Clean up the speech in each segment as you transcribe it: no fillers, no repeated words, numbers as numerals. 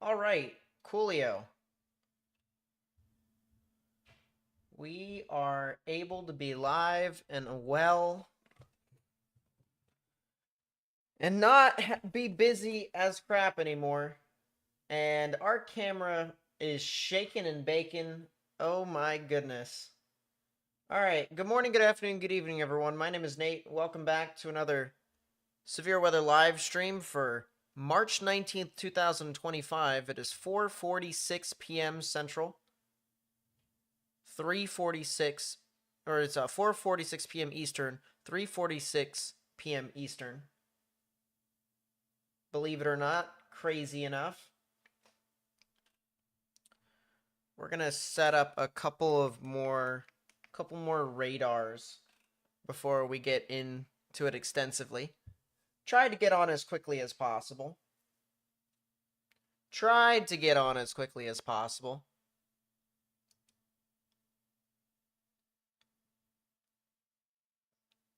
All right, Coolio. We are able to be live and well and not be busy as crap anymore. And our camera is shaking and baking. Oh my goodness. All right, good morning, good afternoon, good evening, everyone. My name is Nate. Welcome back to another severe weather live stream for March 19th, 2025. It is 4:46 p.m. Central. 3:46, or it's 4:46 p.m. Eastern, 3:46 p.m. Eastern. Believe it or not, crazy enough. We're gonna set up a couple more radars before we get into it extensively. Tried to get on as quickly as possible.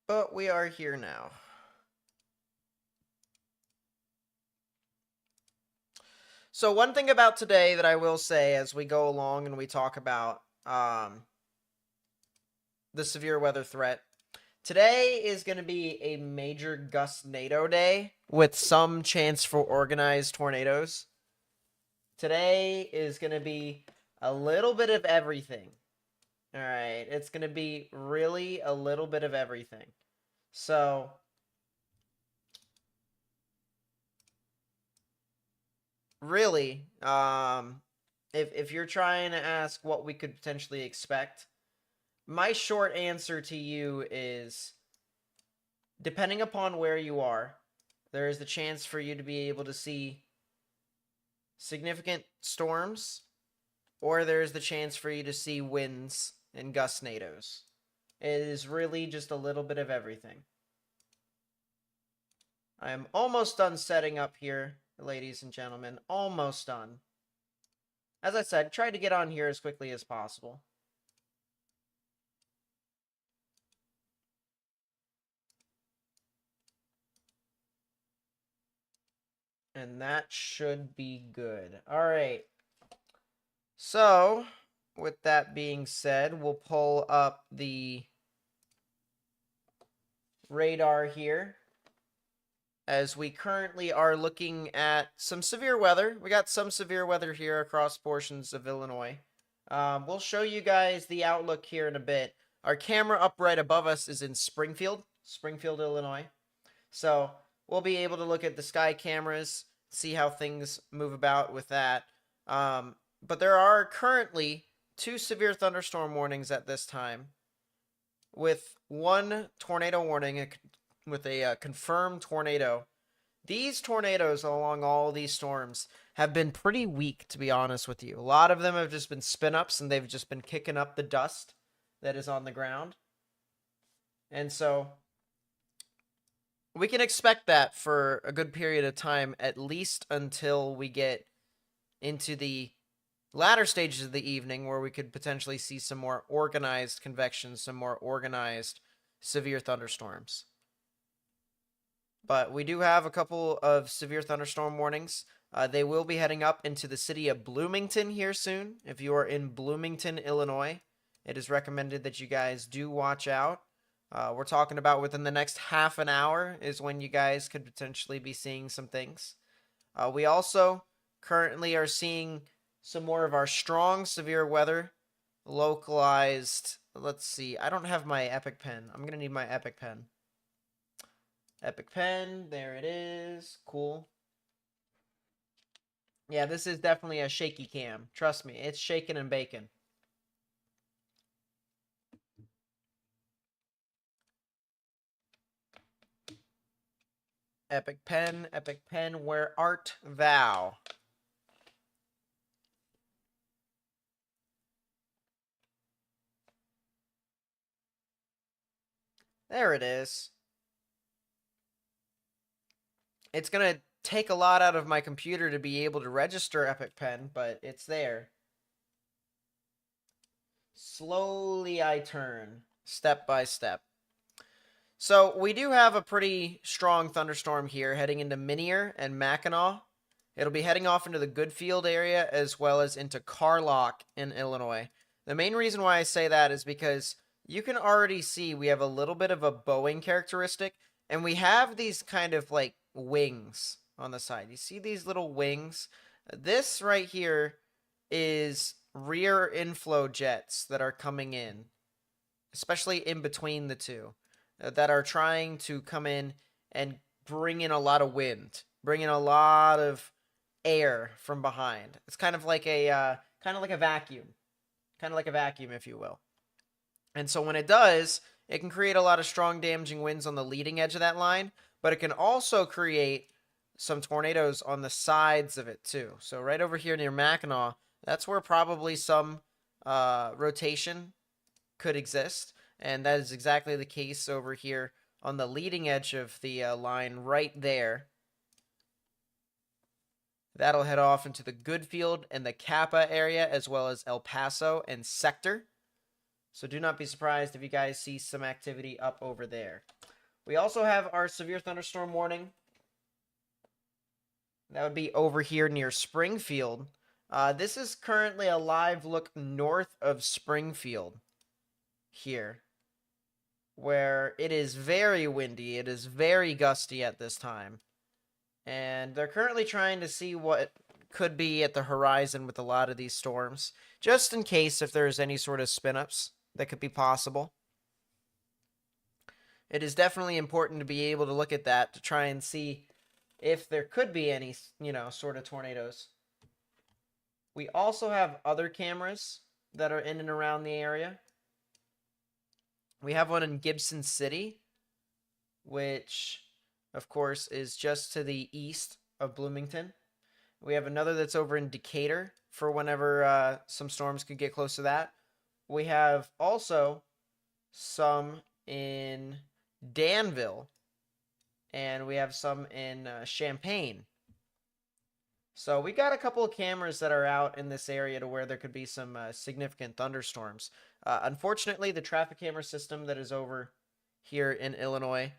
But we are here now. So one thing about today that I will say as we go along and we talk about the severe weather threat, today is going to be a major gust-nado day with some chance for organized tornadoes. Today is going to be a little bit of everything. All right, it's going to be really a little bit of everything. So really, if you're trying to ask what we could potentially expect, my short answer to you is, depending upon where you are, there is the chance for you to be able to see significant storms, or there's the chance for you to see winds and gust-nados. It is really just a little bit of everything. I am almost done setting up here, ladies and gentlemen. Almost done. As I said, try to get on here as quickly as possible. And that should be good. All right. So, with that being said, we'll pull up the radar here, as we currently are looking at some severe weather. We got some severe weather here across portions of Illinois. We'll show you guys the outlook here in a bit. Our camera up right above us is in Springfield, Illinois. So we'll be able to look at the sky cameras, see how things move about with that. But there are currently 2 severe thunderstorm warnings at this time, with 1 tornado warning with a confirmed tornado. These tornadoes along all these storms have been pretty weak, to be honest with you. A lot of them have just been spin-ups, and they've just been kicking up the dust that is on the ground. And so we can expect that for a good period of time, at least until we get into the latter stages of the evening, where we could potentially see some more organized convection, some more organized severe thunderstorms. But we do have a couple of severe thunderstorm warnings. They will be heading up into the city of Bloomington here soon. If you are in Bloomington, Illinois, it is recommended that you guys do watch out. We're talking about within the next half an hour is when you guys could potentially be seeing some things. We also currently are seeing some more of our strong severe weather localized. Let's see. I don't have my Epic Pen. I'm going to need my Epic Pen. Epic Pen. There it is. Cool. Yeah, this is definitely a shaky cam. Trust me. It's shaking and baking. Epic Pen, where art thou? There it is. It's going to take a lot out of my computer to be able to register Epic Pen, but it's there. Slowly I turn, step by step. So we do have a pretty strong thunderstorm here heading into Minier and Mackinac. It'll be heading off into the Goodfield area as well as into Carlock in Illinois. The main reason why I say that is because you can already see we have a little bit of a bowing characteristic, and we have these kind of like wings on the side. You see these little wings? This right here is rear inflow jets that are coming in, especially in between the two, that are trying to come in and bring in a lot of wind, bring in a lot of air from behind. It's kind of like a vacuum, if you will. And so when it does, it can create a lot of strong damaging winds on the leading edge of that line, but it can also create some tornadoes on the sides of it too. So right over here near Mackinac, that's where probably some rotation could exist, and that is exactly the case over here on the leading edge of the line right there. That'll head off into the Goodfield and the Kappa area, as well as El Paso and Sector. So do not be surprised if you guys see some activity up over there. We also have our severe thunderstorm warning. That would be over here near Springfield. This is currently a live look north of Springfield here, where it is very windy. It is very gusty at this time. And they're currently trying to see what could be at the horizon with a lot of these storms, just in case if there's any sort of spin-ups that could be possible. It is definitely important to be able to look at that to try and see if there could be any, sort of tornadoes. We also have other cameras that are in and around the area. We have one in Gibson City, which, of course, is just to the east of Bloomington. We have another that's over in Decatur for whenever some storms could get close to that. We have also some in Danville, and we have some in Champaign. So we got a couple of cameras that are out in this area to where there could be some significant thunderstorms. Unfortunately, the traffic camera system that is over here in Illinois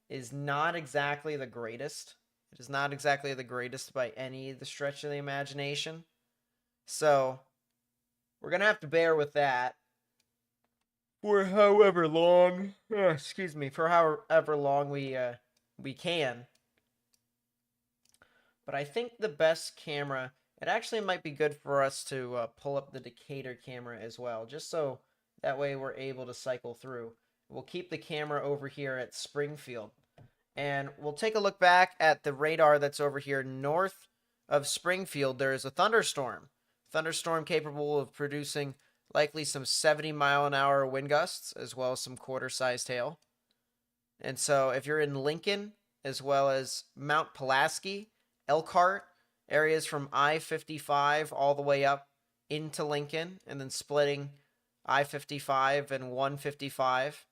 is not exactly the greatest. It is not exactly the greatest by any stretch of the imagination. So we're going to have to bear with that for however long, for however long we can. But I think the best camera, it actually might be good for us to pull up the Decatur camera as well, just so that way we're able to cycle through. We'll keep the camera over here at Springfield. And we'll take a look back at the radar that's over here north of Springfield. There is a thunderstorm. Thunderstorm capable of producing likely some 70-mile-an-hour wind gusts, as well as some quarter-sized hail. And so if you're in Lincoln, as well as Mount Pulaski, Elkhart, areas from I-55 all the way up into Lincoln, and then splitting I-55 and 155.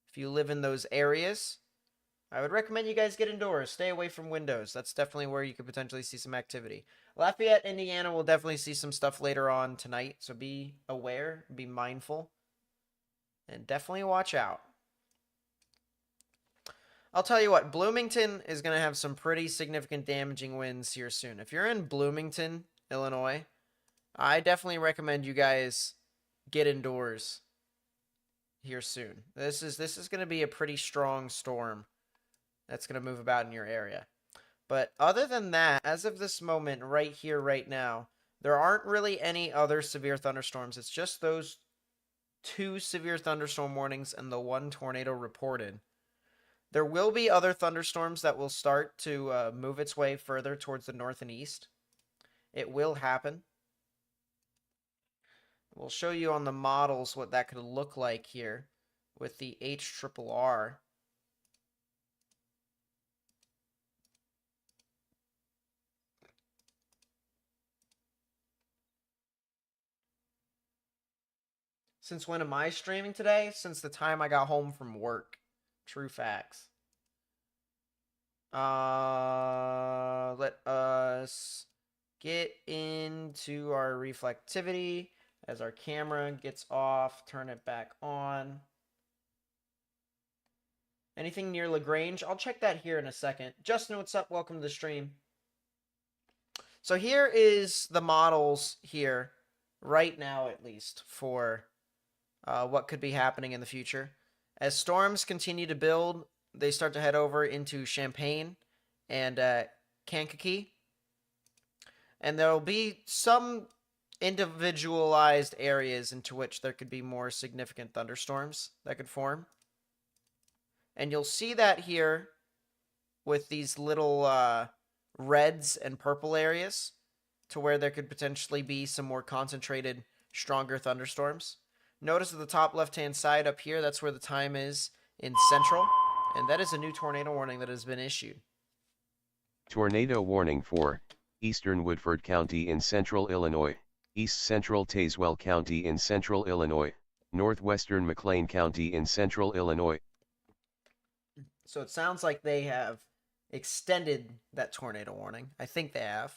If you live in those areas, I would recommend you guys get indoors. Stay away from windows. That's definitely where you could potentially see some activity. Lafayette, Indiana will definitely see some stuff later on tonight, so be aware, be mindful, and definitely watch out. I'll tell you what, Bloomington is going to have some pretty significant damaging winds here soon. If you're in Bloomington, Illinois, I definitely recommend you guys get indoors here soon. This is going to be a pretty strong storm that's going to move about in your area. But other than that, as of this moment, right here, right now, there aren't really any other severe thunderstorms. It's just those 2 severe thunderstorm warnings and the 1 tornado reported. There will be other thunderstorms that will start to move its way further towards the north and east. It will happen. We'll show you on the models what that could look like here with the HRRR. Since when am I streaming today? Since the time I got home from work. True facts. Let us get into our reflectivity as our camera gets off. Turn it back on. Anything near LaGrange? I'll check that here in a second. Justin, what's up? Welcome to the stream. So here is the models here, right now at least, for what could be happening in the future. As storms continue to build, they start to head over into Champaign and Kankakee. And there will be some individualized areas into which there could be more significant thunderstorms that could form. And you'll see that here with these little reds and purple areas to where there could potentially be some more concentrated, stronger thunderstorms. Notice at the top left-hand side up here, that's where the time is in Central. And that is a new tornado warning that has been issued. Tornado warning for Eastern Woodford County in Central Illinois, East Central Tazewell County in Central Illinois, Northwestern McLean County in Central Illinois. So it sounds like they have extended that tornado warning. I think they have.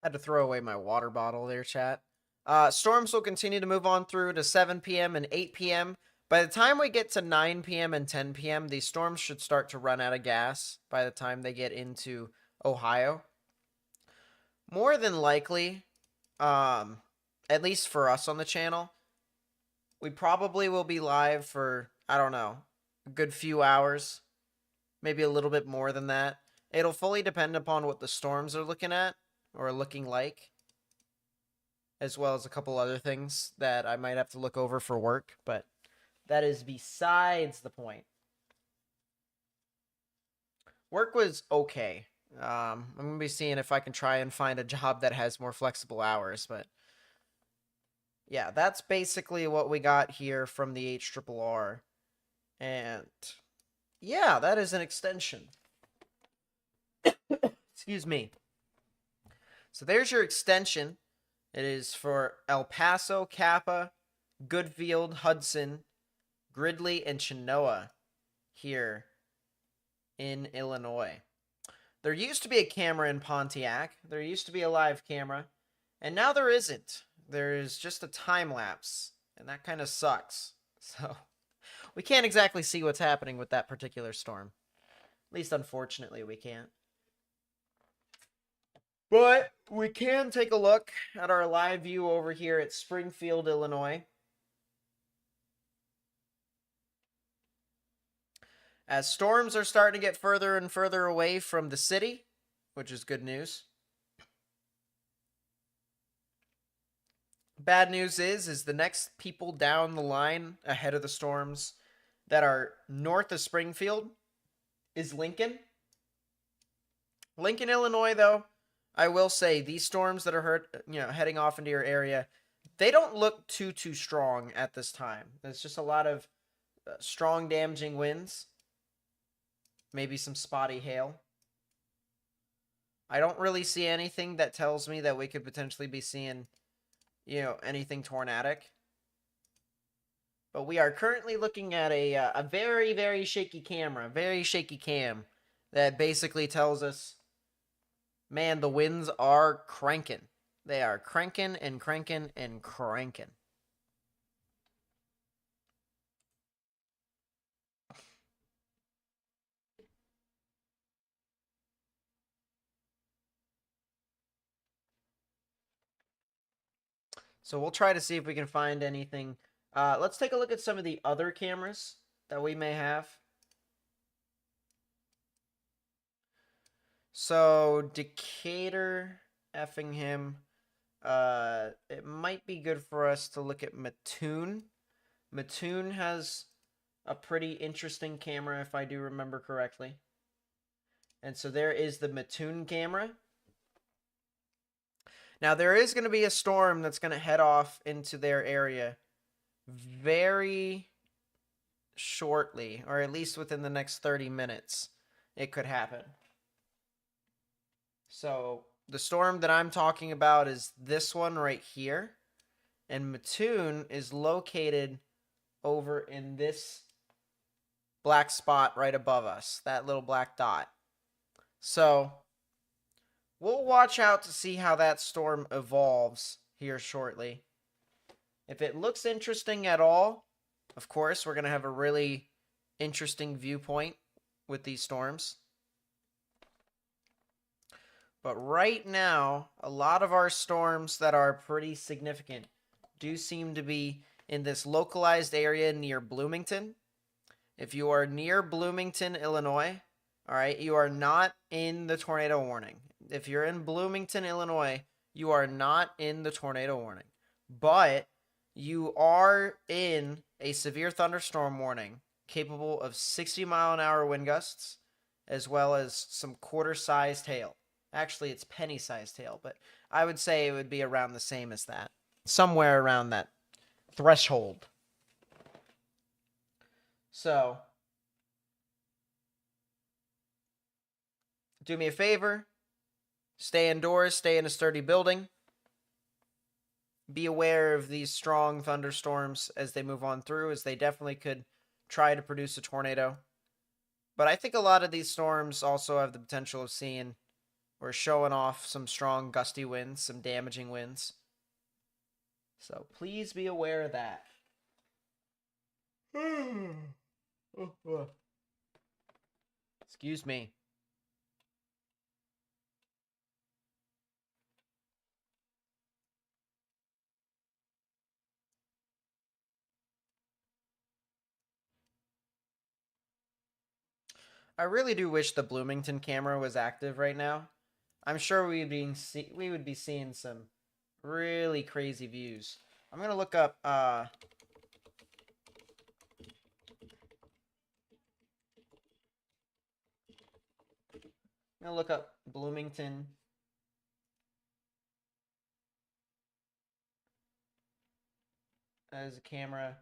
I had to throw away my water bottle there, chat. Storms will continue to move on through to 7 p.m. and 8 p.m. By the time we get to 9 p.m. and 10 p.m., these storms should start to run out of gas by the time they get into Ohio. More than likely, at least for us on the channel, we probably will be live for, I don't know, a good few hours. Maybe a little bit more than that. It'll fully depend upon what the storms are looking at or looking like, as well as a couple other things that I might have to look over for work, but that is besides the point. Work was okay. I'm going to be seeing if I can try and find a job that has more flexible hours, but yeah, that's basically what we got here from the HRRR. And yeah, that is an extension. Excuse me. So there's your extension. It is for El Paso, Kappa, Goodfield, Hudson, Gridley, and Chenoa here in Illinois. There used to be a camera in Pontiac. There used to be a live camera. And now there isn't. There is just a time lapse. And that kind of sucks. So we can't exactly see what's happening with that particular storm. At least unfortunately we can't. But we can take a look at our live view over here at Springfield, Illinois. As storms are starting to get further and further away from the city, which is good news. Bad news is the next people down the line ahead of the storms that are north of Springfield is Lincoln. Lincoln, Illinois, though, I will say these storms that are heading off into your area, they don't look too strong at this time. There's just a lot of strong damaging winds. Maybe some spotty hail. I don't really see anything that tells me that we could potentially be seeing, anything tornadic. But we are currently looking at a very, very shaky camera. Very shaky cam that basically tells us, man, the winds are cranking. They are cranking and cranking and cranking. So we'll try to see if we can find anything. Let's take a look at some of the other cameras that we may have. So Decatur, Effingham. It might be good for us to look at Mattoon. Mattoon has a pretty interesting camera, if I do remember correctly. And so there is the Mattoon camera. Now, there is going to be a storm that's going to head off into their area very shortly, or at least within the next 30 minutes. It could happen. So, the storm that I'm talking about is this one right here. And Mattoon is located over in this black spot right above us. That little black dot. So, we'll watch out to see how that storm evolves here shortly. If it looks interesting at all, of course, we're going to have a really interesting viewpoint with these storms. But right now, a lot of our storms that are pretty significant do seem to be in this localized area near Bloomington. If you are near Bloomington, Illinois, all right, you are not in the tornado warning. If you're in Bloomington, Illinois, you are not in the tornado warning. But you are in a severe thunderstorm warning capable of 60-mile-an-hour wind gusts, as well as some quarter-sized hail. Actually, it's penny-sized hail, but I would say it would be around the same as that. Somewhere around that threshold. So, do me a favor. Stay indoors, stay in a sturdy building. Be aware of these strong thunderstorms as they move on through, as they definitely could try to produce a tornado. But I think a lot of these storms also have the potential of seeing or showing off some strong gusty winds, some damaging winds. So please be aware of that. Excuse me. I really do wish the Bloomington camera was active right now. I'm sure we would be seeing some really crazy views. I'm gonna look up I'm gonna look up Bloomington as a camera.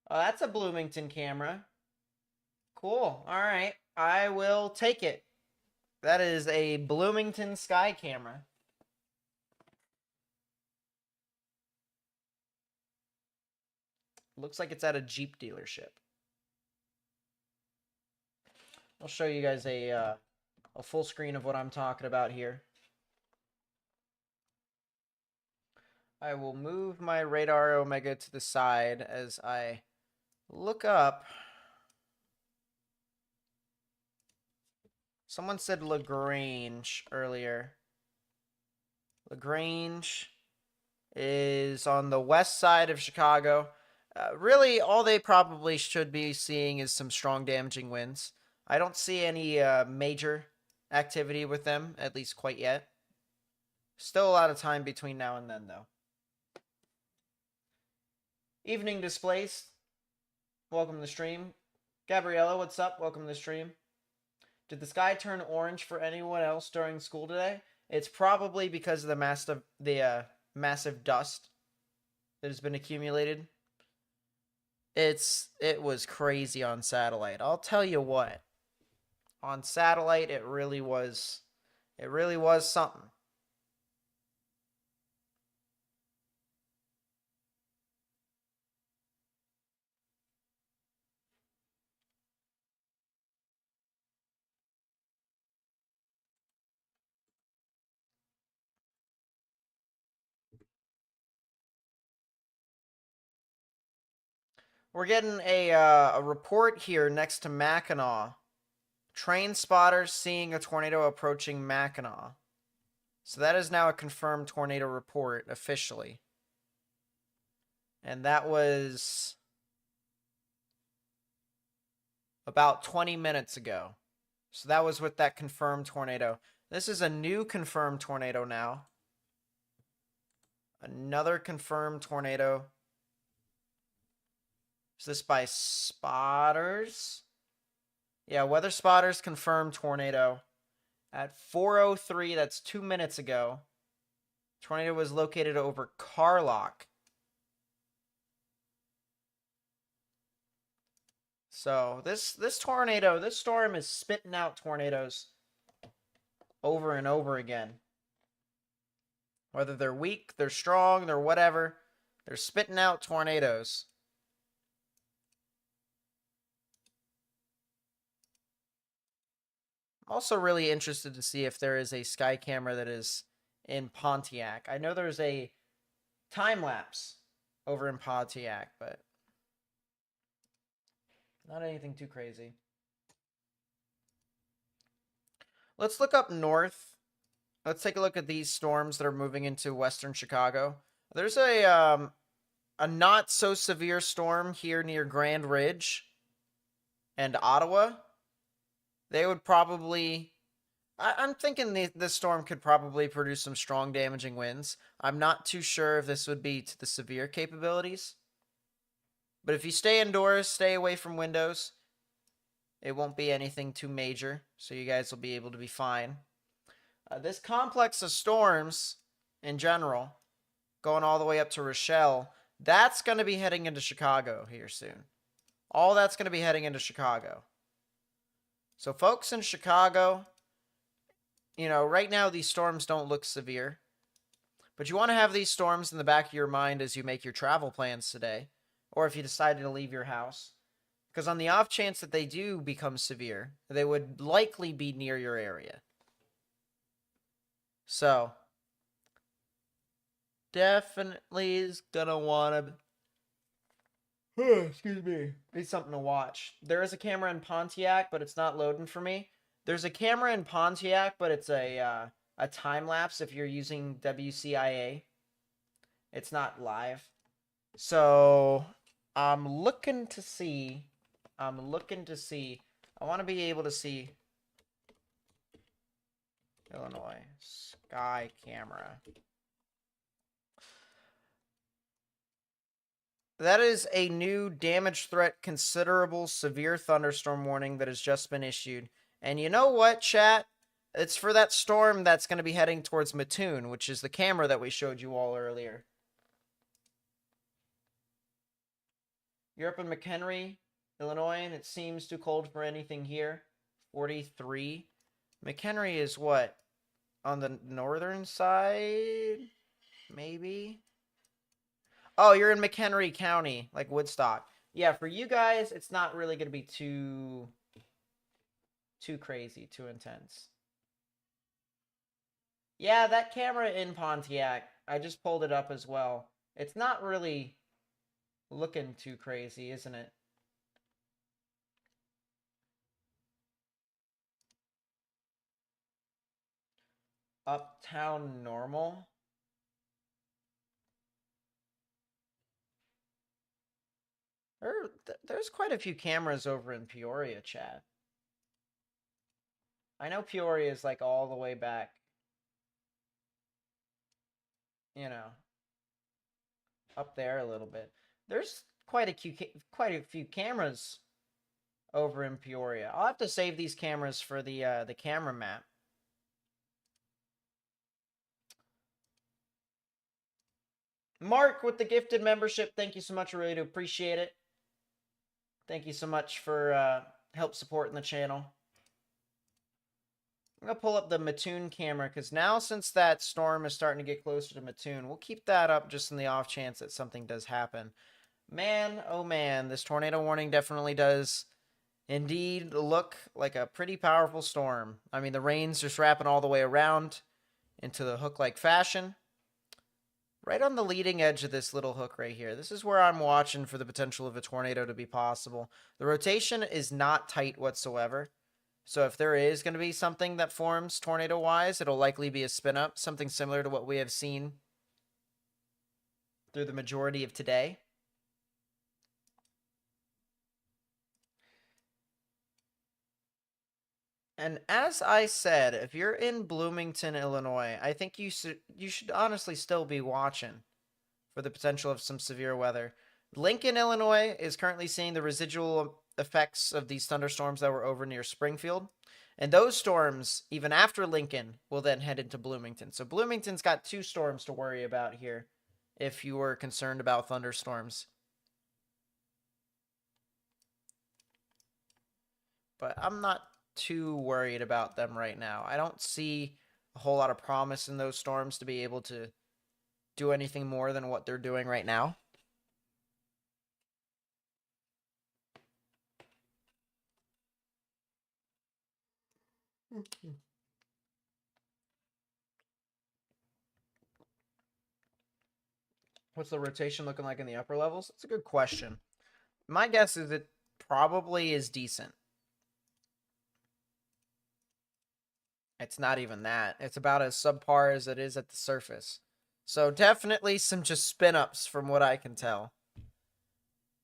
Oh, that's a Bloomington camera. Cool. All right. I will take it. That is a Bloomington Sky camera. Looks like it's at a Jeep dealership. I'll show you guys a full screen of what I'm talking about here. I will move my radar omega to the side as I look up. Someone said LaGrange earlier. LaGrange is on the west side of Chicago. Really, all they probably should be seeing is some strong damaging winds. I don't see any major activity with them, at least quite yet. Still a lot of time between now and then, though. Evening Displaced. Welcome to the stream. Gabriella, what's up? Welcome to the stream. Did the sky turn orange for anyone else during school today? It's probably because of the massive dust that has been accumulated. It was crazy on satellite. I'll tell you what. On satellite, it really was something. We're getting a report here next to Mackinac. Train spotters seeing a tornado approaching Mackinac. So that is now a confirmed tornado report officially. And that was about 20 minutes ago. So that was with that confirmed tornado. This is a new confirmed tornado now. Another confirmed tornado. Is this by spotters? Yeah, weather spotters confirmed tornado. At 4:03, that's 2 minutes ago. Tornado was located over Carlock. So this storm is spitting out tornadoes over and over again. Whether they're weak, they're strong, they're whatever, they're spitting out tornadoes. I'm also really interested to see if there is a sky camera that is in Pontiac. I know there's a time lapse over in Pontiac, but not anything too crazy. Let's look up north. Let's take a look at these storms that are moving into western Chicago. There's a not so severe storm here near Grand Ridge and Ottawa. They would probably, I'm thinking this storm could probably produce some strong damaging winds. I'm not too sure if this would be to the severe capabilities. But if you stay indoors, stay away from windows, it won't be anything too major. So you guys will be able to be fine. This complex of storms in general, going all the way up to Rochelle, that's going to be heading into Chicago here soon. All that's going to be heading into Chicago. So folks in Chicago, you know, right now these storms don't look severe. But you want to have these storms in the back of your mind as you make your travel plans today. Or if you decided to leave your house. Because on the off chance that they do become severe, they would likely be near your area. So, definitely is gonna want to, excuse me, be something to watch. There is a camera in Pontiac, but it's not loading for me. There's a camera in Pontiac, but it's a time lapse if you're using WCIA. It's not live. So, I'm looking to see. I want to be able to see Illinois sky camera. That is a new damage threat considerable severe thunderstorm warning that has just been issued. And you know what, chat? It's for that storm that's going to be heading towards Mattoon, which is the camera that we showed you all earlier. You're up in McHenry, Illinois, and it seems too cold for anything here. 43. McHenry is what? On the northern side? Maybe? Oh, you're in McHenry County, like Woodstock. Yeah, for you guys, it's not really going to be too crazy, too intense. Yeah, that camera in Pontiac, I just pulled it up as well. It's not really looking too crazy, isn't it? Uptown normal. There's quite a few cameras over in Peoria, chat. I know Peoria is like all the way back. You know, up there a little bit. There's quite a few cameras over in Peoria. I'll have to save these cameras for the camera map. Mark with the gifted membership, thank you so much. I really do appreciate it. Thank you so much for help supporting the channel. I'm going to pull up the Mattoon camera because now since that storm is starting to get closer to Mattoon, we'll keep that up just in the off chance that something does happen. Man, oh man, this tornado warning definitely does indeed look like a pretty powerful storm. I mean, the rain's just wrapping all the way around into the hook-like fashion. Right on the leading edge of this little hook right here. This is where I'm watching for the potential of a tornado to be possible. The rotation is not tight whatsoever. So if there is going to be something that forms tornado-wise, it'll likely be a spin-up, something similar to what we have seen through the majority of today. And as I said, if you're in Bloomington, Illinois, I think you should honestly still be watching for the potential of some severe weather. Lincoln, Illinois is currently seeing the residual effects of these thunderstorms that were over near Springfield. And those storms, even after Lincoln, will then head into Bloomington. So Bloomington's got 2 storms to worry about here if you were concerned about thunderstorms. But I'm not too worried about them right now. I don't see a whole lot of promise in those storms to be able to do anything more than what they're doing right now. What's the rotation looking like in the upper levels? That's a good question. My guess is it probably is decent. It's not even that. It's about as subpar as it is at the surface. So definitely some just spin-ups from what I can tell.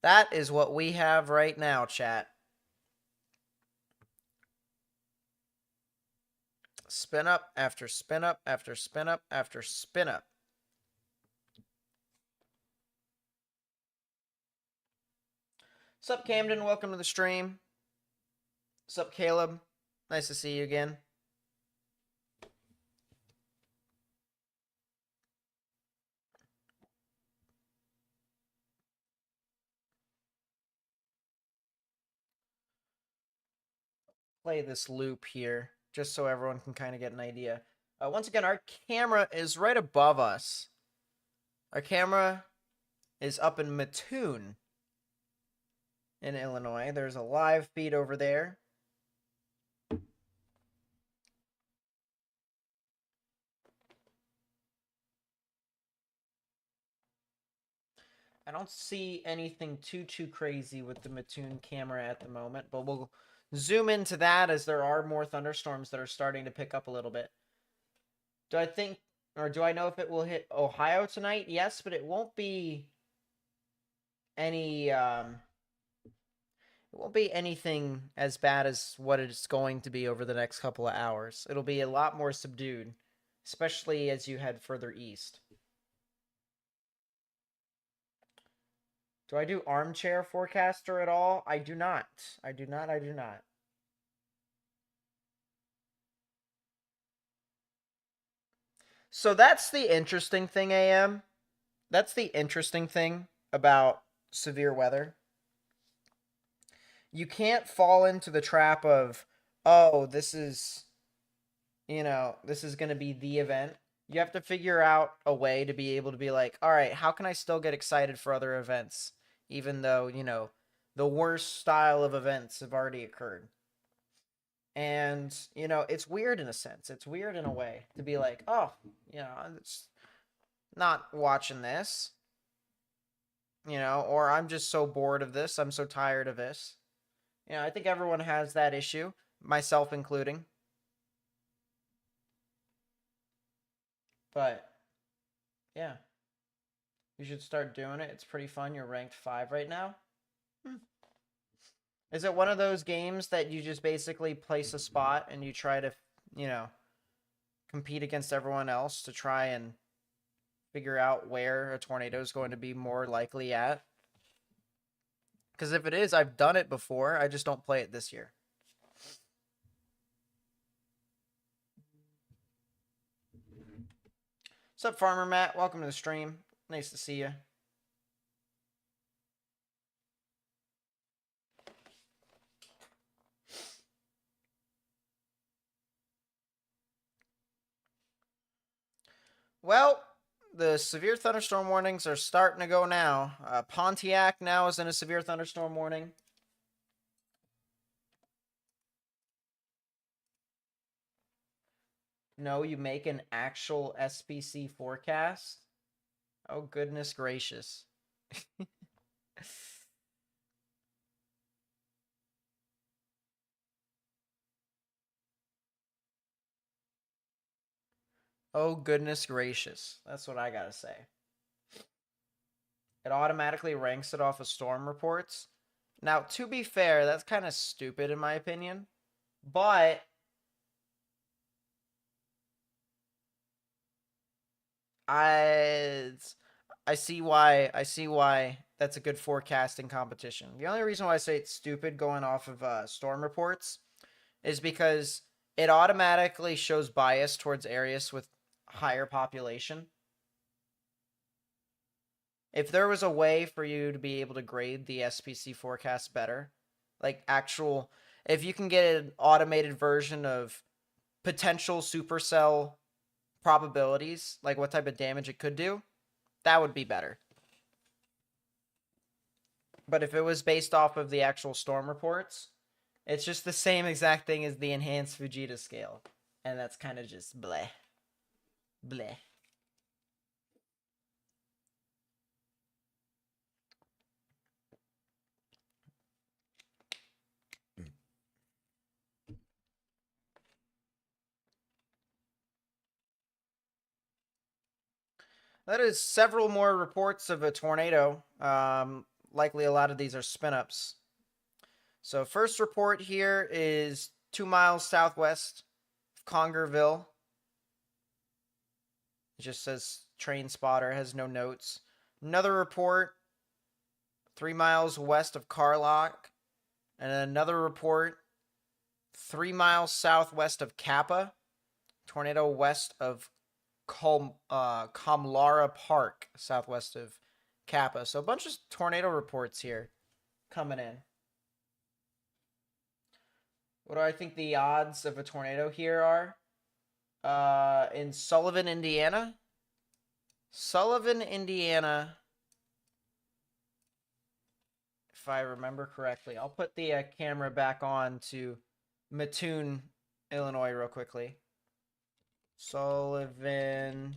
That is what we have right now, chat. Spin up after spin up after spin up after spin up. Sup, Camden? Welcome to the stream. Sup, Caleb? Nice to see you again. Play this loop here just so everyone can kind of get an idea. Once again, our camera is right above us. Our camera is up in Mattoon in Illinois. There's a live feed over there. I don't see anything too crazy with the Mattoon camera at the moment, but we'll zoom into that as there are more thunderstorms that are starting to pick up a little bit. Do I think, or do I know if it will hit Ohio tonight? Yes, but it won't be any, it won't be anything as bad as what it's going to be over the next couple of hours. It'll be a lot more subdued, especially as you head further east. Do I do armchair forecaster at all? I do not. I do not. So that's the interesting thing, AM. That's the interesting thing about severe weather. You can't fall into the trap of, oh, this is, this is going to be the event. You have to figure out a way to be able to be like, all right, how can I still get excited for other events? Even though, the worst style of events have already occurred. And, it's weird in a sense. It's weird in a way to be like, oh, it's not watching this. Or I'm just so bored of this. I'm so tired of this. I think everyone has that issue, myself including. But, yeah. You should start doing it. It's pretty fun. You're ranked 5 right now. Is it one of those games that you just basically place a spot and you try to, compete against everyone else to try and figure out where a tornado is going to be more likely at? Because if it is, I've done it before. I just don't play it this year. What's up, Farmer Matt? Welcome to the stream. Nice to see you. Well, the severe thunderstorm warnings are starting to go now. Pontiac now is in a severe thunderstorm warning. No, you make an actual SPC forecast? Oh, goodness gracious. Oh, goodness gracious. That's what I gotta say. It automatically ranks it off of storm reports. Now, to be fair, that's kind of stupid in my opinion. But I see why that's a good forecasting competition. The only reason why I say it's stupid going off of storm reports is because it automatically shows bias towards areas with higher population. If there was a way for you to be able to grade the SPC forecast better, like if you can get an automated version of potential supercell probabilities, like what type of damage it could do, that would be better. But if it was based off of the actual storm reports, it's just the same exact thing as the enhanced Fujita scale. And that's kind of just bleh. Bleh. That is several more reports of a tornado. Likely a lot of these are spin-ups. So first report here is 2 miles southwest of Congerville. It just says train spotter, has no notes. Another report 3 miles west of Carlock. And another report 3 miles southwest of Kappa. Tornado west of Kamlara Park, southwest of Kappa. So a bunch of tornado reports here coming in. What do I think the odds of a tornado here are? In Sullivan, Indiana. Sullivan, Indiana, if I remember correctly. I'll put the camera back on to Mattoon, Illinois real quickly. Sullivan,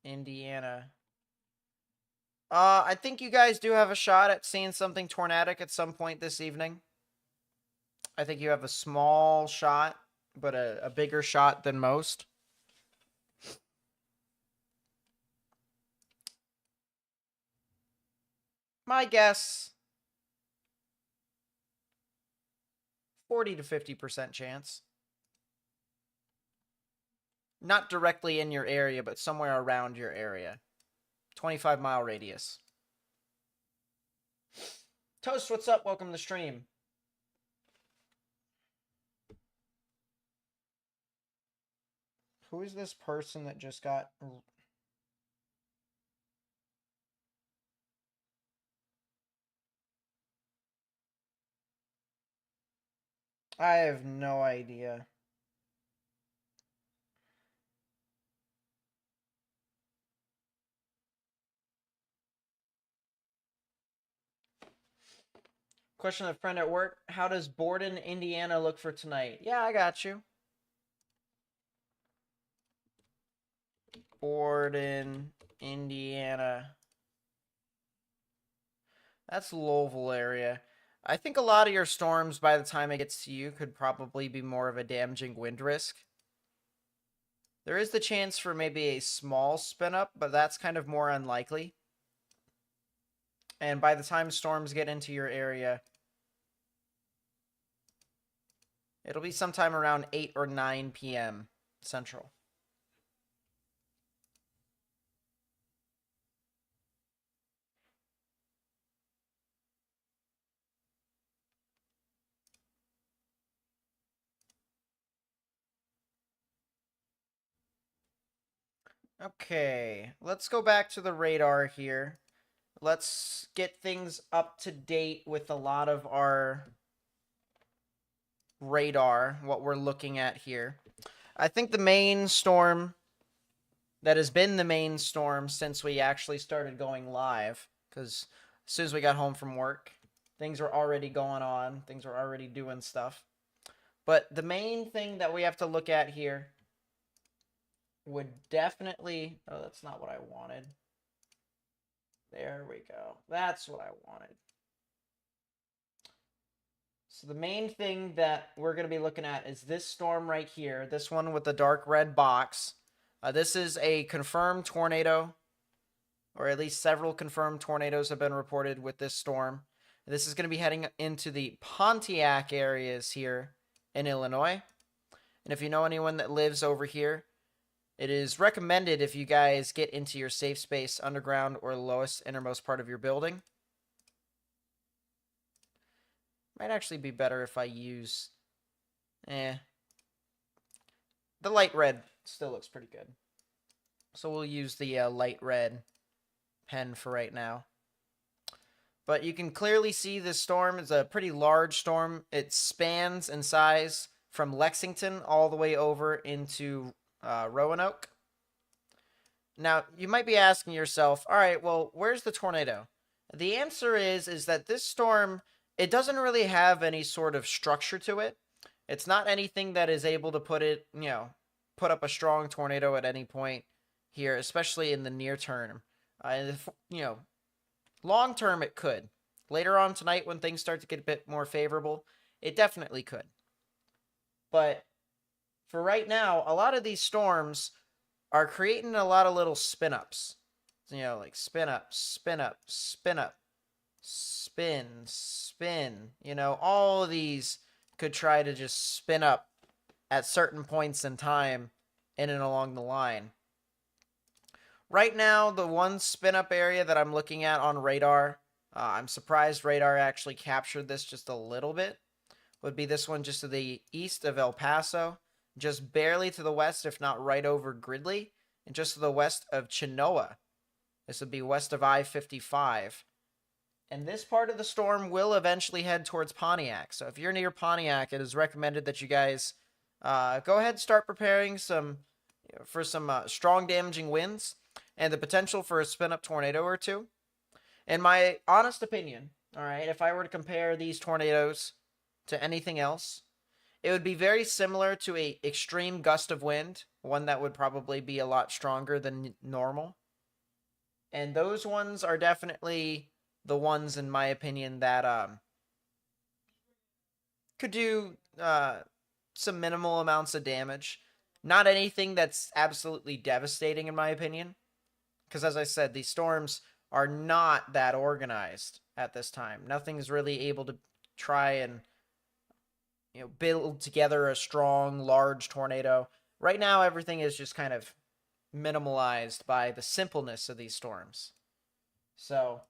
Indiana. I think you guys do have a shot at seeing something tornadic at some point this evening. I think you have a small shot, but a bigger shot than most. My guess, 40 to 50% chance. Not directly in your area, but somewhere around your area. 25-mile radius. Toast, what's up? Welcome to the stream. Who is this person that just got... I have no idea. Question of a friend at work. How does Borden, Indiana look for tonight? Yeah, I got you. Borden, Indiana. That's Louisville area. I think a lot of your storms, by the time it gets to you, could probably be more of a damaging wind risk. There is the chance for maybe a small spin up, but that's kind of more unlikely. And by the time storms get into your area, it'll be sometime around 8 or 9 p.m. Central. Okay, let's go back to the radar here. Let's get things up to date with a lot of our radar, what we're looking at here. I think the main storm that has been the main storm since we actually started going live, because as soon as we got home from work, things were already going on, things were already doing stuff. But the main thing that we have to look at here would definitely... Oh, that's not what I wanted. There we go. That's what I wanted. So the main thing that we're going to be looking at is this storm right here. This one with the dark red box. This is a confirmed tornado, or at least several confirmed tornadoes have been reported with this storm. This is going to be heading into the Pontiac areas here in Illinois. And if you know anyone that lives over here, it is recommended if you guys get into your safe space underground or the lowest innermost part of your building. Might actually be better if I use... The light red still looks pretty good. So we'll use the light red pen for right now. But you can clearly see this storm is a pretty large storm. It spans in size from Lexington all the way over into Roanoke. Now, you might be asking yourself, all right, well, where's the tornado? The answer is that this storm, it doesn't really have any sort of structure to it. It's not anything that is able to put up a strong tornado at any point here, especially in the near term. Long term it could. Later on tonight when things start to get a bit more favorable, it definitely could. But for right now, a lot of these storms are creating a lot of little spin ups. You know, like spin up, spin up, spin up, spin, spin. You know, all of these could try to just spin up at certain points in time in and along the line. Right now, the one spin up area that I'm looking at on radar, I'm surprised radar actually captured this just a little bit, would be this one just to the east of El Paso, just barely to the west, if not right over Gridley, and just to the west of Chenoa. This would be west of I-55. And this part of the storm will eventually head towards Pontiac. So if you're near Pontiac, it is recommended that you guys go ahead and start preparing for some strong damaging winds and the potential for a spin-up tornado or two. In my honest opinion, all right, if I were to compare these tornadoes to anything else, it would be very similar to a extreme gust of wind, one that would probably be a lot stronger than normal. And those ones are definitely the ones, in my opinion, that could do some minimal amounts of damage. Not anything that's absolutely devastating, in my opinion. Because as I said, these storms are not that organized at this time. Nothing's really able to try and build together a strong, large tornado. Right now, everything is just kind of minimalized by the simpleness of these storms. So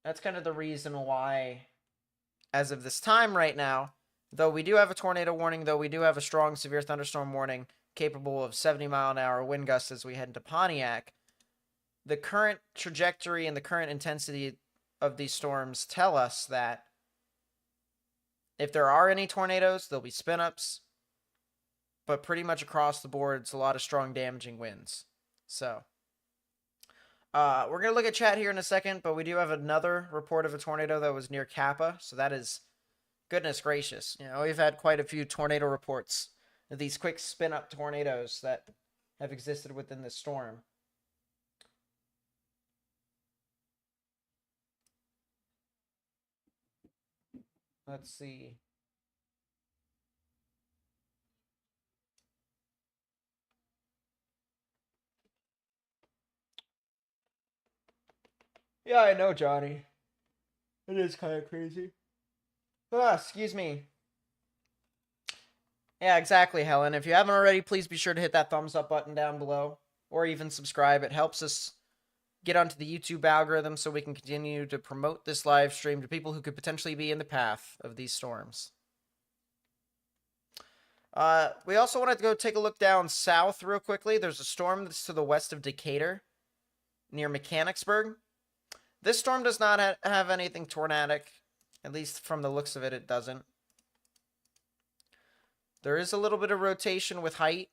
that's kind of the reason why, as of this time right now, though we do have a tornado warning, though we do have a strong severe thunderstorm warning capable of 70-mile-an-hour wind gusts as we head into Pontiac, the current trajectory and the current intensity of these storms tell us that if there are any tornadoes, there'll be spin-ups, but pretty much across the board, it's a lot of strong damaging winds. So we're going to look at chat here in a second, but we do have another report of a tornado that was near Kappa, so that is, goodness gracious. We've had quite a few tornado reports of these quick spin-up tornadoes that have existed within this storm. Let's see. Yeah, I know, Johnny. It is kind of crazy. Excuse me. Yeah, exactly, Helen. If you haven't already, please be sure to hit that thumbs up button down below, or even subscribe. It helps us get onto the YouTube algorithm so we can continue to promote this live stream to people who could potentially be in the path of these storms. We also wanted to go take a look down south real quickly. There's a storm that's to the west of Decatur, near Mechanicsburg. This storm does not have anything tornadic. At least from the looks of it, it doesn't. There is a little bit of rotation with height,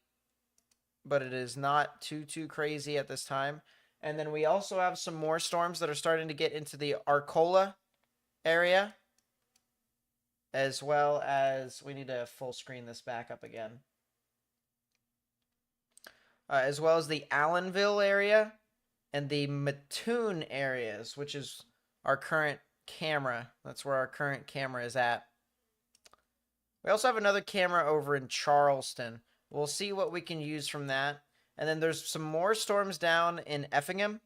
but it is not too crazy at this time. And then we also have some more storms that are starting to get into the Arcola area, as well as, we need to full screen this back up again, as well as the Allenville area and the Mattoon areas, which is our current camera. That's where our current camera is at. We also have another camera over in Charleston. We'll see what we can use from that. And then there's some more storms down in Effingham.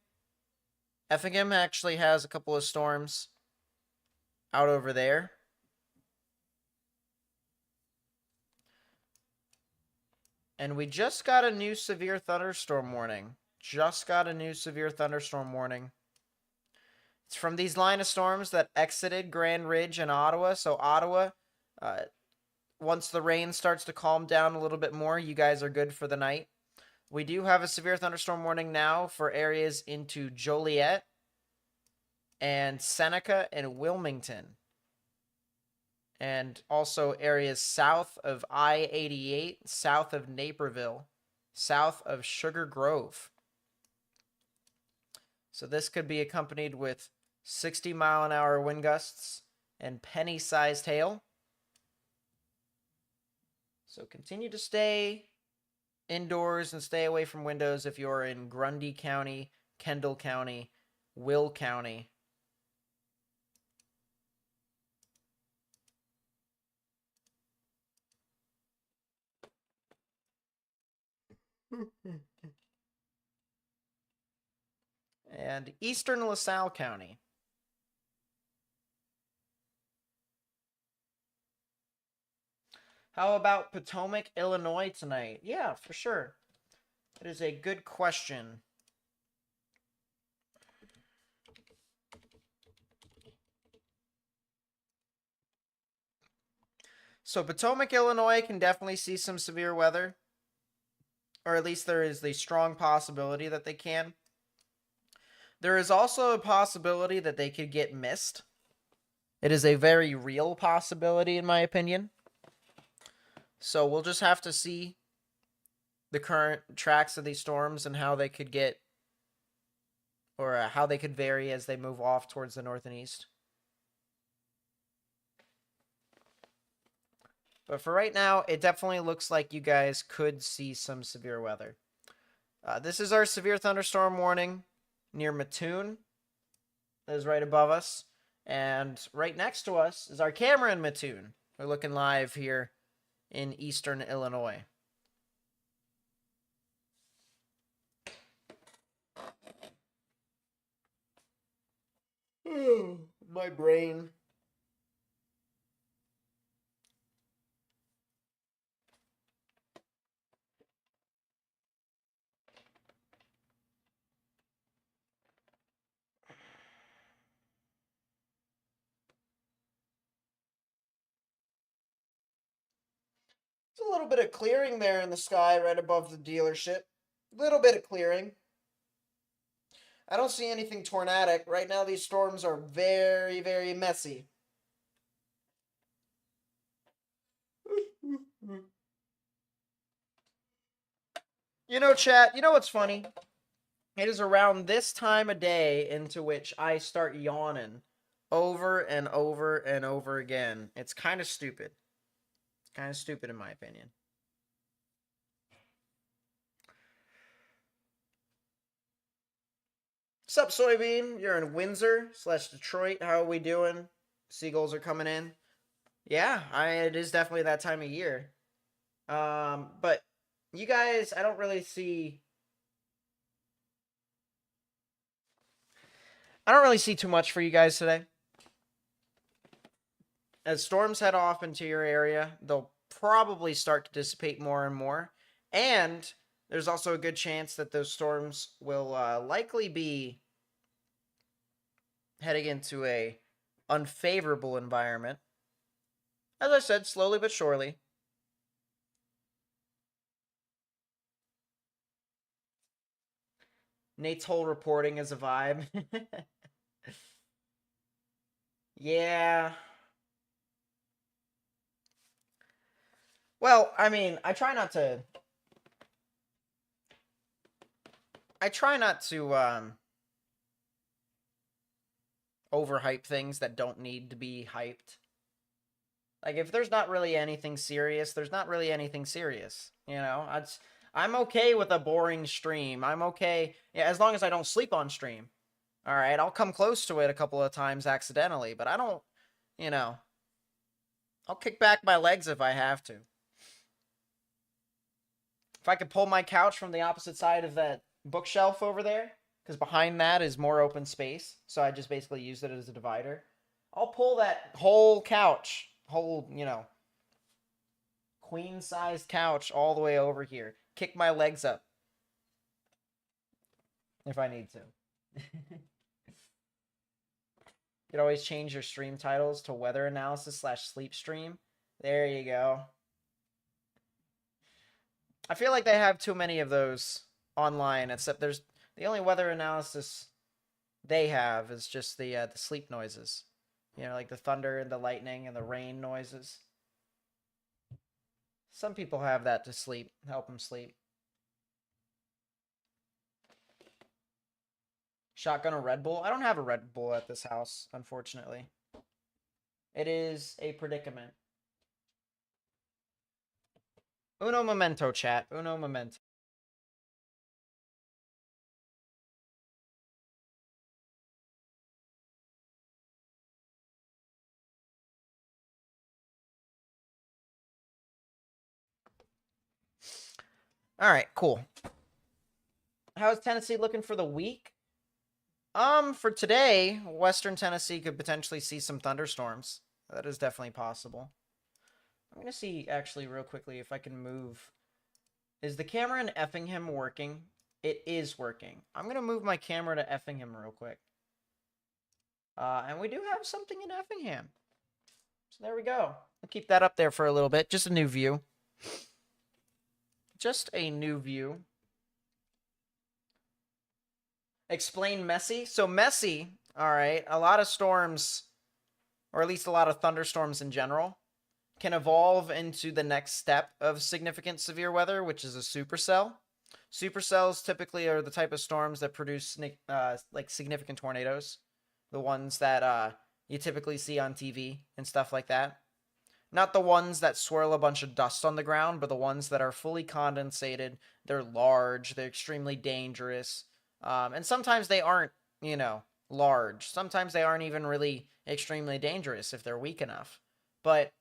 Effingham actually has a couple of storms out over there. And we just got a new severe thunderstorm warning. Just got a new severe thunderstorm warning. It's from these line of storms that exited Grand Ridge and Ottawa. So Ottawa, once the rain starts to calm down a little bit more, you guys are good for the night. We do have a severe thunderstorm warning now for areas into Joliet and Seneca and Wilmington. And also areas south of I-88, south of Naperville, south of Sugar Grove. So this could be accompanied with 60-mile-an-hour wind gusts and penny-sized hail. So continue to stay indoors and stay away from windows if you're in Grundy County, Kendall County, Will County. And eastern LaSalle County. How about Potomac, Illinois tonight? Yeah, for sure. That is a good question. So Potomac, Illinois can definitely see some severe weather. Or at least there is the strong possibility that they can. There is also a possibility that they could get missed. It is a very real possibility, in my opinion. So we'll just have to see the current tracks of these storms and how they could get, or how they could vary as they move off towards the north and east. But for right now, it definitely looks like you guys could see some severe weather. This is our severe thunderstorm warning near Mattoon. That is right above us. And right next to us is our camera in Mattoon. We're looking live here in eastern Illinois. My brain. There's a little bit of clearing there in the sky right above the dealership. Little bit of clearing. I don't see anything tornadic. Right now, these storms are very, very messy. You know, chat, you know what's funny? It is around this time of day into which I start yawning over and over and over again. It's kind of stupid. It's kind of stupid in my opinion. Sup, Soybean? You're in Windsor / Detroit. How are we doing? Seagulls are coming in. Yeah, it is definitely that time of year. But you guys, I don't really see too much for you guys today. As storms head off into your area, they'll probably start to dissipate more and more. And there's also a good chance that those storms will likely be heading into a unfavorable environment. As I said, slowly but surely. Nate's whole reporting is a vibe. Yeah. Well, I mean, I try not to overhype things that don't need to be hyped. Like, if there's not really anything serious, there's not really anything serious. You know, I'm okay with a boring stream. I'm okay, yeah, as long as I don't sleep on stream. All right, I'll come close to it a couple of times accidentally, but I don't, you know, I'll kick back my legs if I have to. If I could pull my couch from the opposite side of that bookshelf over there, because behind that is more open space, so I just basically use it as a divider. I'll pull that whole couch, you know, queen-sized couch all the way over here. Kick my legs up. If I need to. You could always change your stream titles to weather analysis / sleep stream. There you go. I feel like they have too many of those online, except there's the only weather analysis they have is just the sleep noises. You know, like the thunder and the lightning and the rain noises. Some people have that to sleep, help them sleep. Shotgun a Red Bull? I don't have a Red Bull at this house, unfortunately. It is a predicament. Uno momento, chat. Uno momento. All right, cool. How's Tennessee looking for the week? For today, Western Tennessee could potentially see some thunderstorms. That is definitely possible. I'm gonna see actually real quickly if I can move. Is the camera in Effingham working? It is working. I'm gonna move my camera to Effingham real quick. And we do have something in Effingham. So there we go. I'll keep that up there for a little bit. Just a new view. Just a new view. Explain messy. So messy, all right, a lot of storms, or at least a lot of thunderstorms in general, can evolve into the next step of significant severe weather, which is a supercell. Supercells typically are the type of storms that produce like significant tornadoes, the ones that you typically see on TV and stuff like that. Not the ones that swirl a bunch of dust on the ground, but the ones that are fully condensated. They're large. They're extremely dangerous. And sometimes they aren't, large. Sometimes they aren't even really extremely dangerous if they're weak enough. But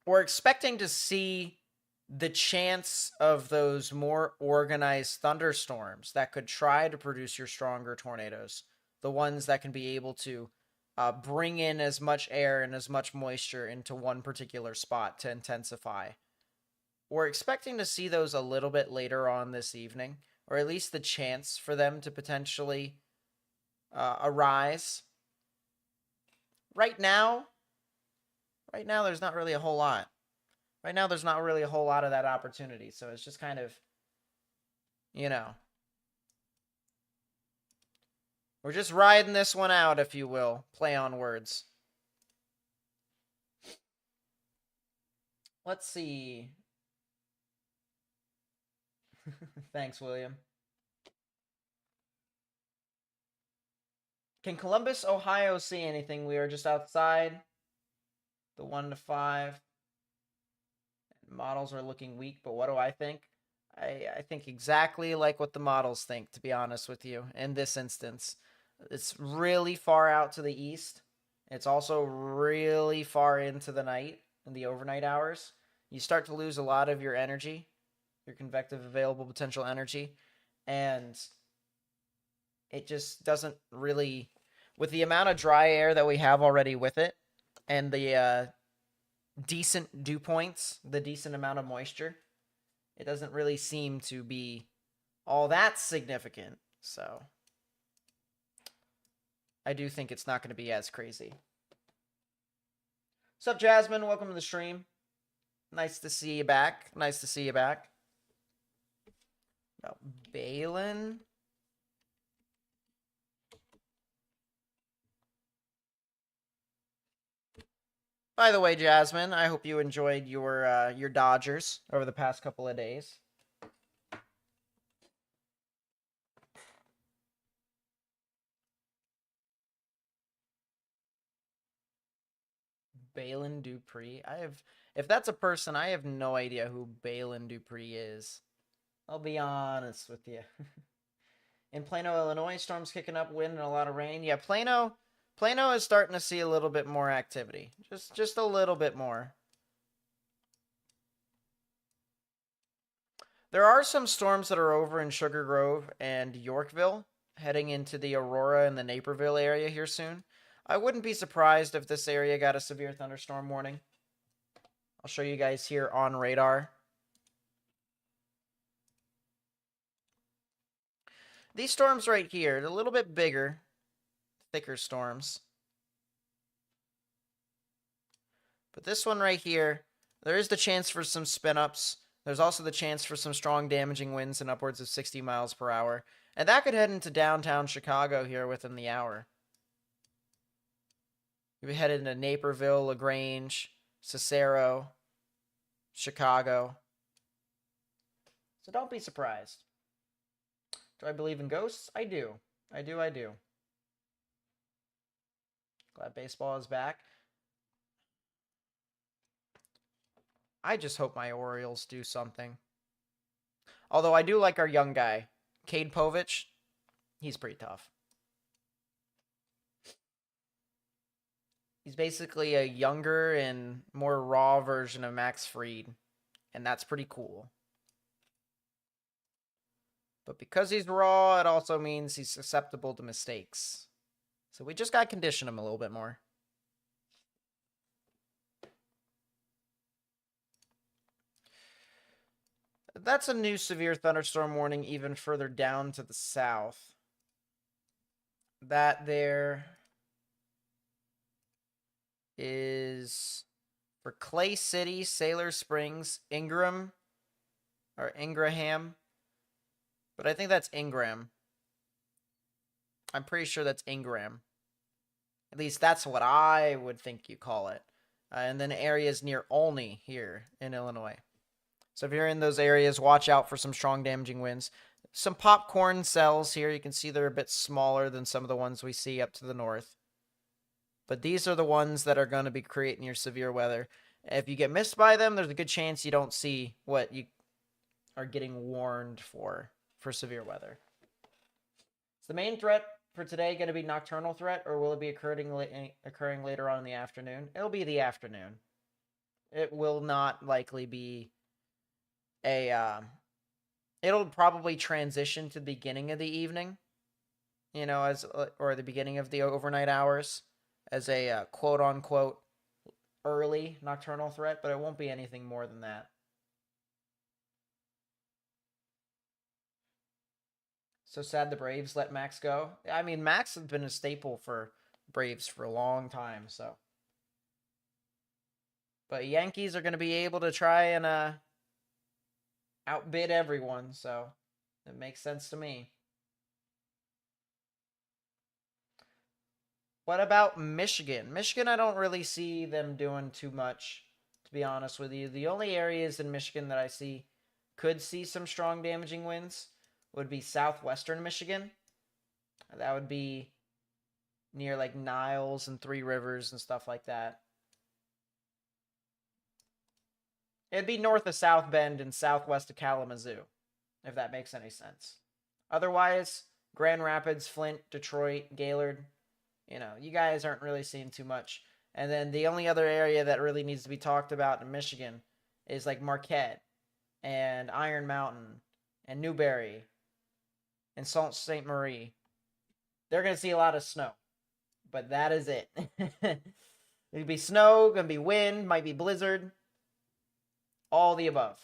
we're expecting to see the chance of those more organized thunderstorms that could try to produce your stronger tornadoes. The ones that can be able to bring in as much air and as much moisture into one particular spot to intensify. We're expecting to see those a little bit later on this evening, or at least the chance for them to potentially arise. Right now, there's not really a whole lot. Right now, there's not really a whole lot of that opportunity, so it's just kind of, we're just riding this one out, if you will. Play on words. Let's see. Thanks, William. Can Columbus, Ohio see anything? We are just outside. The 1 to 5. Models are looking weak, but what do I think? I think exactly like what the models think, to be honest with you, in this instance. It's really far out to the east. It's also really far into the night, in the overnight hours. You start to lose a lot of your energy, your convective available potential energy, and it just doesn't really, with the amount of dry air that we have already with it, and the decent dew points, the decent amount of moisture, it doesn't really seem to be all that significant. So I do think it's not going to be as crazy. What's up, Jasmine? Welcome to the stream. Nice to see you back. Nice to see you back. About Balin. By the way, Jasmine, I hope you enjoyed your Dodgers over the past couple of days. Balin Dupree. If that's a person, I have no idea who Balin Dupree is. I'll be honest with you. In Plano, Illinois, storms kicking up, wind and a lot of rain. Yeah, Plano is starting to see a little bit more activity. Just a little bit more. There are some storms that are over in Sugar Grove and Yorkville, heading into the Aurora and the Naperville area here soon. I wouldn't be surprised if this area got a severe thunderstorm warning. I'll show you guys here on radar. These storms right here, they're a little bit bigger, thicker storms. But this one right here, there is the chance for some spin-ups. There's also the chance for some strong damaging winds in upwards of 60 miles per hour. And that could head into downtown Chicago here within the hour. You'll be headed into Naperville, LaGrange, Cicero, Chicago. So don't be surprised. Do I believe in ghosts? I do. I do. Glad baseball is back. I just hope my Orioles do something. Although I do like our young guy, Cade Povich. He's pretty tough. He's basically a younger and more raw version of Max Fried, and that's pretty cool. But because he's raw, it also means he's susceptible to mistakes. So we just got to condition him a little bit more. That's a new severe thunderstorm warning even further down to the south. That there is for Clay City, Sailor Springs, Ingraham. But I think that's Ingraham. I'm pretty sure that's Ingraham. At least that's what I would think you call it. And then areas near Olney here in Illinois. So if you're in those areas, watch out for some strong damaging winds. Some popcorn cells here. You can see they're a bit smaller than some of the ones we see up to the north. But these are the ones that are going to be creating your severe weather. If you get missed by them, there's a good chance you don't see what you are getting warned for severe weather. Is the main threat for today going to be nocturnal threat, or will it be occurring later on in the afternoon? It'll be the afternoon. It will not likely be it'll probably transition to the beginning of the evening, or the beginning of the overnight hours as a quote-unquote early nocturnal threat, but it won't be anything more than that. So sad the Braves let Max go. I mean, Max has been a staple for Braves for a long time, so. But Yankees are going to be able to try and outbid everyone, so it makes sense to me. What about Michigan? Michigan, I don't really see them doing too much, to be honest with you. The only areas in Michigan that I see could see some strong damaging winds would be southwestern Michigan. That would be near like Niles and Three Rivers and stuff like that. It'd be north of South Bend and southwest of Kalamazoo, if that makes any sense. Otherwise, Grand Rapids, Flint, Detroit, Gaylord, you guys aren't really seeing too much. And then the only other area that really needs to be talked about in Michigan is like Marquette and Iron Mountain and Newberry and Sault Ste. Marie. They're going to see a lot of snow, but that is it. It'll be snow, going to be wind, might be blizzard. All the above.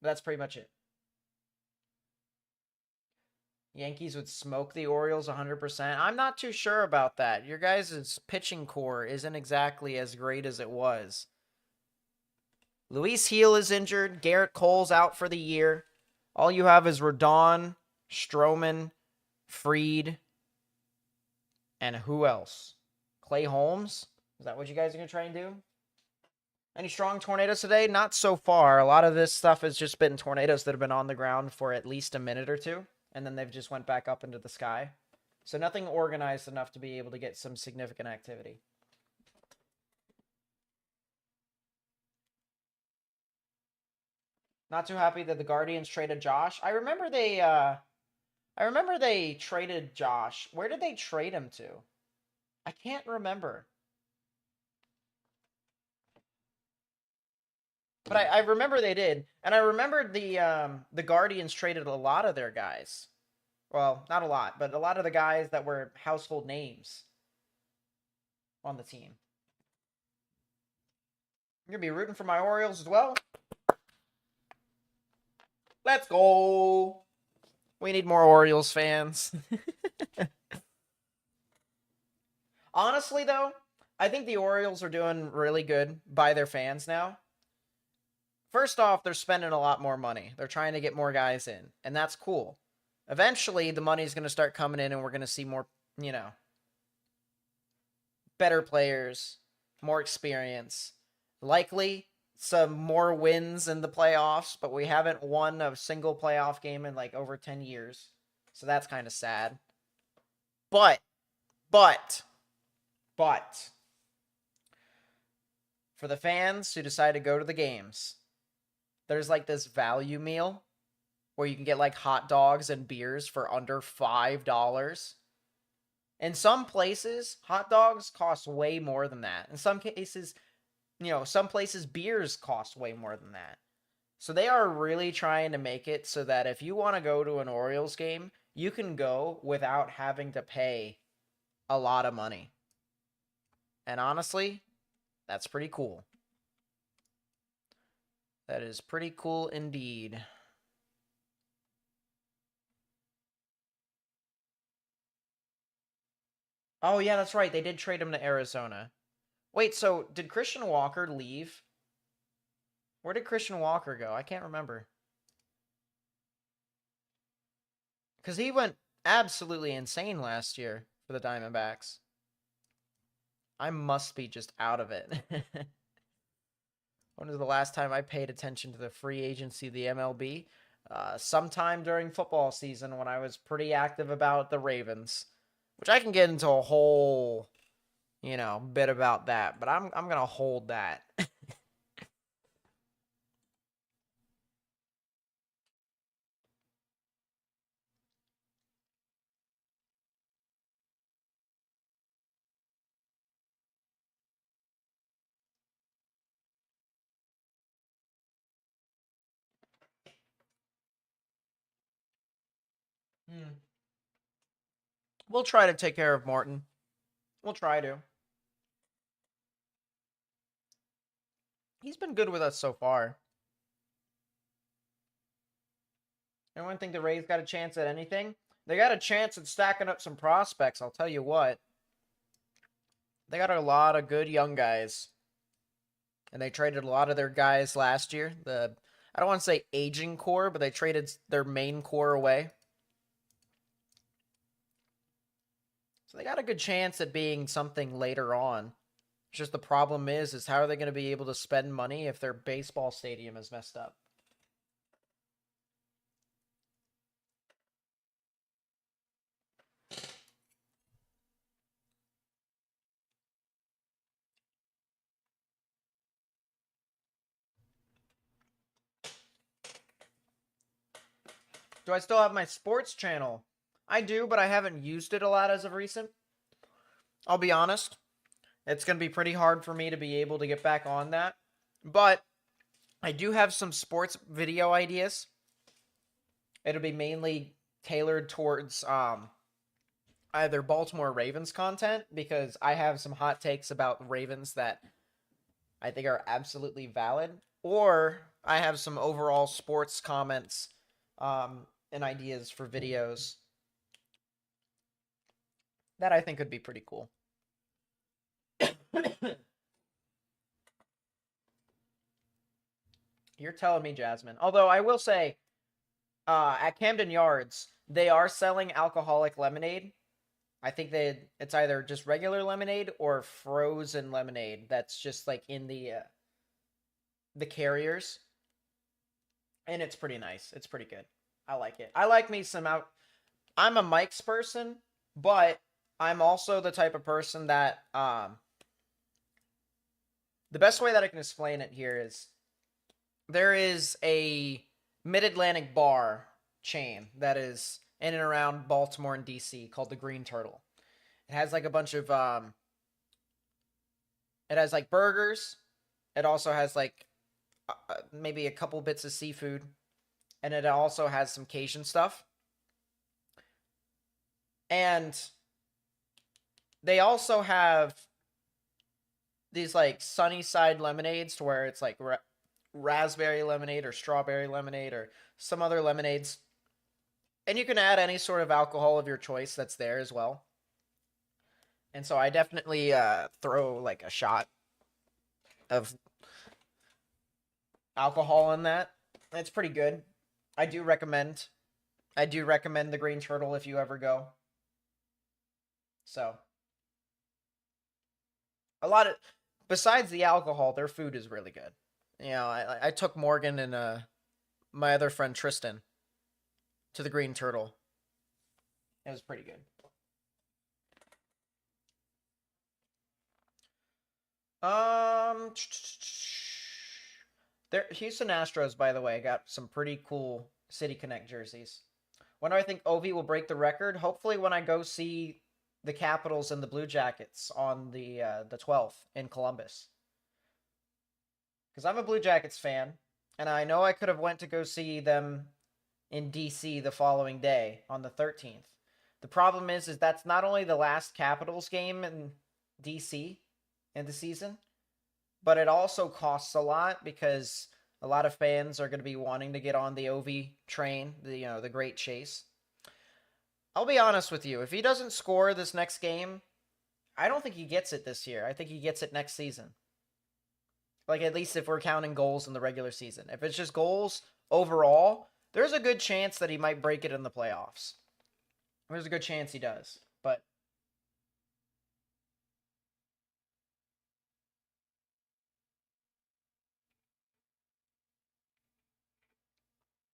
That's pretty much it. Yankees would smoke the Orioles 100%. I'm not too sure about that. Your guys' pitching core isn't exactly as great as it was. Luis Heel is injured. Garrett Cole's out for the year. All you have is Rodon, Stroman, Fried, and who else? Clay Holmes? Is that what you guys are going to try and do? Any strong tornadoes today? Not so far. A lot of this stuff has just been tornadoes that have been on the ground for at least a minute or two, and then they've just went back up into the sky. So nothing organized enough to be able to get some significant activity. Not too happy that the Guardians traded Josh. I remember they traded Josh. Where did they trade him to? I can't remember. But I remember they did. And I remember the Guardians traded a lot of their guys. Well, not a lot, but a lot of the guys that were household names on the team. You're going to be rooting for my Orioles as well? Let's go! We need more Orioles fans. Honestly, though, I think the Orioles are doing really good by their fans now. First off, they're spending a lot more money. They're trying to get more guys in, and that's cool. Eventually, the money's going to start coming in, and we're going to see more, better players, more experience. Likely, some more wins in the playoffs, but we haven't won a single playoff game in like over 10 years. So that's kind of sad. But, for the fans who decide to go to the games, there's like this value meal where you can get like hot dogs and beers for under $5. In some places, hot dogs cost way more than that. In some cases, some places beers cost way more than that. So they are really trying to make it so that if you want to go to an Orioles game, you can go without having to pay a lot of money. And honestly, that's pretty cool. That is pretty cool indeed. Oh, yeah, that's right. They did trade him to Arizona. Wait, so did Christian Walker leave? Where did Christian Walker go? I can't remember. Because he went absolutely insane last year for the Diamondbacks. I must be just out of it. When was the last time I paid attention to the free agency of the MLB? Sometime during football season when I was pretty active about the Ravens, which I can get into a whole, bit about that, but I'm gonna hold that. We'll try to take care of Morton. We'll try to. He's been good with us so far. Anyone think the Rays got a chance at anything? They got a chance at stacking up some prospects, I'll tell you what. They got a lot of good young guys. And they traded a lot of their guys last year. I don't want to say aging core, but they traded their main core away. So they got a good chance at being something later on. It's just the problem is how are they going to be able to spend money if their baseball stadium is messed up? Do I still have my sports channel? I do, but I haven't used it a lot as of recent. I'll be honest. It's going to be pretty hard for me to be able to get back on that. But I do have some sports video ideas. It'll be mainly tailored towards either Baltimore Ravens content, because I have some hot takes about Ravens that I think are absolutely valid, or I have some overall sports comments and ideas for videos that I think would be pretty cool. You're telling me, Jasmine. Although I will say, at Camden Yards, they are selling alcoholic lemonade. I think it's either just regular lemonade or frozen lemonade that's just like in the carriers. And it's pretty nice. It's pretty good. I like it. I like me some out. I'm a Mike's person, but I'm also the type of person that the best way that I can explain it here is there is a Mid-Atlantic bar chain that is in and around Baltimore and DC called the Green Turtle. It has like a bunch of it has like burgers. It also has like maybe a couple bits of seafood, and it also has some Cajun stuff. And they also have these like sunny side lemonades to where it's like raspberry lemonade or strawberry lemonade or some other lemonades. And you can add any sort of alcohol of your choice that's there as well. And so I definitely throw like a shot of alcohol in that. It's pretty good. I do recommend the Green Turtle if you ever go. So besides the alcohol, their food is really good. I took Morgan and my other friend Tristan to the Green Turtle. It was pretty good. Houston Astros, by the way, got some pretty cool City Connect jerseys. When do I think Ovi will break the record? Hopefully when I go see the Capitals and the Blue Jackets on the 12th in Columbus. Because I'm a Blue Jackets fan. And I know I could have went to go see them in DC the following day on the 13th. The problem is that's not only the last Capitals game in DC in the season, but it also costs a lot because a lot of fans are going to be wanting to get on the OV train, the Great Chase. I'll be honest with you, if he doesn't score this next game, I don't think he gets it this year. I think he gets it next season. Like, at least if we're counting goals in the regular season. If it's just goals overall, there's a good chance that he might break it in the playoffs. There's a good chance he does. But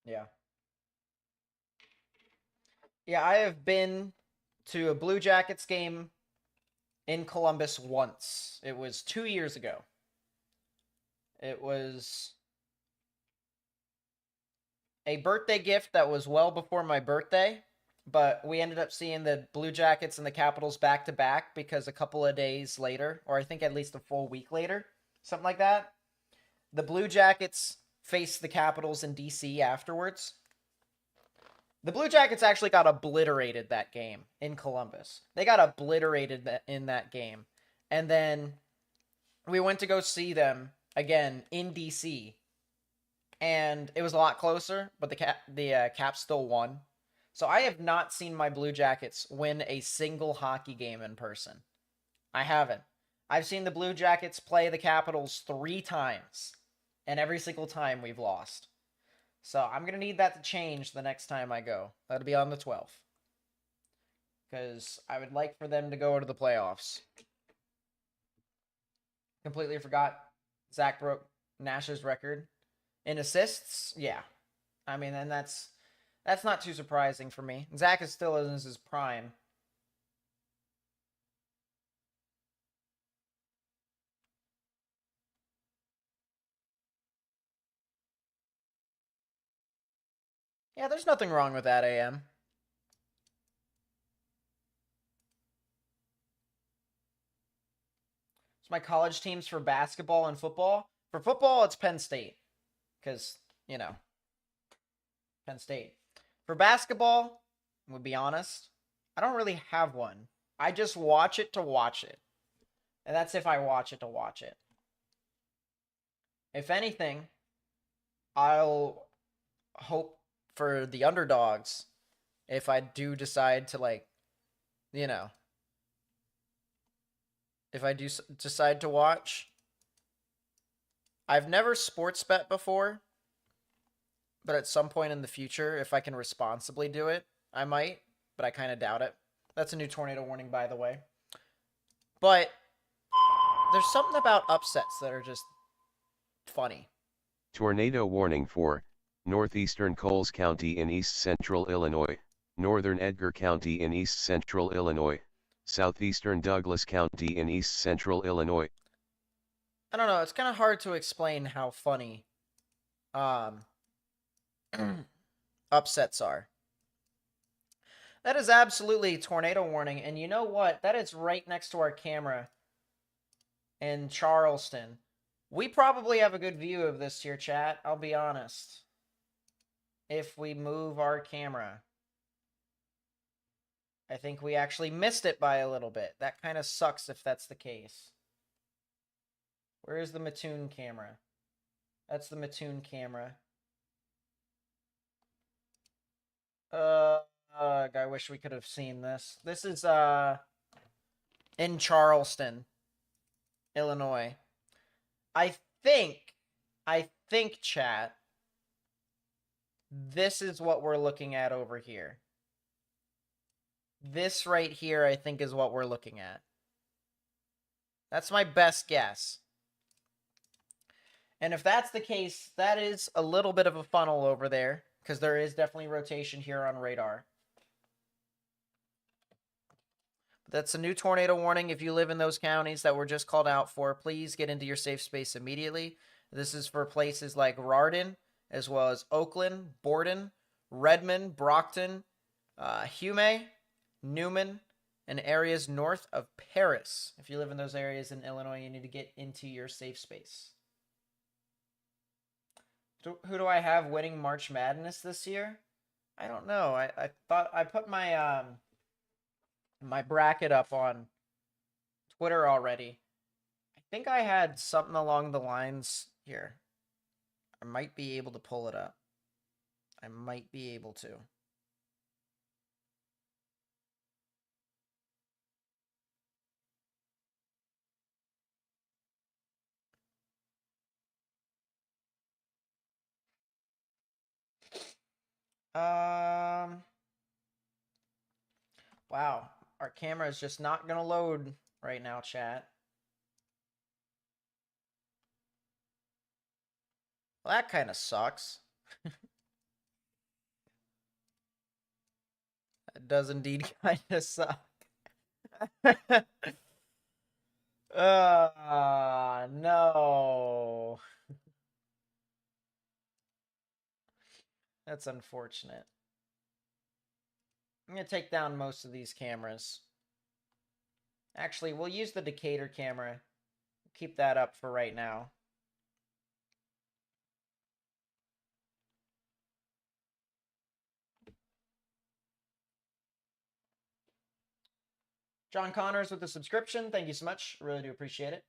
yeah. Yeah, I have been to a Blue Jackets game in Columbus once. It was 2 years ago. It was a birthday gift that was well before my birthday, but we ended up seeing the Blue Jackets and the Capitals back to back because a couple of days later, or I think at least a full week later, something like that, the Blue Jackets faced the Capitals in DC afterwards. The Blue Jackets actually got obliterated that game in Columbus. They got obliterated in that game. And then we went to go see them again in DC. And it was a lot closer, but the Caps still won. So I have not seen my Blue Jackets win a single hockey game in person. I haven't. I've seen the Blue Jackets play the Capitals 3 times, and every single time we've lost. So I'm going to need that to change the next time I go. That'll be on the 12th. Because I would like for them to go to the playoffs. Completely forgot Zach broke Nash's record in assists. Yeah. I mean, and that's not too surprising for me. Zach is still in his prime. Yeah, there's nothing wrong with that, AM. It's my college teams for basketball and football. For football, it's Penn State. Because, Penn State. For basketball, we'll be honest, I don't really have one. I just watch it to watch it. And that's if I watch it to watch it. If anything, I'll hope for the underdogs if I do decide to, if I do decide to watch. I've never sports bet before, but at some point in the future, if I can responsibly do it, I might, but I kind of doubt it. That's a new tornado warning, by the way. But there's something about upsets that are just funny. Tornado warning for northeastern Coles County in east central Illinois, northern Edgar County in east central Illinois, southeastern Douglas County in east central Illinois. I don't know, it's kind of hard to explain how funny upsets are. That is absolutely tornado warning, and you know what? That is right next to our camera in Charleston. We probably have a good view of this here, chat, I'll be honest. If we move our camera. I think we actually missed it by a little bit. That kind of sucks if that's the case. Where is the Mattoon camera? That's the Mattoon camera. I wish we could have seen this. This is in Charleston, Illinois. I think, chat, this is what we're looking at over here. This right here, I think, is what we're looking at. That's my best guess. And if that's the case, that is a little bit of a funnel over there, because there is definitely rotation here on radar. That's a new tornado warning. If you live in those counties that were just called out for, please get into your safe space immediately. This is for places like Rardon, as well as Oakland, Borden, Redmond, Brockton, Hume, Newman, and areas north of Paris. If you live in those areas in Illinois, you need to get into your safe space. Who do I have winning March Madness this year? I don't know. I thought I put my my bracket up on Twitter already. I think I had something along the lines here. I might be able to pull it up. I might be able to. Wow, our camera is just not gonna load right now, chat. Well, that kind of sucks. That does indeed kind of suck. No. That's unfortunate. I'm going to take down most of these cameras. Actually, we'll use the Decatur camera. Keep that up for right now. John Connors with the subscription. Thank you so much. Really do appreciate it.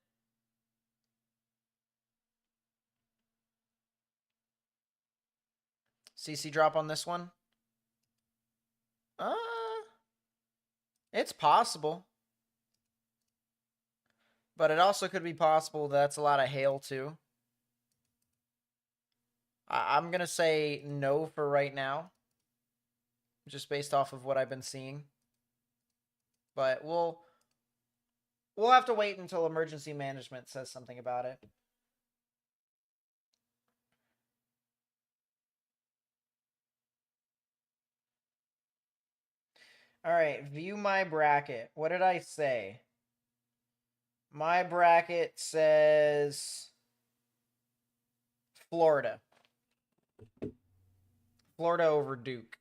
CC drop on this one? It's possible. But it also could be possible that's a lot of hail too. I'm going to say no for right now. Just based off of what I've been seeing. But we'll have to wait until emergency management says something about it. All right, view my bracket. What did I say? My bracket says Florida. Florida over Duke.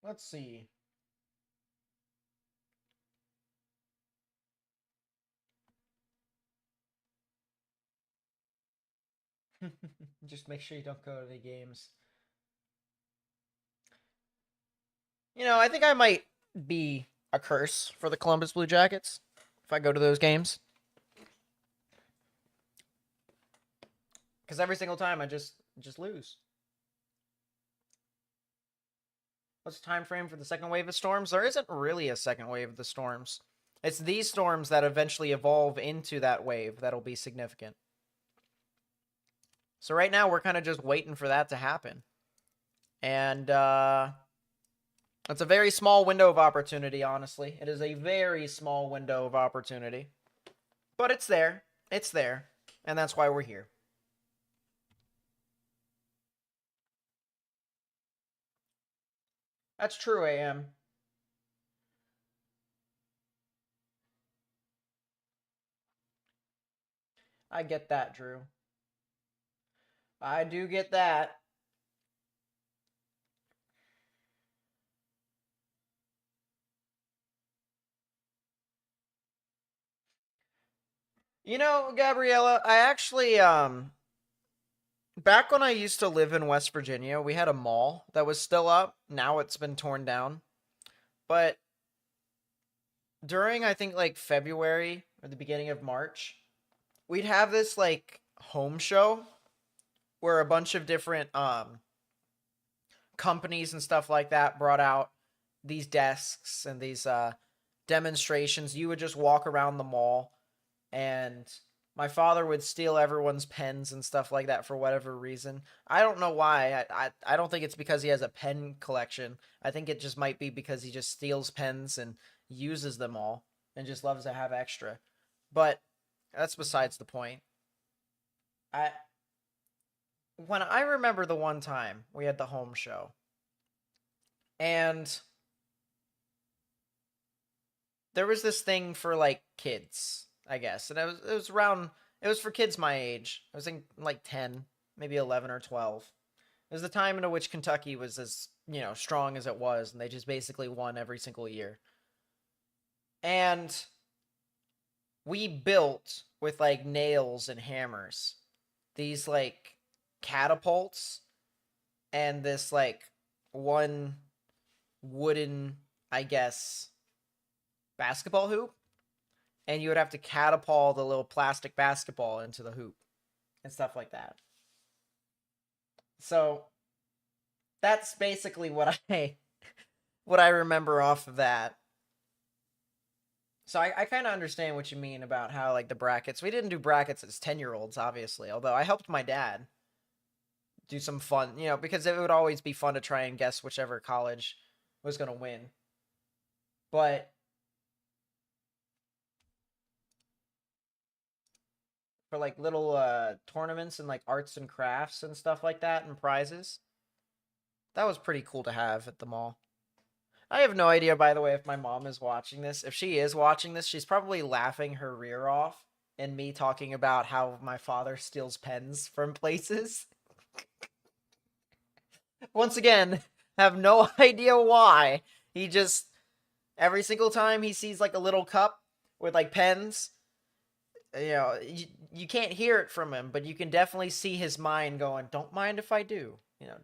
Let's see. Just make sure you don't go to the games. You know, I think I might be a curse for the Columbus Blue Jackets if I go to those games. Because every single time I just lose. What's the time frame for the second wave of storms? There isn't really a second wave of the storms. It's these storms that eventually evolve into that wave that'll be significant. So right now we're kind of just waiting for that to happen. And it's a very small window of opportunity, honestly. It is a very small window of opportunity. But it's there. It's there. And that's why we're here. That's true, AM. I get that, Drew. I do get that. You know, Gabriella, I actually back when I used to live in West Virginia, we had a mall that was still up. Now it's been torn down. But during, I think, like February or the beginning of March, we'd have this like home show where a bunch of different companies and stuff like that brought out these desks and these demonstrations. You would just walk around the mall, and my father would steal everyone's pens and stuff like that for whatever reason. I don't know why. I don't think it's because he has a pen collection. I think it just might be because he just steals pens and uses them all and just loves to have extra. But that's besides the point. I when I remember the one time we had the home show, and there was this thing for like kids, I guess, and it was for kids my age. I was in like 10, maybe 11 or 12. It was the time in which Kentucky was as, strong as it was, and they just basically won every single year. And we built with like nails and hammers these like catapults and this like one wooden, I guess, basketball hoop, and you would have to catapult the little plastic basketball into the hoop and stuff like that. So that's basically what I remember off of that. So I kind of understand what you mean about how like the brackets. We didn't do brackets as 10-year-olds, obviously, although I helped my dad do some fun, because it would always be fun to try and guess whichever college was going to win. But for like little tournaments and like arts and crafts and stuff like that and prizes, that was pretty cool to have at the mall. I have no idea, by the way, if my mom is watching this. If she is watching this, she's probably laughing her rear off and me talking about how my father steals pens from places. Once again, have no idea why. He just, every single time he sees like a little cup with like pens, you can't hear it from him, but you can definitely see his mind going, don't mind if I do.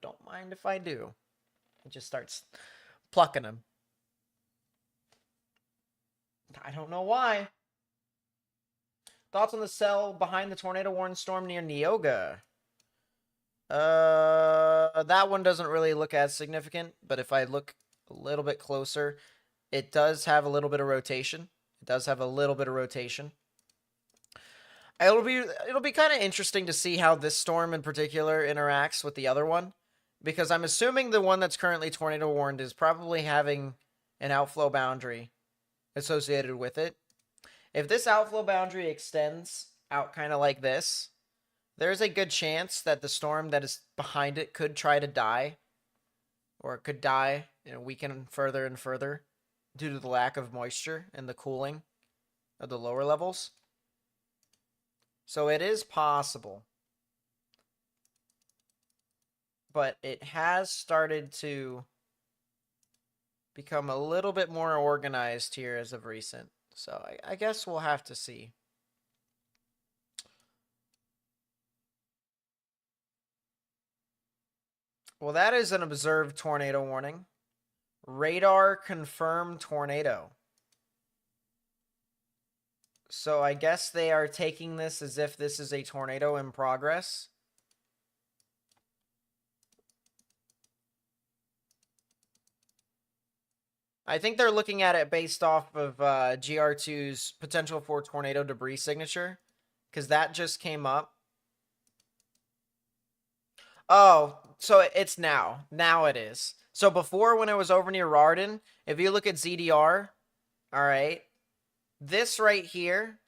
Don't mind if I do. He just starts plucking them. I don't know why. Thoughts on the cell behind the tornado-warned storm near Neoga? That one doesn't really look as significant, but if I look a little bit closer, it does have a little bit of rotation. It'll be kind of interesting to see how this storm in particular interacts with the other one, because I'm assuming the one that's currently tornado warned is probably having an outflow boundary associated with it. If this outflow boundary extends out kind of like this, there's a good chance that the storm that is behind it could try to die, or it could die and weaken further and further due to the lack of moisture and the cooling of the lower levels. So it is possible. But it has started to become a little bit more organized here as of recent. So I guess we'll have to see. Well, that is an observed tornado warning. Radar confirmed tornado. So I guess they are taking this as if this is a tornado in progress. I think they're looking at it based off of GR2's potential for tornado debris signature, because that just came up. Oh, so it's now. Now it is. So before, when it was over near Rardon, if you look at ZDR, all right, this right here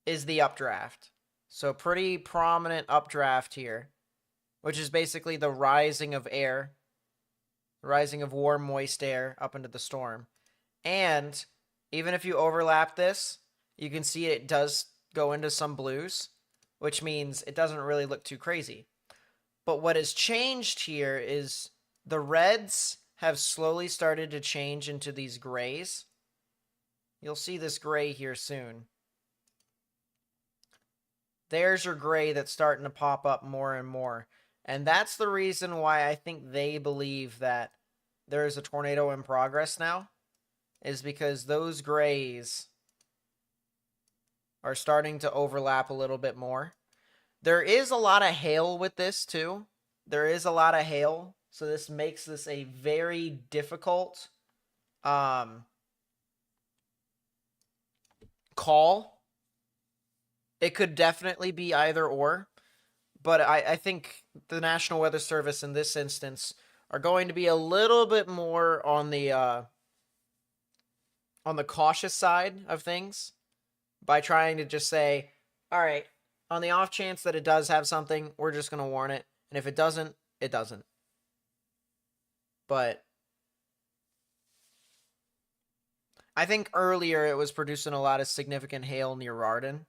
is the updraft. So pretty prominent updraft here, which is basically the rising of air, rising of warm, moist air up into the storm. And even if you overlap this, you can see it does go into some blues, which means it doesn't really look too crazy. But what has changed here is the reds have slowly started to change into these grays. You'll see this gray here soon. There's your gray that's starting to pop up more and more. And that's the reason why I think they believe that there is a tornado in progress now, is because those grays are starting to overlap a little bit more. There is a lot of hail with this too. There is a lot of hail, so this makes this a very difficult call. It could definitely be either or, but I think the National Weather Service in this instance are going to be a little bit more on the cautious side of things by trying to just say, all right, On the off chance that it does have something, we're just going to warn it. And if it doesn't, it doesn't. But I think earlier it was producing a lot of significant hail near Rardon.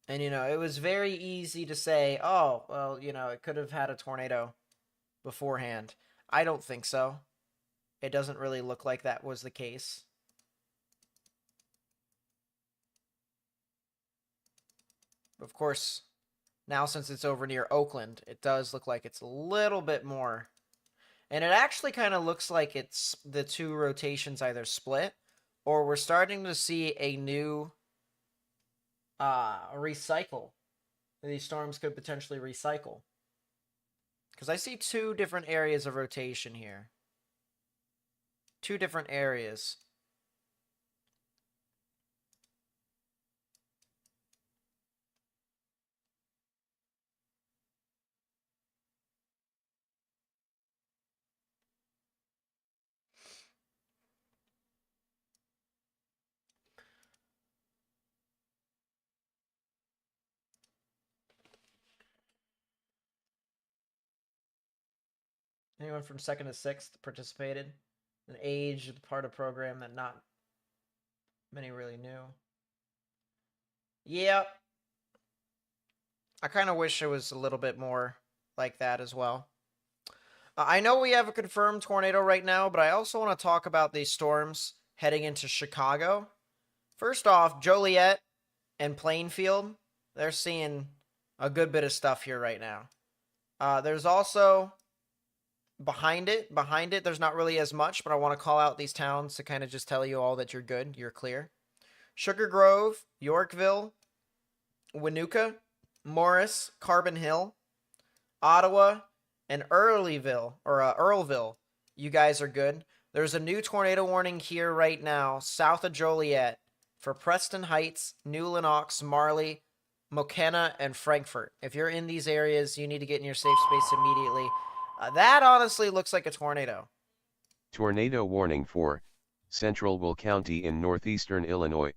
And, you know, it was very easy to say, oh, well, you know, it could have had a tornado beforehand. I don't think so. It doesn't really look like that was the case. Of course, now since it's over near Oakland, it does look like it's a little bit more. And it actually kind of looks like it's the two rotations either split or we're starting to see a new recycle. These storms could potentially recycle. Because I see two different areas of rotation here. Two different areas. Anyone from 2nd to 6th participated? An age, part of program that not many really knew. Yep. I kind of wish it was a little bit more like that as well. I know we have a confirmed tornado right now, but I also want to talk about these storms heading into Chicago. First off, Joliet and Plainfield, they're seeing a good bit of stuff here right now. There's also behind it, there's not really as much, but I want to call out these towns to kind of just tell you all that you're good, you're clear. Sugar Grove, Yorkville, Winooka, Morris, Carbon Hill, Ottawa, and Earlville. You guys are good. There's a new tornado warning here right now, south of Joliet, for Preston Heights, New Lenox, Marley, Mokena, and Frankfort. If you're in these areas, you need to get in your safe space immediately. That honestly looks like a tornado. Tornado warning for Central Will County in northeastern Illinois.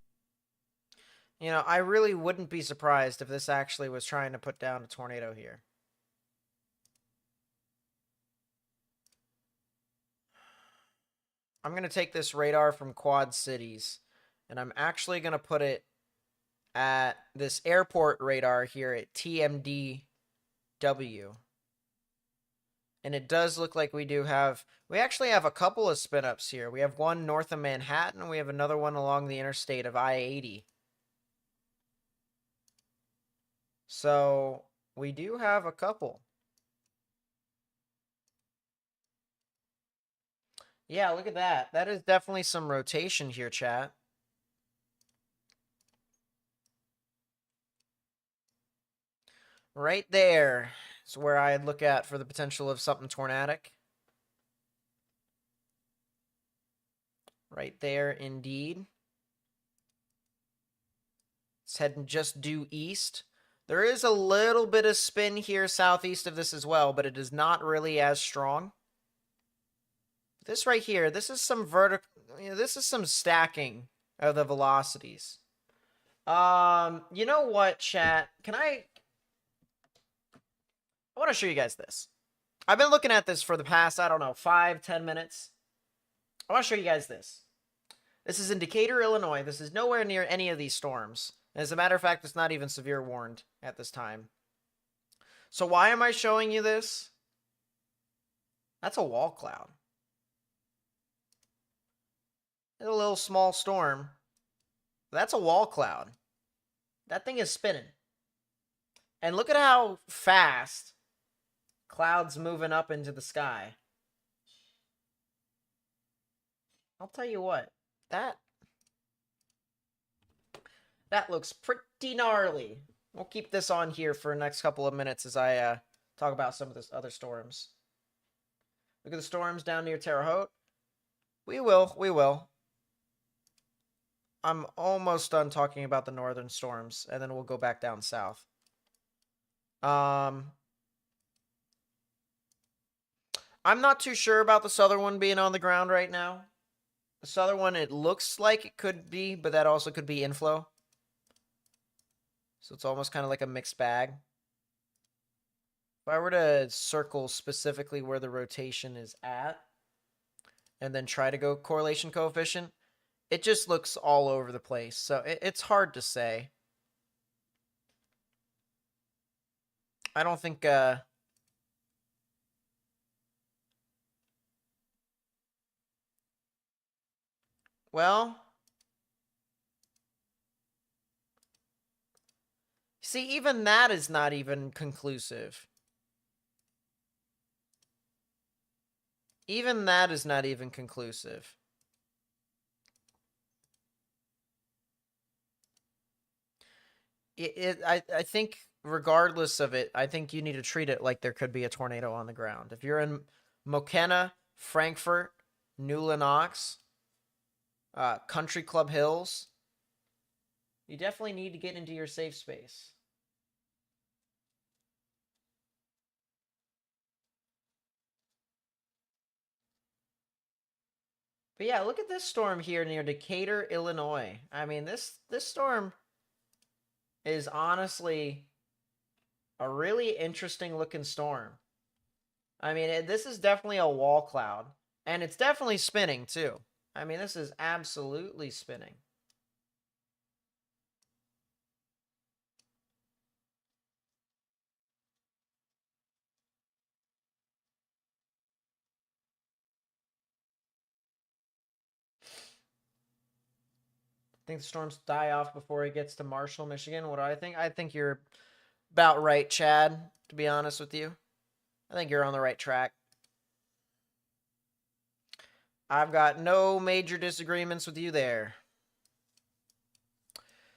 You know, I really wouldn't be surprised if this actually was trying to put down a tornado here. I'm going to take this radar from Quad Cities, and I'm actually going to put it at this airport radar here at TMDW. And it does look like we actually have a couple of spin-ups here. We have one north of Manhattan, we have another one along the interstate of I-80. So, we do have a couple. Yeah, look at that. That is definitely some rotation here, chat. Right there is where I'd look at for the potential of something tornadic. Right there, indeed. It's heading just due east. There is a little bit of spin here southeast of this as well, but it is not really as strong. This right here, this is some this is some stacking of the velocities. You know what, chat? I want to show you guys this. I've been looking at this for the past, I don't know, 5-10 minutes. I want to show you guys this. This is in Decatur, Illinois. This is nowhere near any of these storms. As a matter of fact, it's not even severe warned at this time. So why am I showing you this? That's a wall cloud. It's a little small storm. That's a wall cloud. That thing is spinning. And look at how fast clouds moving up into the sky. I'll tell you what, that looks pretty gnarly. We'll keep this on here for the next couple of minutes as I talk about some of the other storms. Look at the storms down near Terre Haute. We will. I'm almost done talking about the northern storms, and then we'll go back down south. I'm not too sure about the southern one being on the ground right now. This other one, it looks like it could be, but that also could be inflow. So it's almost kind of like a mixed bag. If I were to circle specifically where the rotation is at, and then try to go correlation coefficient, it just looks all over the place. So it's hard to say. I don't think... well... see, even that is not even conclusive. Even that is not even conclusive. I think regardless of it, I think you need to treat it like there could be a tornado on the ground. If you're in McKenna, Frankfort, New Lenox, Country Club Hills, you definitely need to get into your safe space. But yeah, look at this storm here near Decatur, Illinois. I mean, this storm is honestly a really interesting looking storm. I mean, this is definitely a wall cloud, and it's definitely spinning too. I mean, this is absolutely spinning. Think the storms die off before it gets to Marshall, Michigan? What do I think? I think you're about right, Chad, to be honest with you. I think you're on the right track. I've got no major disagreements with you there.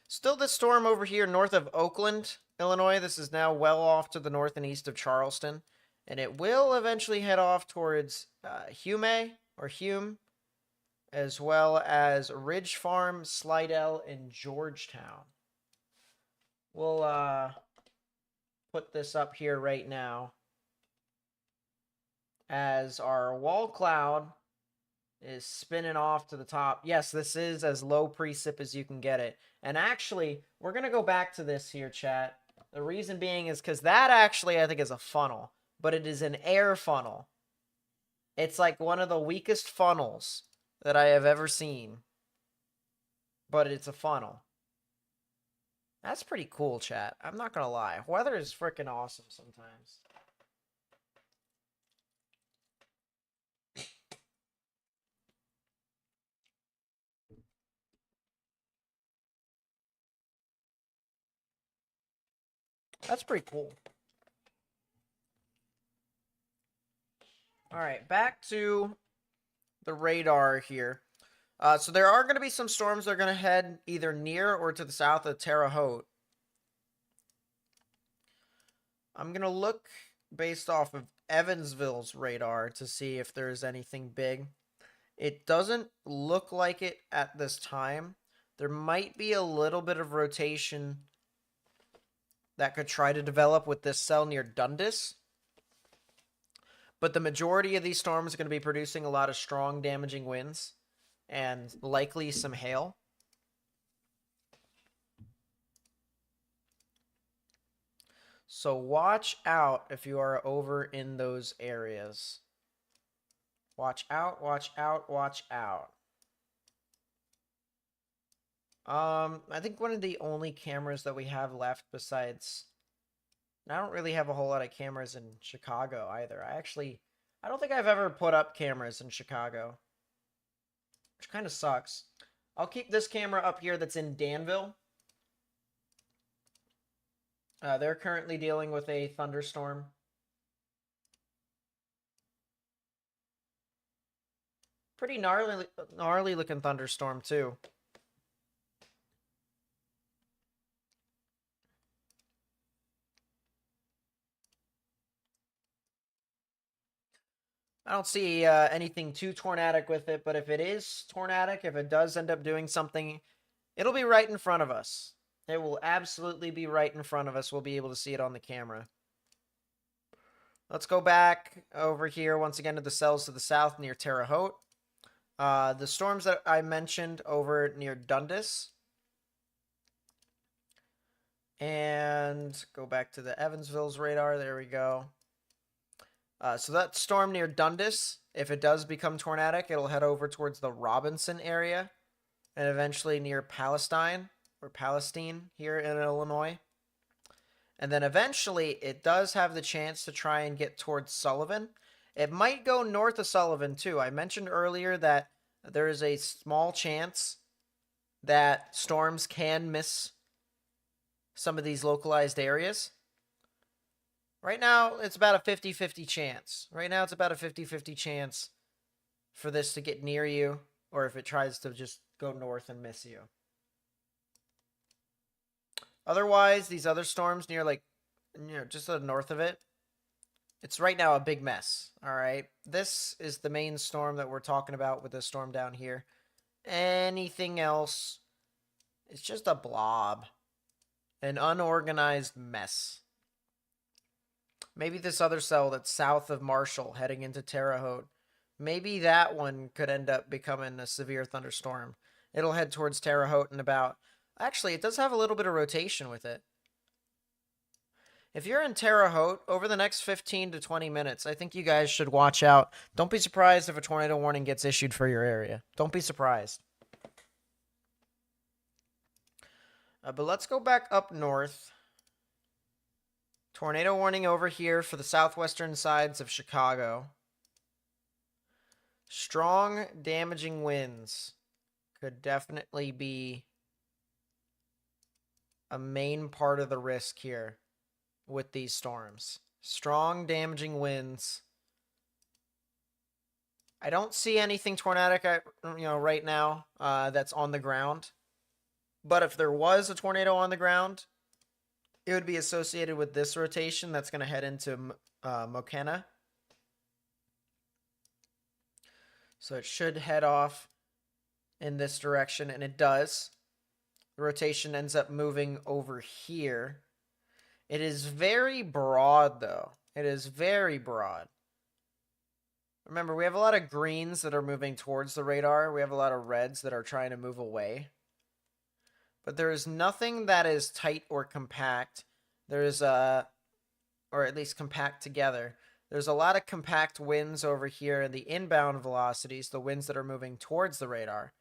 Still this storm over here north of Oakland, Illinois. This is now well off to the north and east of Charleston. And it will eventually head off towards Hume, as well as Ridge Farm, Slidell, and Georgetown. We'll put this up here right now as our wall cloud is spinning off to the top. Yes, this is as low precip as you can get it. And actually, we're going to go back to this here, chat. The reason being is because that actually, I think, is a funnel. But it is an air funnel. It's like one of the weakest funnels that I have ever seen. But it's a funnel. That's pretty cool, chat. I'm not going to lie. Weather is freaking awesome sometimes. That's pretty cool. All right, back to the radar here. So there are going to be some storms that are going to head either near or to the south of Terre Haute. I'm going to look based off of Evansville's radar to see if there's anything big. It doesn't look like it at this time. There might be a little bit of rotation that could try to develop with this cell near Dundas. But the majority of these storms are going to be producing a lot of strong damaging winds and likely some hail. So watch out if you are over in those areas. Watch out, watch out, watch out. I think one of the only cameras that we have left besides... I don't really have a whole lot of cameras in Chicago either. I don't think I've ever put up cameras in Chicago, which kind of sucks. I'll keep this camera up here that's in Danville. They're currently dealing with a thunderstorm. Pretty gnarly looking thunderstorm too. I don't see anything too tornadic with it, but if it is tornadic, if it does end up doing something, it'll be right in front of us. It will absolutely be right in front of us. We'll be able to see it on the camera. Let's go back over here once again to the cells to the south near Terre Haute. The storms that I mentioned over near Dundas. And go back to the Evansville's radar. There we go. So that storm near Dundas, if it does become tornadic, it'll head over towards the Robinson area and eventually near Palestine here in Illinois. And then eventually it does have the chance to try and get towards Sullivan. It might go north of Sullivan too. I mentioned earlier that there is a small chance that storms can miss some of these localized areas. Right now, it's about a 50-50 chance. Right now, it's about a 50-50 chance for this to get near you, or if it tries to just go north and miss you. Otherwise, these other storms near, like, just to the north of it, it's right now a big mess, all right? This is the main storm that we're talking about with this storm down here. Anything else, it's just a blob. An unorganized mess. Maybe this other cell that's south of Marshall heading into Terre Haute. Maybe that one could end up becoming a severe thunderstorm. It'll head towards Terre Haute in about... Actually, it does have a little bit of rotation with it. If you're in Terre Haute, over the next 15 to 20 minutes, I think you guys should watch out. Don't be surprised if a tornado warning gets issued for your area. Don't be surprised. But let's go back up north. Tornado warning over here for the southwestern sides of Chicago. Strong, damaging winds could definitely be a main part of the risk here with these storms. Strong, damaging winds. I don't see anything tornadic, right now that's on the ground. But if there was a tornado on the ground, it would be associated with this rotation that's going to head into Mokena. So it should head off in this direction, and it does. The rotation ends up moving over here. It is very broad, though. It is very broad. Remember, we have a lot of greens that are moving towards the radar. We have a lot of reds that are trying to move away. But there is nothing that is tight or compact. There's or at least compact together. There's a lot of compact winds over here in the inbound velocities, the winds that are moving towards the radar.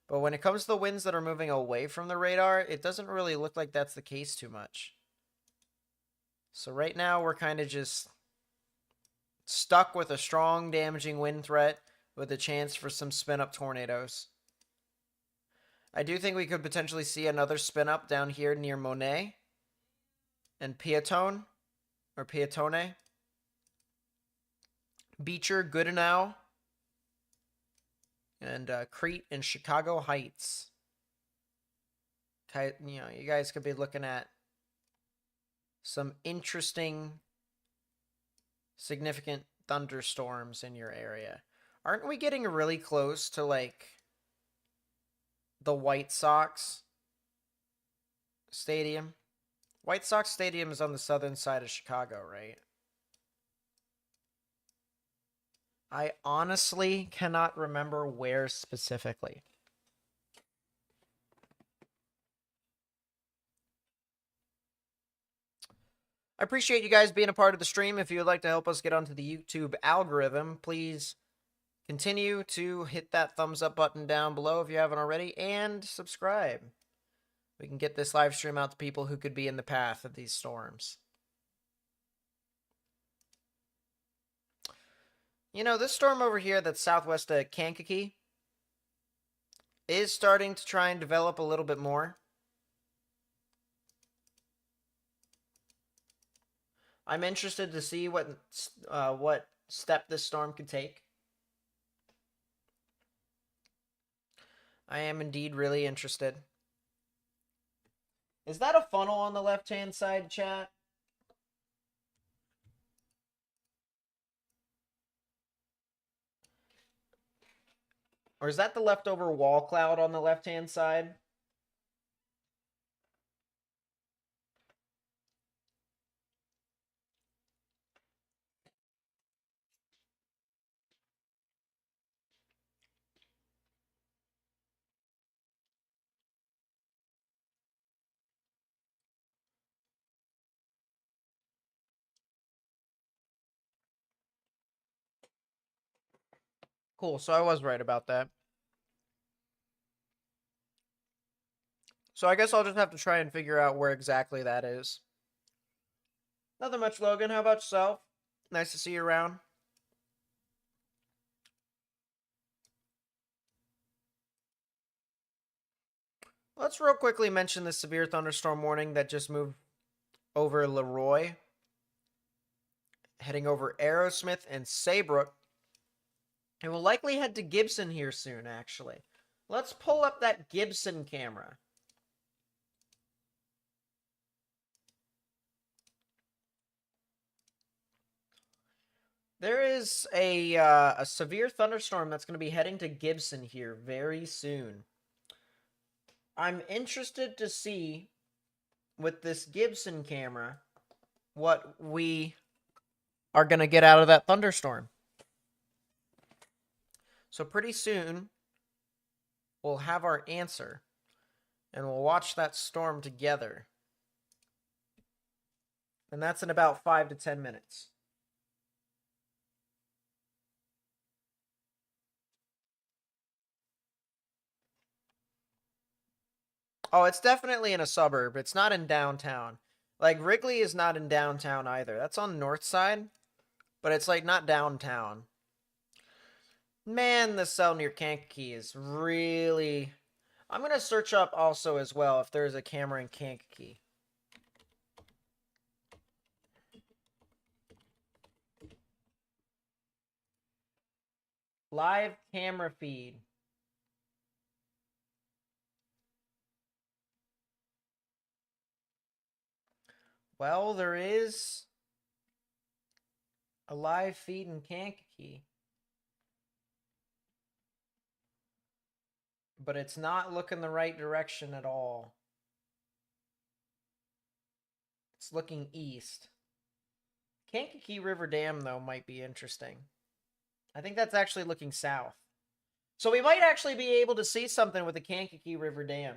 But when it comes to the winds that are moving away from the radar, it doesn't really look like that's the case too much. So right now we're kind of just stuck with a strong damaging wind threat with a chance for some spin-up tornadoes. I do think we could potentially see another spin-up down here near Monet and Piatone, or Piatone. Beecher, Goodenow, and Crete and Chicago Heights. You guys could be looking at some interesting, significant thunderstorms in your area. Aren't we getting really close to, like, the White Sox Stadium? White Sox Stadium is on the southern side of Chicago, right? I honestly cannot remember where specifically. I appreciate you guys being a part of the stream. If you would like to help us get onto the YouTube algorithm, please continue to hit that thumbs up button down below if you haven't already, and subscribe. We can get this live stream out to people who could be in the path of these storms. You know, this storm over here that's southwest of Kankakee is starting to try and develop a little bit more. I'm interested to see what step this storm could take. I am indeed really interested. Is that a funnel on the left-hand side, chat? Or is that the leftover wall cloud on the left-hand side? Cool, so I was right about that. So I guess I'll just have to try and figure out where exactly that is. Nothing much, Logan. How about yourself? Nice to see you around. Let's real quickly mention the severe thunderstorm warning that just moved over Leroy, heading over Aerosmith and Saybrook. It will likely head to Gibson here soon, actually. Let's pull up that Gibson camera. There is a severe thunderstorm that's going to be heading to Gibson here very soon. I'm interested to see, with this Gibson camera, what we are going to get out of that thunderstorm. So pretty soon, we'll have our answer, and we'll watch that storm together. And that's in about 5 to 10 minutes. Oh, it's definitely in a suburb. It's not in downtown. Like, Wrigley is not in downtown either. That's on north side, but it's, like, not downtown. Man, the cell near Kankakee is really... I'm going to search up also as well if there's a camera in Kankakee. Live camera feed. Well, there is a live feed in Kankakee. But it's not looking the right direction at all. It's looking east. Kankakee River Dam, though, might be interesting. I think that's actually looking south. So we might actually be able to see something with the Kankakee River Dam.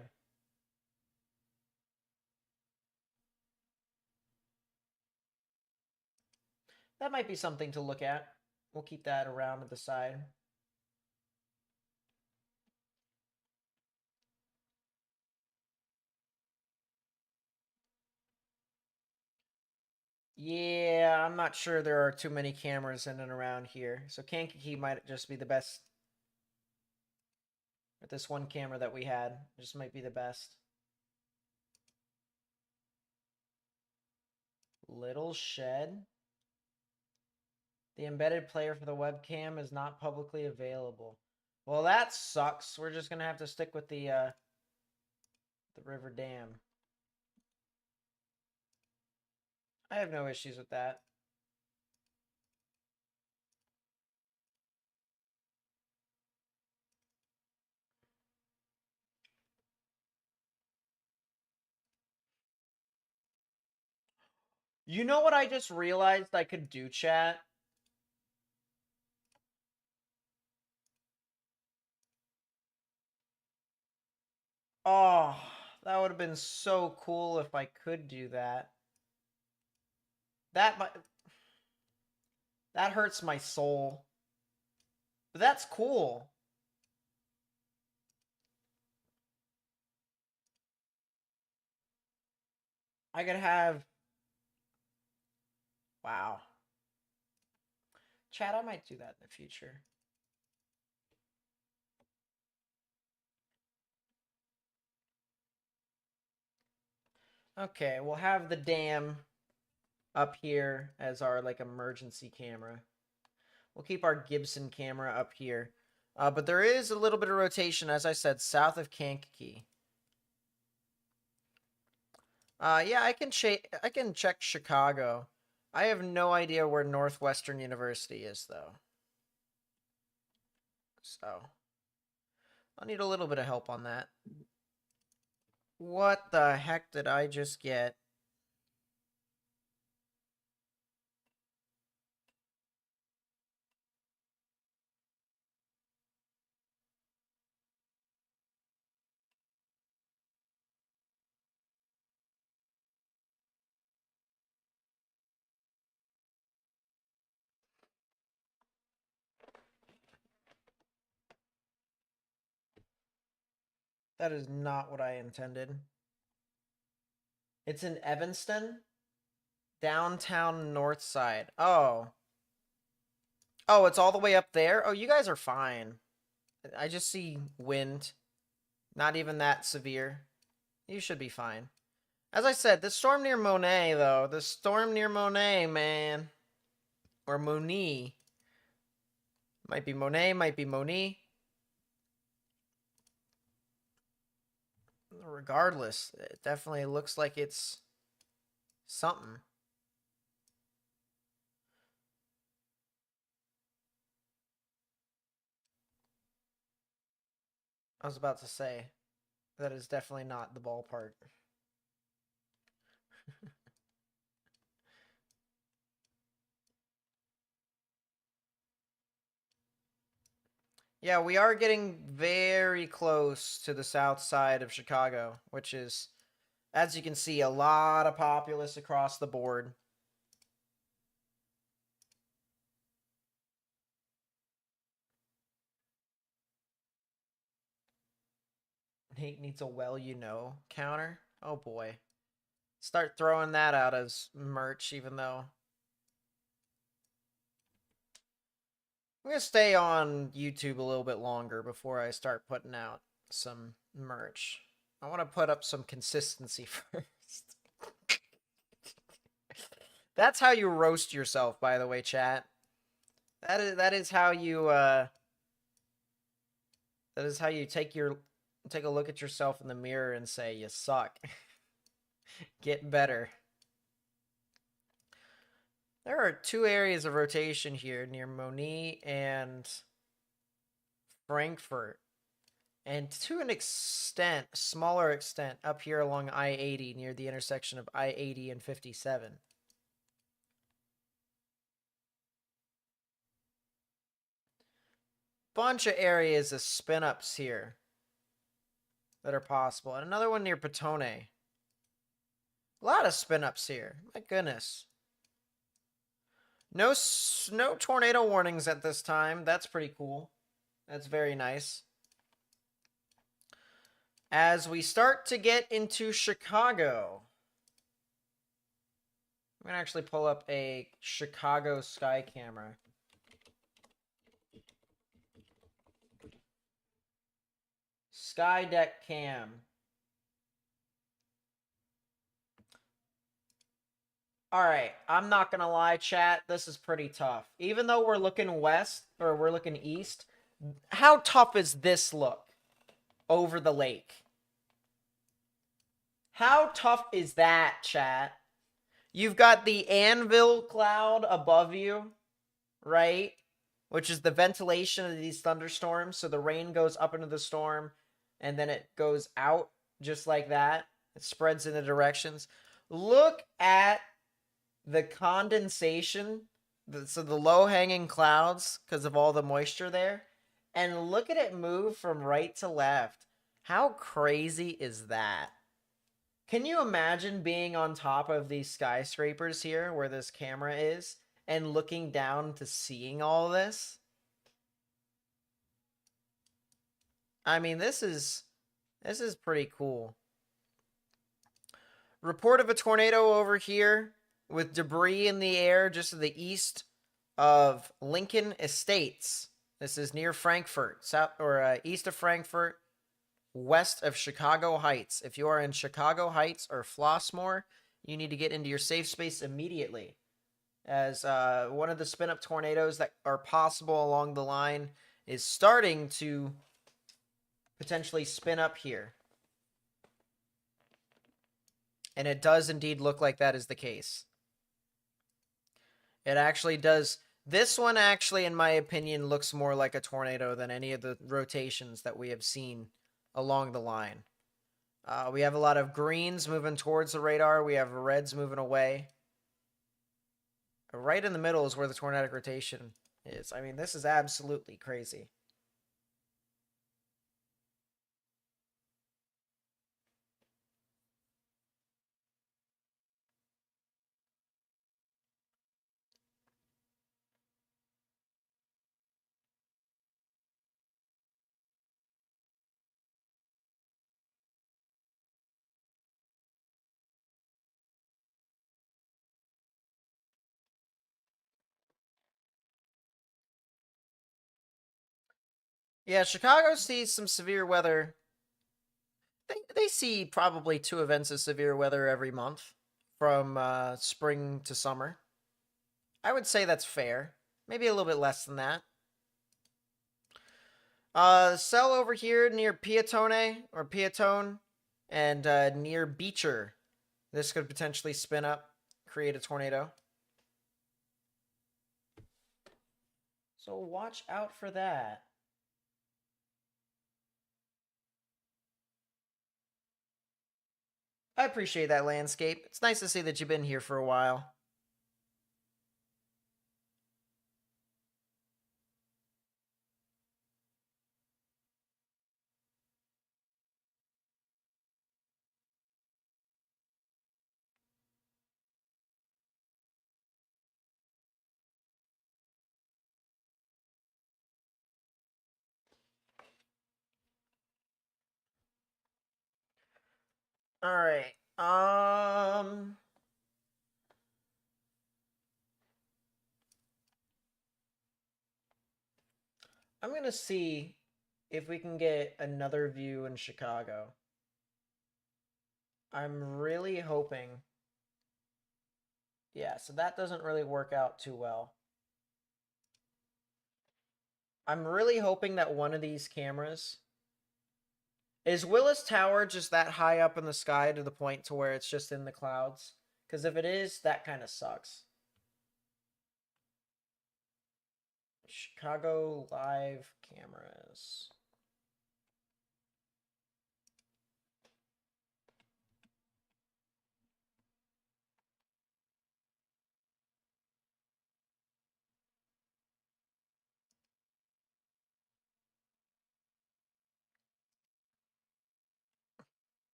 That might be something to look at. We'll keep that around to the side. Yeah, I'm not sure there are too many cameras in and around here. So Kankakee might just be the best. But this one camera that we had just might be the best. Little Shed. The embedded player for the webcam is not publicly available. Well, that sucks. We're just going to have to stick with the river dam. I have no issues with that. You know what I just realized I could do, chat? Oh, that would have been so cool if I could do that. That hurts my soul. But that's cool. I could have... Wow. Chat, I might do that in the future. Okay, we'll have the dam up here as our, like, emergency camera. We'll keep our Gibson camera up here. But there is a little bit of rotation, as I said, south of Kankakee. Yeah, I can check Chicago. I have no idea where Northwestern University is, though. So, I'll need a little bit of help on that. What the heck did I just get? That is not what I intended. It's in Evanston, downtown north side. Oh. Oh, it's all the way up there? Oh, you guys are fine. I just see wind. Not even that severe. You should be fine. As I said, the storm near Monet, though. The storm near Monet, man. Or Moni. Might be Monet, might be Moni. Regardless, it definitely looks like it's something. I was about to say, that is definitely not the ballpark. Yeah, we are getting very close to the south side of Chicago, which is, as you can see, a lot of populace across the board. Nate needs a well-you-know counter. Oh boy. Start throwing that out as merch, even though I'm going to stay on YouTube a little bit longer before I start putting out some merch. I want to put up some consistency first. That's how you roast yourself, by the way, chat. That is how you take a look at yourself in the mirror and say you suck. Get better. There are two areas of rotation here near Moni and Frankfurt. And to an extent, smaller extent, up here along I-80 near the intersection of I-80 and 57. Bunch of areas of spin-ups here that are possible. And another one near Petone. A lot of spin-ups here. My goodness. No tornado warnings at this time. That's pretty cool. That's very nice. As we start to get into Chicago, I'm going to actually pull up a Chicago sky camera. Sky deck cam. Alright, I'm not going to lie, chat. This is pretty tough. Even though we're looking west, or we're looking east, how tough is this look over the lake? How tough is that, chat? You've got the anvil cloud above you, right? Which is the ventilation of these thunderstorms. So the rain goes up into the storm, and then it goes out just like that. It spreads in the directions. Look at the condensation, so the low-hanging clouds, because of all the moisture there. And look at it move from right to left. How crazy is that? Can you imagine being on top of these skyscrapers here where this camera is and looking down to seeing all this? I mean, this is pretty cool. Report of a tornado over here with debris in the air just to the east of Lincoln Estates. This is near Frankfurt, east of Frankfurt, west of Chicago Heights. If you are in Chicago Heights or Flossmoor, you need to get into your safe space immediately, as one of the spin-up tornadoes that are possible along the line is starting to potentially spin up here. And it does indeed look like that is the case. It actually does. This one actually, in my opinion, looks more like a tornado than any of the rotations that we have seen along the line. We have a lot of greens moving towards the radar. We have reds moving away. Right in the middle is where the tornadic rotation is. I mean, this is absolutely crazy. Yeah, Chicago sees some severe weather. They see probably 2 events of severe weather every month from spring to summer. I would say that's fair. Maybe a little bit less than that. Cell over here near Piatone and near Beecher. This could potentially spin up, create a tornado. So watch out for that. I appreciate that landscape. It's nice to see that you've been here for a while. All right. I'm going to see if we can get another view in Chicago. I'm really hoping. Yeah, so that doesn't really work out too well. I'm really hoping that one of these cameras. Is Willis Tower just that high up in the sky to the point to where it's just in the clouds? Because if it is, that kind of sucks. Chicago live cameras.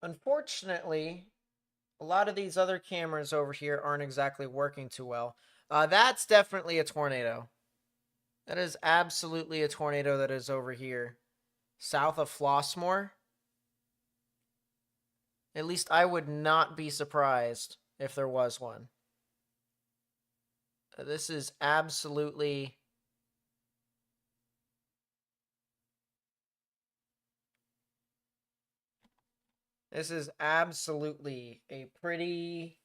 Unfortunately, a lot of these other cameras over here aren't exactly working too well. That's definitely a tornado. That is absolutely a tornado that is over here. South of Flossmoor. At least I would not be surprised if there was one. This is absolutely... This is absolutely a pretty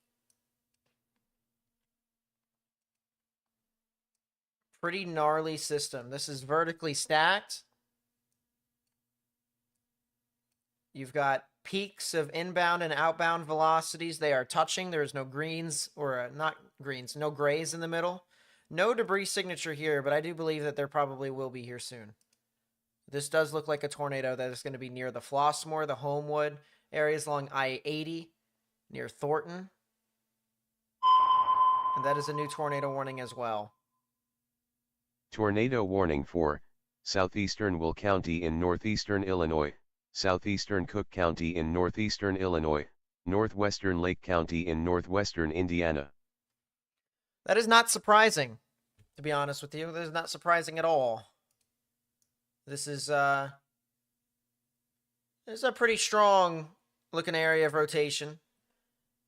gnarly system. This is vertically stacked. You've got peaks of inbound and outbound velocities. They are touching. There's no greens, or not greens, no grays in the middle. No debris signature here, but I do believe that there probably will be here soon. This does look like a tornado that is going to be near the Flossmoor, the Homewood areas along I-80, near Thornton. And that is a new tornado warning as well. Tornado warning for southeastern Will County in northeastern Illinois, southeastern Cook County in northeastern Illinois, northwestern Lake County in northwestern Indiana. That is not surprising, to be honest with you. That is not surprising at all. This is a pretty strong looking area of rotation.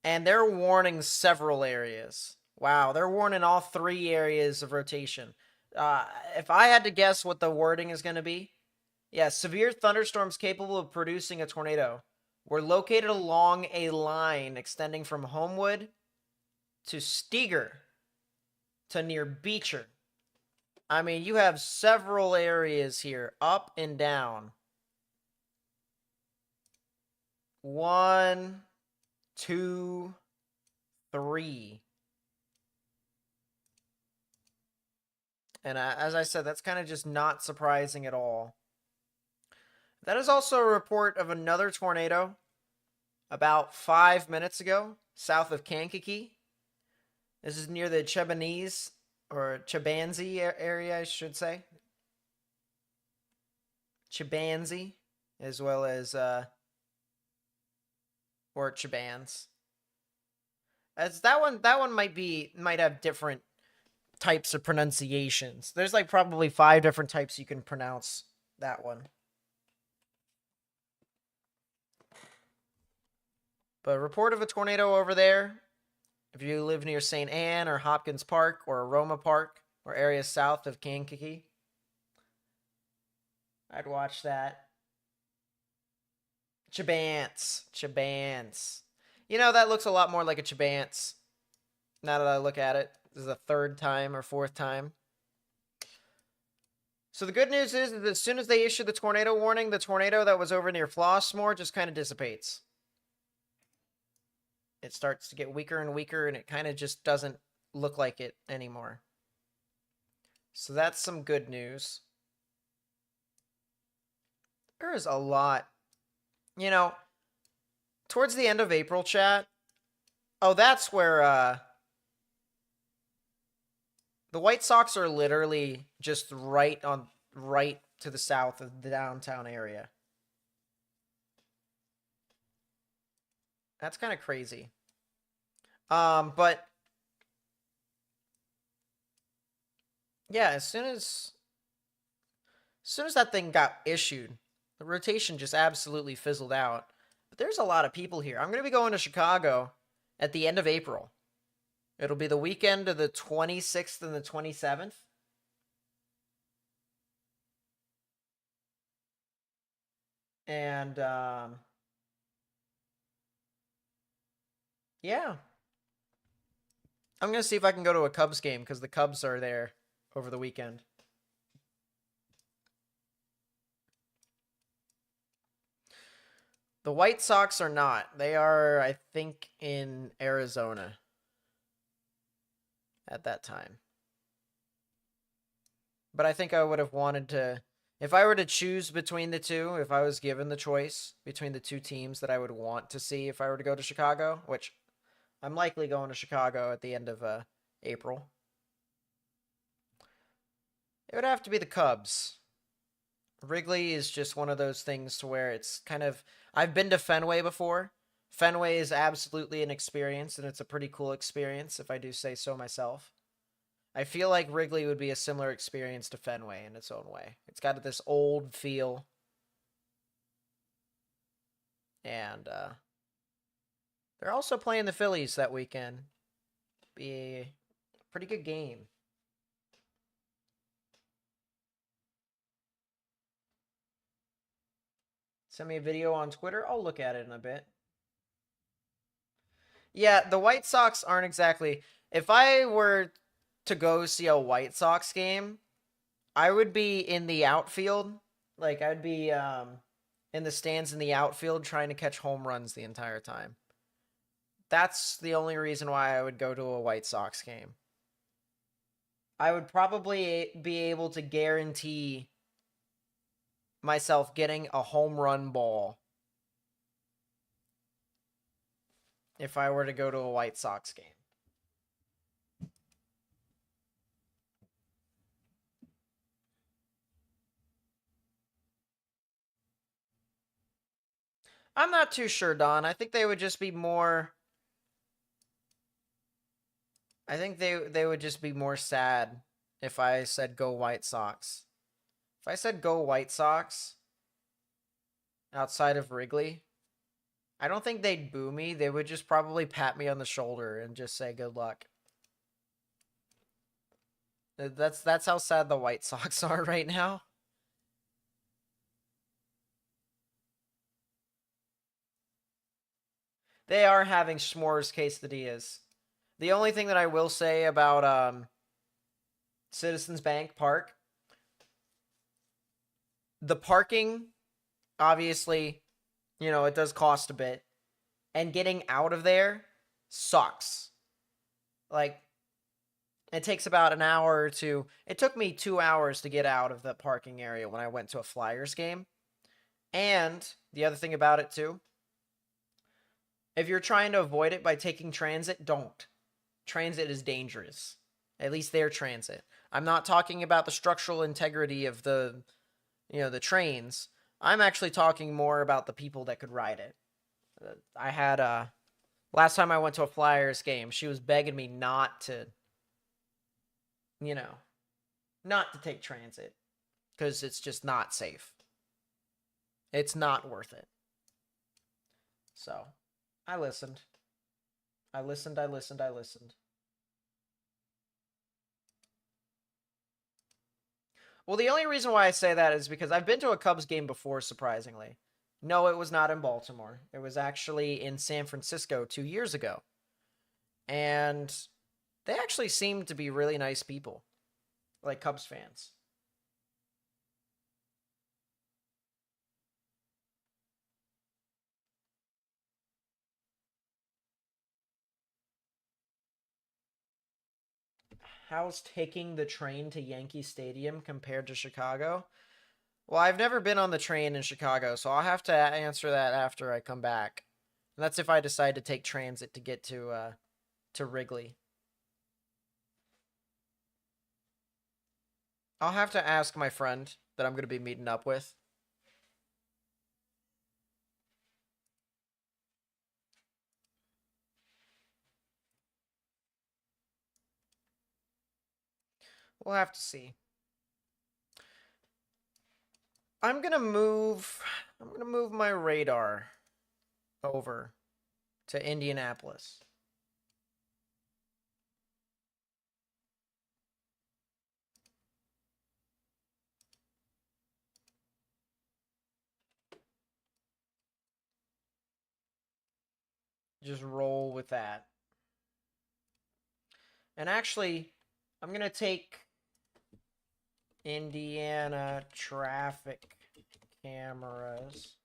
And they're warning several areas. Wow, they're warning all 3 areas of rotation. If I had to guess what the wording is going to be, yeah, severe thunderstorms capable of producing a tornado were located along a line extending from Homewood to Steger to near Beecher. I mean, you have several areas here, up and down. 1, 2, 3. And as I said, that's kind of just not surprising at all. That is also a report of another tornado about 5 minutes ago, south of Kankakee. This is near the Chebanese, or Chebanzi area, I should say. Chebanzi, as well as, or Chebans. As that one might have different types of pronunciations. There's like probably 5 different types you can pronounce that one. But report of a tornado over there. If you live near St. Anne or Hopkins Park or Aroma Park or areas south of Kankakee, I'd watch that. Chabants. Chabants. You know, that looks a lot more like a Chabants now that I look at it. This is the third time or fourth time. So the good news is that as soon as they issue the tornado warning, the tornado that was over near Flossmoor just kind of dissipates. It starts to get weaker and weaker, and it kind of just doesn't look like it anymore. So that's some good news. There is a lot. You know, towards the end of April, chat. Oh, that's where the White Sox are literally just right to the south of the downtown area. That's kind of crazy. But yeah, as soon as that thing got issued, the rotation just absolutely fizzled out. But there's a lot of people here. I'm going to be going to Chicago at the end of April. It'll be the weekend of the 26th and the 27th. And, yeah. I'm going to see if I can go to a Cubs game because the Cubs are there over the weekend. The White Sox are not. They are, I think, in Arizona at that time. But I think I would have wanted to, if I were to choose between the two, if I was given the choice between the two teams that I would want to see if I were to go to Chicago, which I'm likely going to Chicago at the end of April, it would have to be the Cubs. Wrigley is just one of those things to where it's kind of, I've been to Fenway before. Fenway is absolutely an experience, and it's a pretty cool experience, if I do say so myself. I feel like Wrigley would be a similar experience to Fenway in its own way. It's got this old feel. And they're also playing the Phillies that weekend. Be a pretty good game. Send me a video on Twitter. I'll look at it in a bit. Yeah, the White Sox aren't exactly... If I were to go see a White Sox game, I would be in the outfield. Like, I'd be in the stands in the outfield trying to catch home runs the entire time. That's the only reason why I would go to a White Sox game. I would probably be able to guarantee myself getting a home run ball if I were to go to a White Sox game. I'm not too sure, Don. I think they would just be more... I think they would just be more sad if I said go White Sox. If I said go White Sox outside of Wrigley, I don't think they'd boo me. They would just probably pat me on the shoulder and just say good luck. That's how sad the White Sox are right now. They are having s'mores quesadillas. The only thing that I will say about Citizens Bank Park, the parking, obviously, you know, it does cost a bit. And getting out of there sucks. Like, it takes about an hour or two. It took me 2 hours to get out of the parking area when I went to a Flyers game. And the other thing about it, too, if you're trying to avoid it by taking transit, don't. Transit is dangerous. At least their transit. I'm not talking about the structural integrity of the trains. I'm actually talking more about the people that could ride it. I had last time I went to a Flyers game, she was begging me not to take transit because it's just not safe. It's not worth it. So, I listened. I listened, I listened, I listened. Well, the only reason why I say that is because I've been to a Cubs game before, surprisingly. No, it was not in Baltimore. It was actually in San Francisco 2 years ago. And they actually seemed to be really nice people, like Cubs fans. How's taking the train to Yankee Stadium compared to Chicago? Well, I've never been on the train in Chicago, so I'll have to answer that after I come back. And that's if I decide to take transit to get to Wrigley. I'll have to ask my friend that I'm going to be meeting up with. We'll have to see. I'm going to move my radar over to Indianapolis. Just roll with that. And actually, I'm going to take Indiana traffic cameras.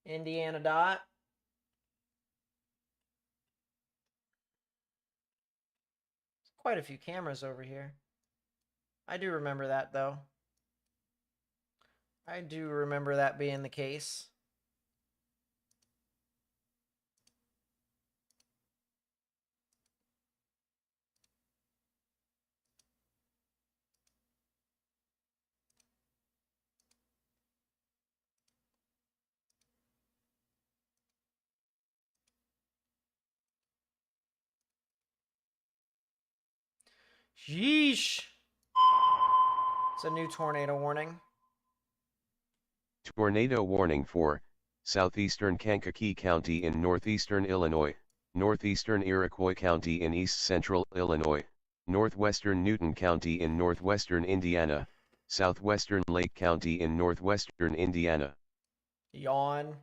Indiana dot. Quite a few cameras over here. I do remember that, though. I do remember that being the case. Yeesh. It's a new tornado warning. Tornado warning for southeastern Kankakee County in northeastern Illinois, northeastern Iroquois County in east central Illinois, northwestern Newton County in northwestern Indiana, southwestern Lake County in northwestern Indiana. Yawn.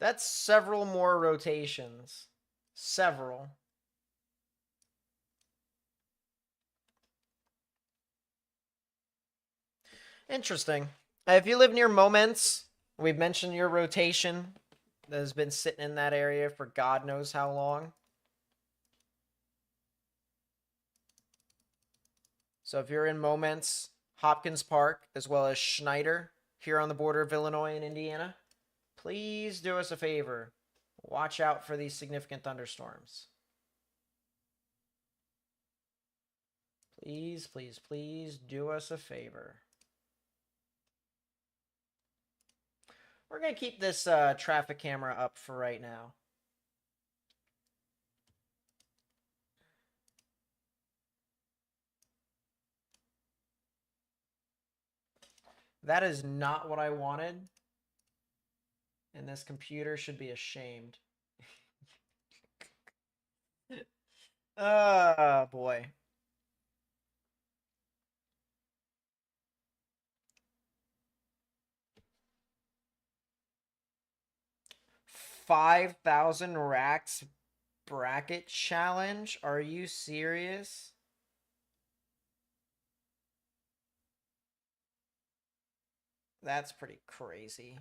That's several more rotations. Several. Interesting. If you live near Moments, we've mentioned your rotation that has been sitting in that area for God knows how long. So if you're in Moments, Hopkins Park, as well as Schneider, here on the border of Illinois and Indiana, please do us a favor. Watch out for these significant thunderstorms. Please, please, please do us a favor. We're going to keep this traffic camera up for right now. That is not what I wanted. And this computer should be ashamed. Oh, boy. $5,000 racks bracket challenge? Are you serious? That's pretty crazy.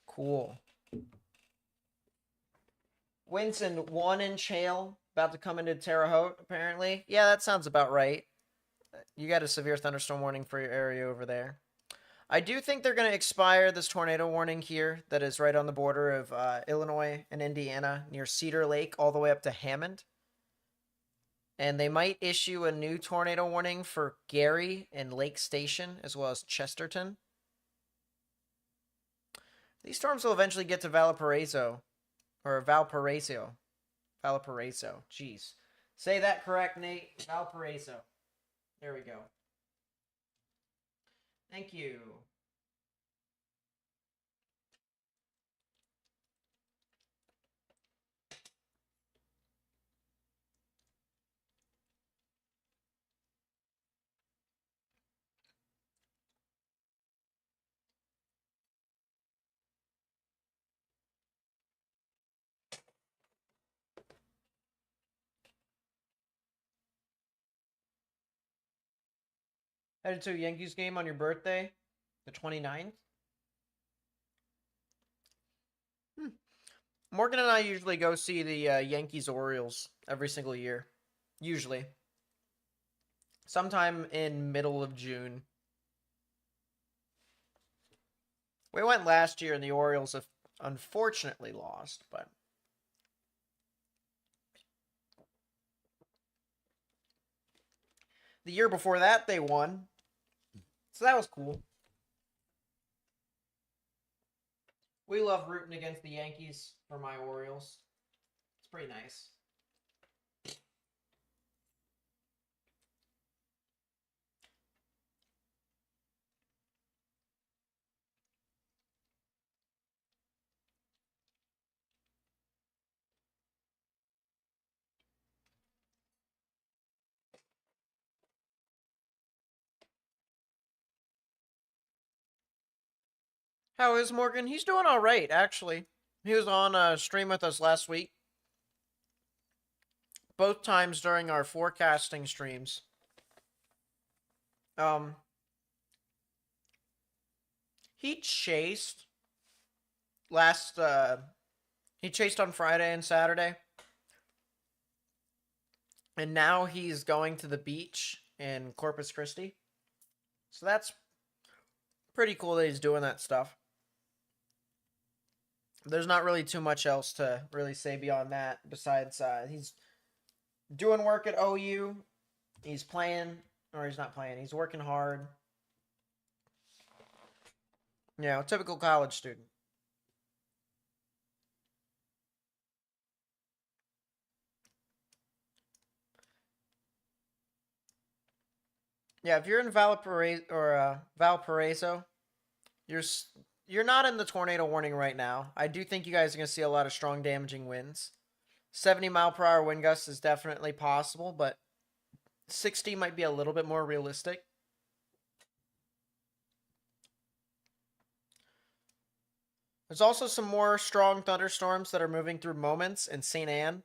Cool. Winston, 1-inch hail about to come into Terre Haute, apparently. Yeah, that sounds about right. You got a severe thunderstorm warning for your area over there. I do think they're going to expire this tornado warning here that is right on the border of Illinois and Indiana near Cedar Lake all the way up to Hammond. And they might issue a new tornado warning for Gary and Lake Station as well as Chesterton. These storms will eventually get to Valparaiso. Or Valparaiso. Valparaiso. Jeez. Say that correct, Nate. Valparaiso. There we go. Thank you. Headed to a Yankees game on your birthday, the 29th? Morgan and I usually go see the Yankees-Orioles every single year. Usually. Sometime in middle of June. We went last year and the Orioles have unfortunately lost, but... The year before that, they won. So that was cool. We love rooting against the Yankees for my Orioles. It's pretty nice. How is Morgan? He's doing all right, actually. He was on a stream with us last week. Both times during our forecasting streams. He chased he chased on Friday and Saturday. And now he's going to the beach in Corpus Christi. So that's pretty cool that he's doing that stuff. There's not really too much else to really say beyond that. Besides, he's doing work at OU. He's playing, or he's not playing. He's working hard. You know, typical college student. Yeah, if you're in Valparaiso, you're not in the tornado warning right now. I do think you guys are going to see a lot of strong damaging winds. 70-mile-per-hour wind gusts is definitely possible, but 60 might be a little bit more realistic. There's also some more strong thunderstorms that are moving through Moments and St. Anne.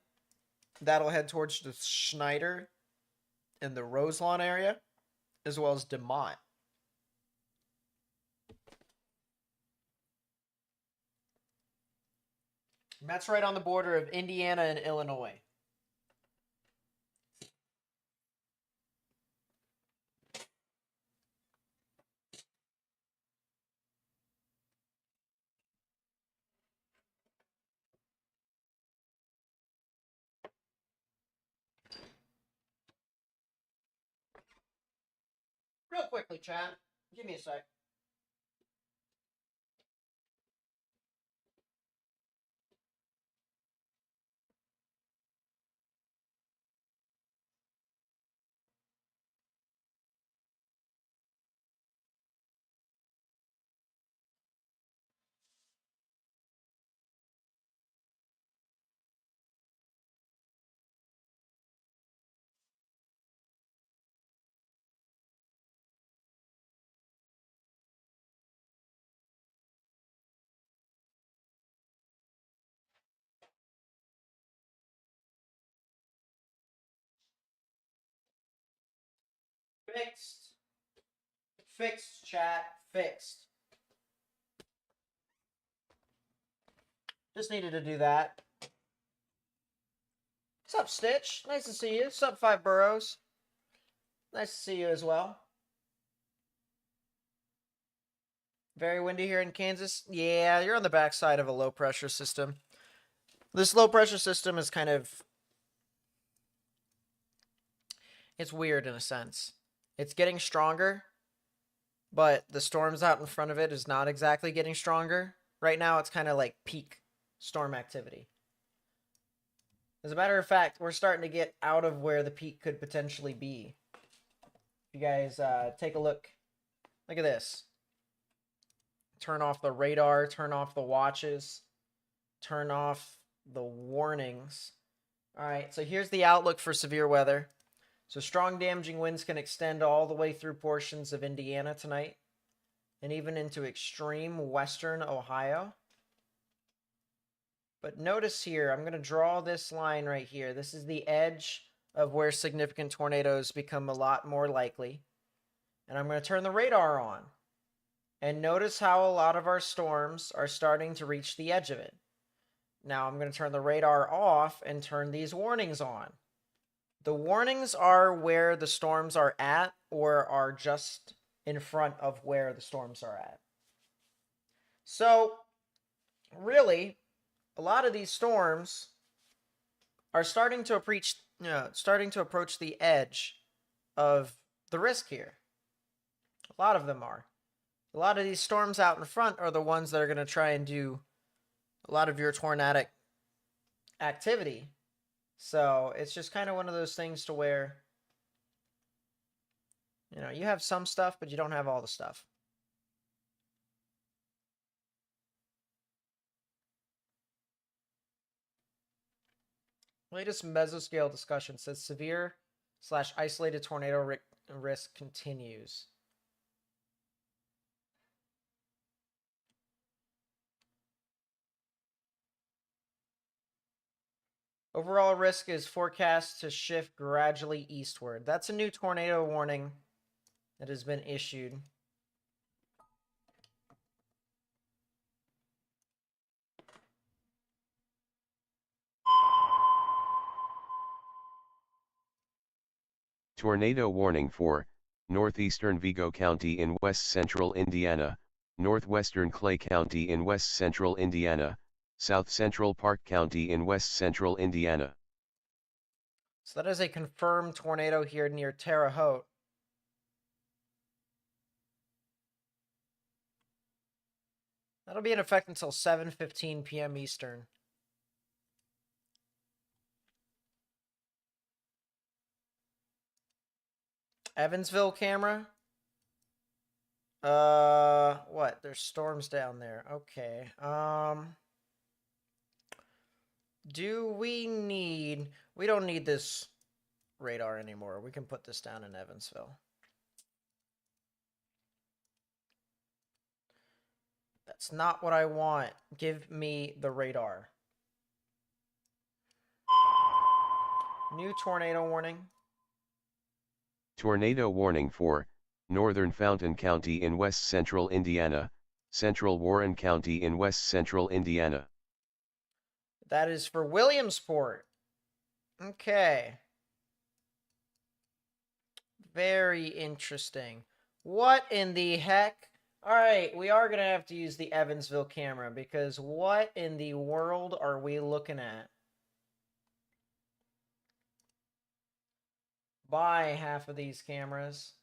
That'll head towards the Schneider and the Roselawn area, as well as DeMont. And that's right on the border of Indiana and Illinois. Real quickly, chat. Give me a sec. Fixed. Fixed, chat. Fixed. Just needed to do that. What's up, Stitch? Nice to see you. What's up, Five Burrows? Nice to see you as well. Very windy here in Kansas. Yeah, you're on the backside of a low pressure system. This low pressure system is kind of... It's weird in a sense. It's getting stronger, but the storms out in front of it is not exactly getting stronger. Right now, it's kind of like peak storm activity. As a matter of fact, we're starting to get out of where the peak could potentially be. If you guys take a look, look at this. Turn off the radar, turn off the watches, turn off the warnings. All right, so here's the outlook for severe weather. So strong damaging winds can extend all the way through portions of Indiana tonight and even into extreme western Ohio. But notice here, I'm going to draw this line right here. This is the edge of where significant tornadoes become a lot more likely. And I'm going to turn the radar on. And notice how a lot of our storms are starting to reach the edge of it. Now I'm going to turn the radar off and turn these warnings on. The warnings are where the storms are at or are just in front of where the storms are at. So, really, a lot of these storms are starting to approach the edge of the risk here. A lot of them are. A lot of these storms out in front are the ones that are going to try and do a lot of your tornadic activity. So it's just kind of one of those things to where, you know, you have some stuff, but you don't have all the stuff. Latest mesoscale discussion says severe/isolated tornado risk continues. Overall risk is forecast to shift gradually eastward. That's a new tornado warning that has been issued. Tornado warning for northeastern Vigo County in west central Indiana, northwestern Clay County in west central Indiana, south central Park County in west central Indiana. So that is a confirmed tornado here near Terre Haute. That'll be in effect until 7:15 p.m. Eastern. Evansville camera. What? There's storms down there. Okay. Do we need... We don't need this radar anymore. We can put this down in Evansville. That's not what I want. Give me the radar. New tornado warning. Tornado warning for northern Fountain County in west central Indiana, central Warren County in west central Indiana. That is for Williamsport. Okay. Very interesting. What in the heck? All right, we are going to have to use the Evansville camera because what in the world are we looking at? Buy half of these cameras.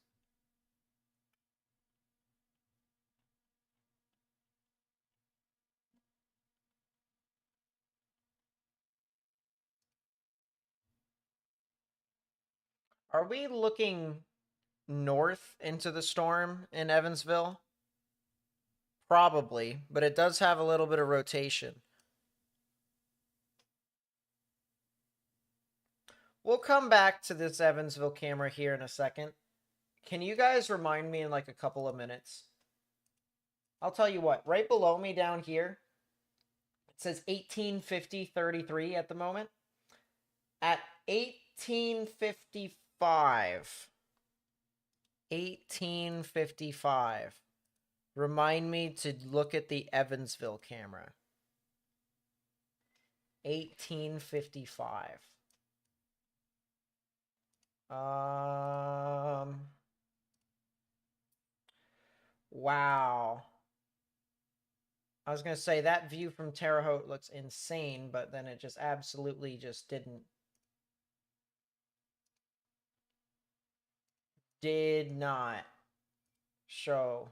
Are we looking north into the storm in Evansville? Probably, but it does have a little bit of rotation. We'll come back to this Evansville camera here in a second. Can you guys remind me in like a couple of minutes? I'll tell you what, right below me down here, it says 1850-33 at the moment. At 1855, remind me to look at the Evansville camera. 1855. Wow. I was going to say that view from Terre Haute looks insane, but then it just absolutely just didn't. Did not show.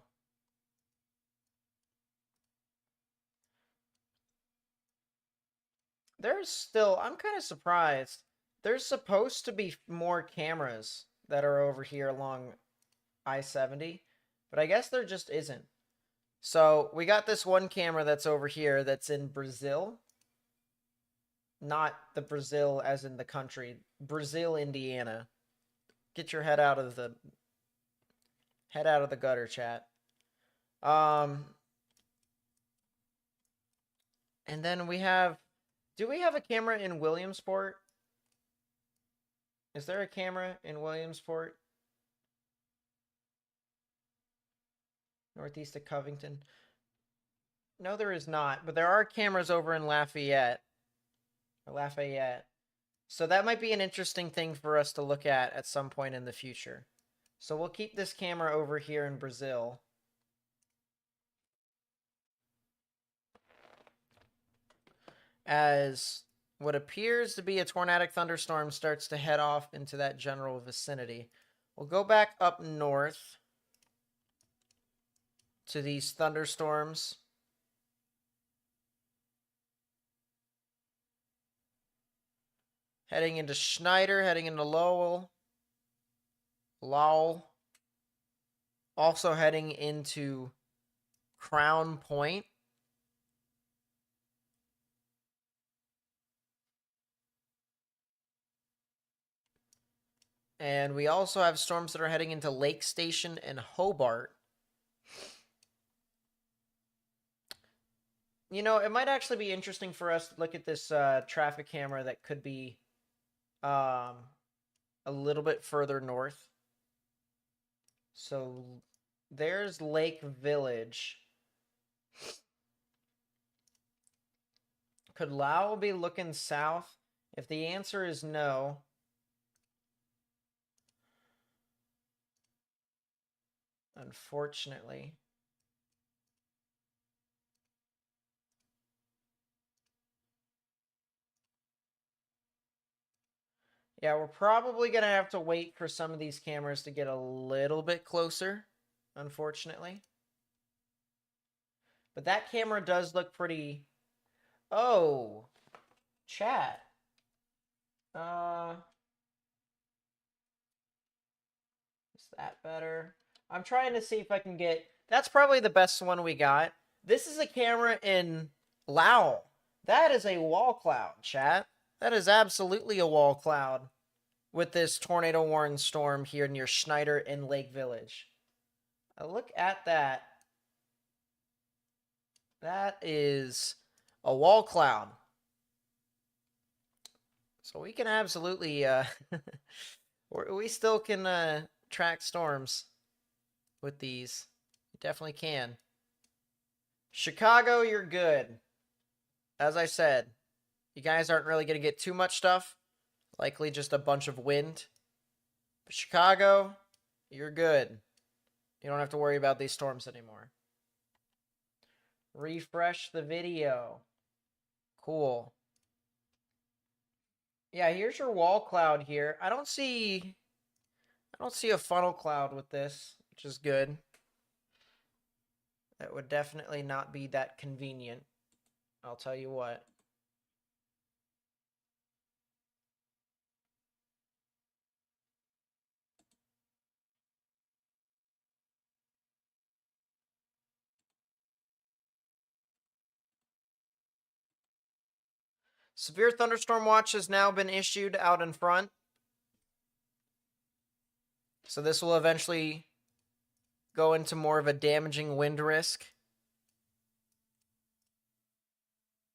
There's still, I'm kind of surprised. There's supposed to be more cameras that are over here along I-70, but I guess there just isn't. So we got this one camera that's over here that's in Brazil. Not the Brazil as in the country. Brazil, Indiana. Get your head out of the gutter, chat. And then we have, do we have a camera in Williamsport? Is there a camera in Williamsport? Northeast of Covington? No, there is not, but there are cameras over in Lafayette. So that might be an interesting thing for us to look at some point in the future. So we'll keep this camera over here in Brazil. As what appears to be a tornadic thunderstorm starts to head off into that general vicinity. We'll go back up north to these thunderstorms. Heading into Schneider, heading into Lowell. Also heading into Crown Point. And we also have storms that are heading into Lake Station and Hobart. You know, it might actually be interesting for us to look at this traffic camera that could be a little bit further north. So there's Lake Village. Could Lowell be looking south? If the answer is no, unfortunately. Yeah, we're probably going to have to wait for some of these cameras to get a little bit closer, unfortunately. But that camera does look pretty... Oh, chat. Is that better? I'm trying to see if I can get... That's probably the best one we got. This is a camera in Lowell. That is a wall cloud, chat. That is absolutely a wall cloud with this tornado-warned storm here near Schneider and Lake Village. Look at that. That is a wall cloud. So we can absolutely, we still can track storms with these. We definitely can. Chicago, you're good. As I said, you guys aren't really going to get too much stuff. Likely just a bunch of wind. But Chicago, you're good. You don't have to worry about these storms anymore. Refresh the video. Cool. Yeah, here's your wall cloud here. I don't see a funnel cloud with this, which is good. That would definitely not be that convenient. I'll tell you what. Severe thunderstorm watch has now been issued out in front. So this will eventually go into more of a damaging wind risk.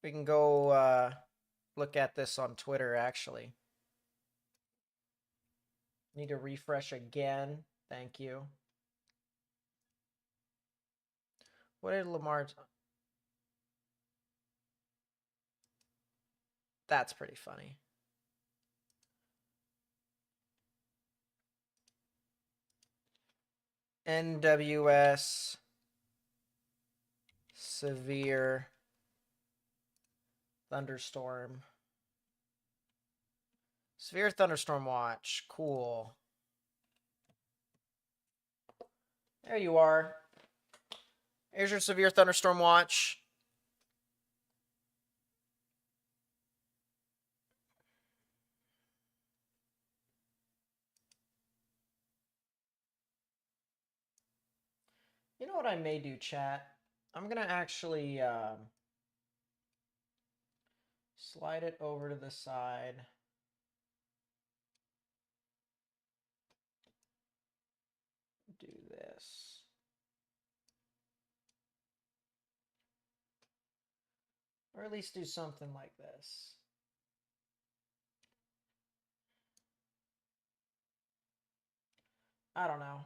We can go look at this on Twitter, actually. Need to refresh again. Thank you. What did Lamar... That's pretty funny. NWS severe thunderstorm. Severe thunderstorm watch. Cool. There you are. Here's your severe thunderstorm watch. You know what I may do, chat? I'm gonna actually slide it over to the side. Do this. Or at least do something like this. I don't know.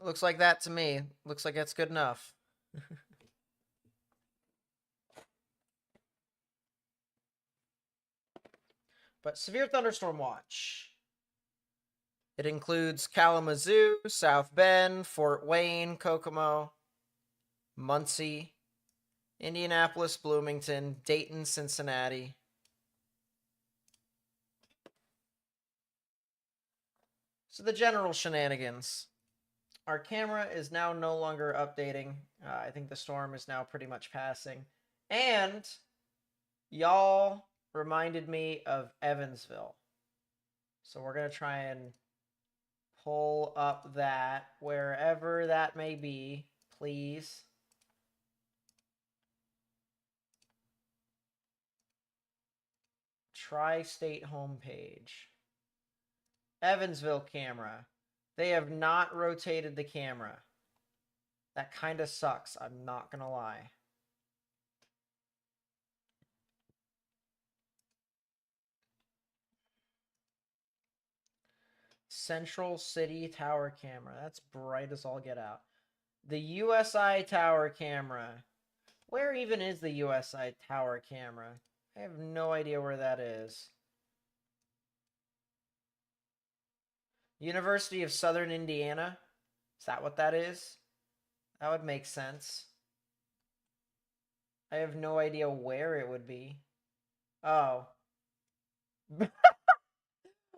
Looks like that to me. Looks like that's good enough. But severe thunderstorm watch. It includes Kalamazoo, South Bend, Fort Wayne, Kokomo, Muncie, Indianapolis, Bloomington, Dayton, Cincinnati. So the general shenanigans. Our camera is now no longer updating. I think the storm is now pretty much passing. And y'all reminded me of Evansville. So we're going to try and pull up that wherever that may be, please. Tri-state homepage. Evansville camera. They have not rotated the camera. That kind of sucks, I'm not gonna lie. Central City Tower camera. That's bright as all get out. The USI Tower camera. Where even is the USI Tower camera? I have no idea where that is. University of Southern Indiana? Is that what that is? That would make sense. I have no idea where it would be. Oh.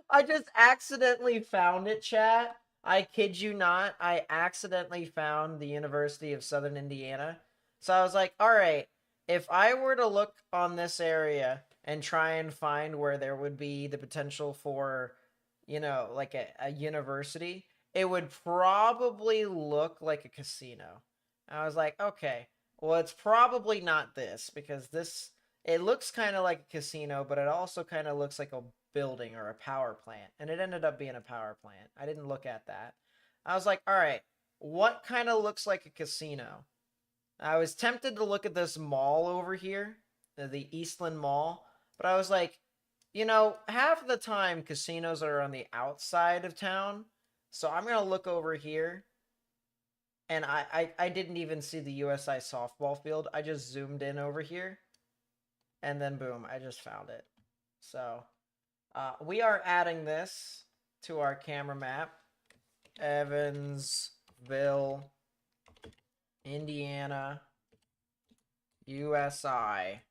I just accidentally found it, chat. I kid you not. I accidentally found the University of Southern Indiana. So I was like, all right, if I were to look on this area and try and find where there would be the potential for, you know, like a university, it would probably look like a casino. I was like, okay, well, it's probably not this because this, it looks kind of like a casino, but it also kind of looks like a building or a power plant. And it ended up being a power plant. I didn't look at that. I was like, all right, what kind of looks like a casino? I was tempted to look at this mall over here, the Eastland Mall, but I was like, you know, half the time casinos are on the outside of town. So I'm going to look over here. And I didn't even see the USI softball field. I just zoomed in over here. And then boom, I just found it. So we are adding this to our camera map. Evansville, Indiana, USI.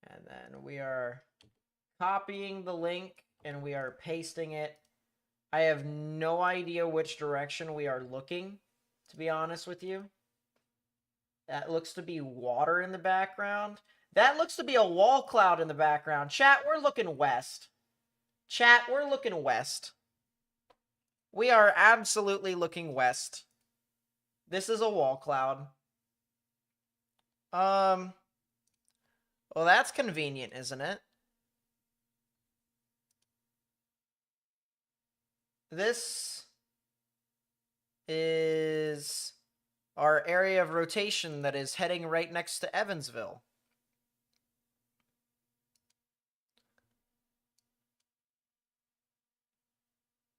And then we are copying the link and we are pasting it. I have no idea which direction we are looking, to be honest with you. That looks to be water in the background. That looks to be a wall cloud in the background. Chat, we're looking west. Chat, we're looking west. We are absolutely looking west. This is a wall cloud. Well, that's convenient, isn't it? This is our area of rotation that is heading right next to Evansville.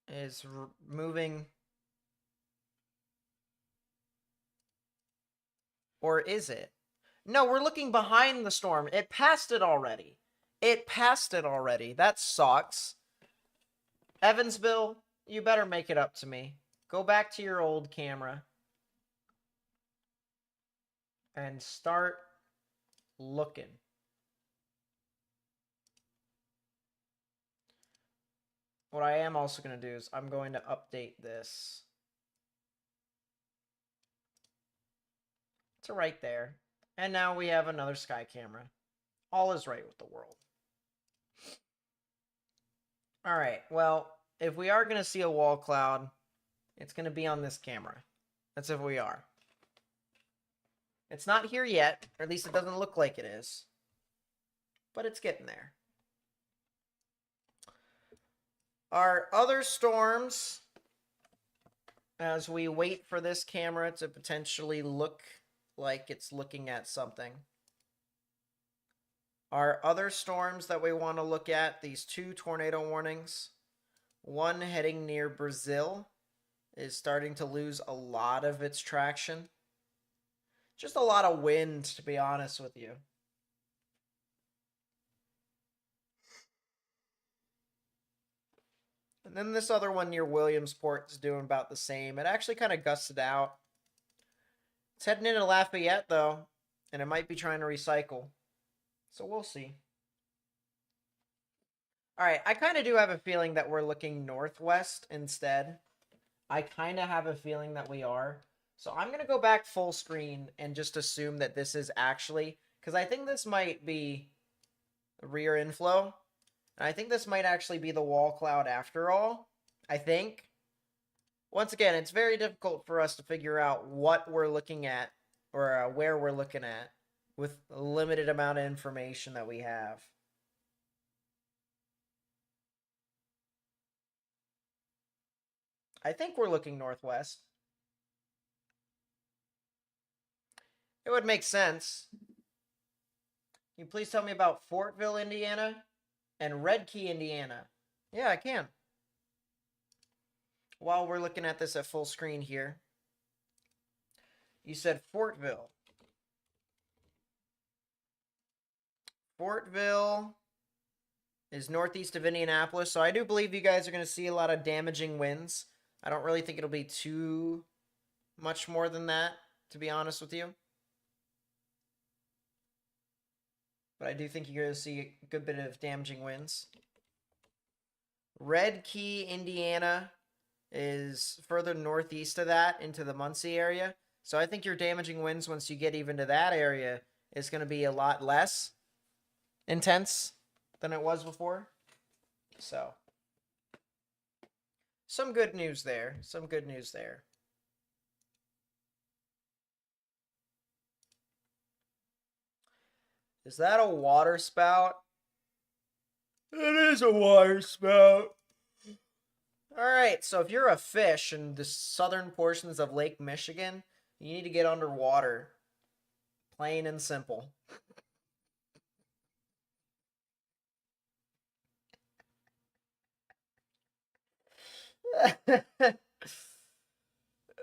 Is moving. Or is it? No, we're looking behind the storm. It passed it already. It passed it already. That sucks. Evansville, you better make it up to me. Go back to your old camera. And start looking. What I am also going to do is I'm going to update this to right there. And now we have another sky camera. All is right with the world. All right. Well, if we are going to see a wall cloud, it's going to be on this camera. That's if we are. It's not here yet, or at least it doesn't look like it is. But it's getting there. Our other storms, as we wait for this camera to potentially look like it's looking at something. Our other storms that we want to look at, these 2 tornado warnings. One heading near Brazil is starting to lose a lot of its traction. Just a lot of wind, to be honest with you. And then this other one near Williamsport is doing about the same. It actually kind of gusted out. It's heading into Lafayette, though, and it might be trying to recycle. So we'll see. All right, I kind of do have a feeling that we're looking northwest instead. I kind of have a feeling that we are. So I'm going to go back full screen and just assume that this is actually, because I think this might be rear inflow. And I think this might actually be the wall cloud after all. I think. Once again, it's very difficult for us to figure out what we're looking at or where we're looking at with a limited amount of information that we have. I think we're looking northwest. It would make sense. Can you please tell me about Fortville, Indiana and Red Key, Indiana? Yeah, I can. While we're looking at this at full screen here. You said Fortville. Fortville is northeast of Indianapolis, so I do believe you guys are going to see a lot of damaging winds. I don't really think it'll be too much more than that, to be honest with you. But I do think you're going to see a good bit of damaging winds. Red Key, Indiana is further northeast of that into the Muncie area. So I think your damaging winds, once you get even to that area, is going to be a lot less intense than it was before. So some good news there. Some good news there. Is that a water spout? It is a water spout. All right, so if you're a fish in the southern portions of Lake Michigan, you need to get underwater. Plain and simple.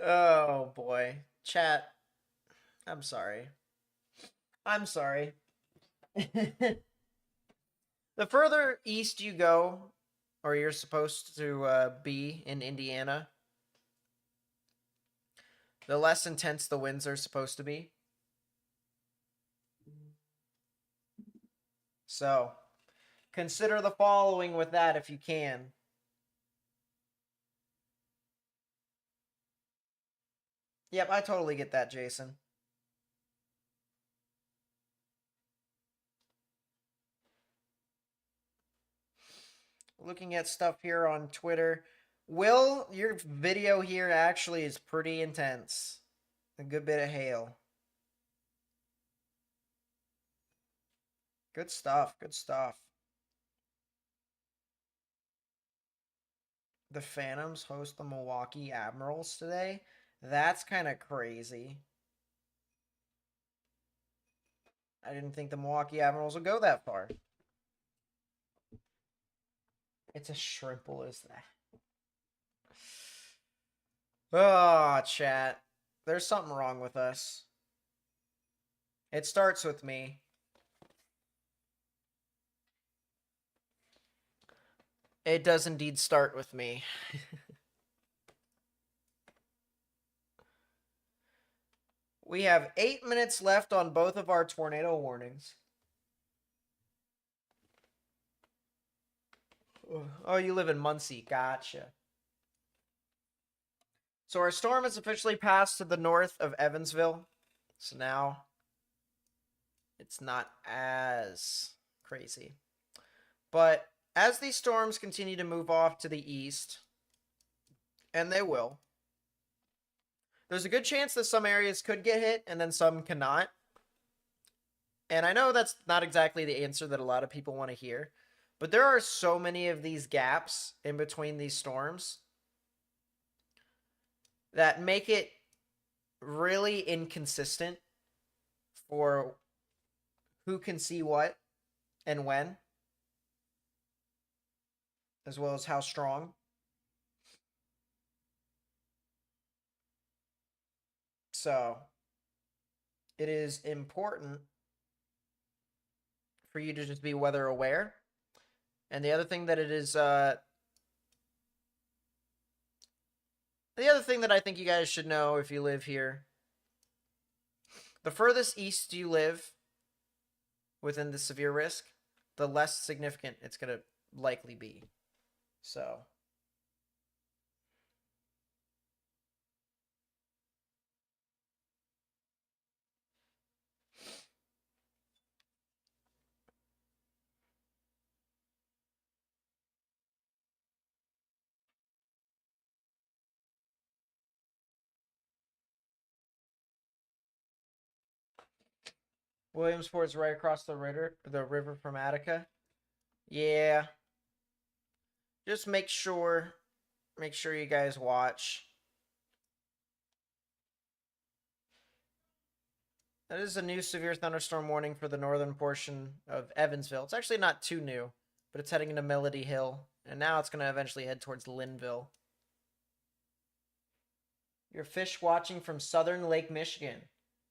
Oh boy. Chat. I'm sorry. I'm sorry. The further east you go, or you're supposed to be in Indiana, the less intense the winds are supposed to be. So, consider the following with that if you can. Yep, I totally get that, Jason. Looking at stuff here on Twitter. Will, your video here actually is pretty intense. A good bit of hail. Good stuff, good stuff. The Phantoms host the Milwaukee Admirals today. That's kind of crazy. I didn't think the Milwaukee Admirals would go that far. It's as shrimple as that. Oh, chat. There's something wrong with us. It starts with me. It does indeed start with me. We have 8 minutes left on both of our tornado warnings. Oh, you live in Muncie. Gotcha. So our storm has officially passed to the north of Evansville. So now it's not as crazy. But as these storms continue to move off to the east, and they will, there's a good chance that some areas could get hit and then some cannot. And I know that's not exactly the answer that a lot of people want to hear, but there are so many of these gaps in between these storms that make it really inconsistent for who can see what and when, as well as how strong. So it is important for you to just be weather aware. And the other thing that it is, the other thing that I think you guys should know if you live here, the furthest east you live within the severe risk, the less significant it's going to likely be. So Williamsport's right across the river from Attica. Yeah. Just make sure you guys watch. That is a new severe thunderstorm warning for the northern portion of Evansville. It's actually not too new, but it's heading into Melody Hill, and now it's going to eventually head towards Linville. You're fish watching from southern Lake Michigan.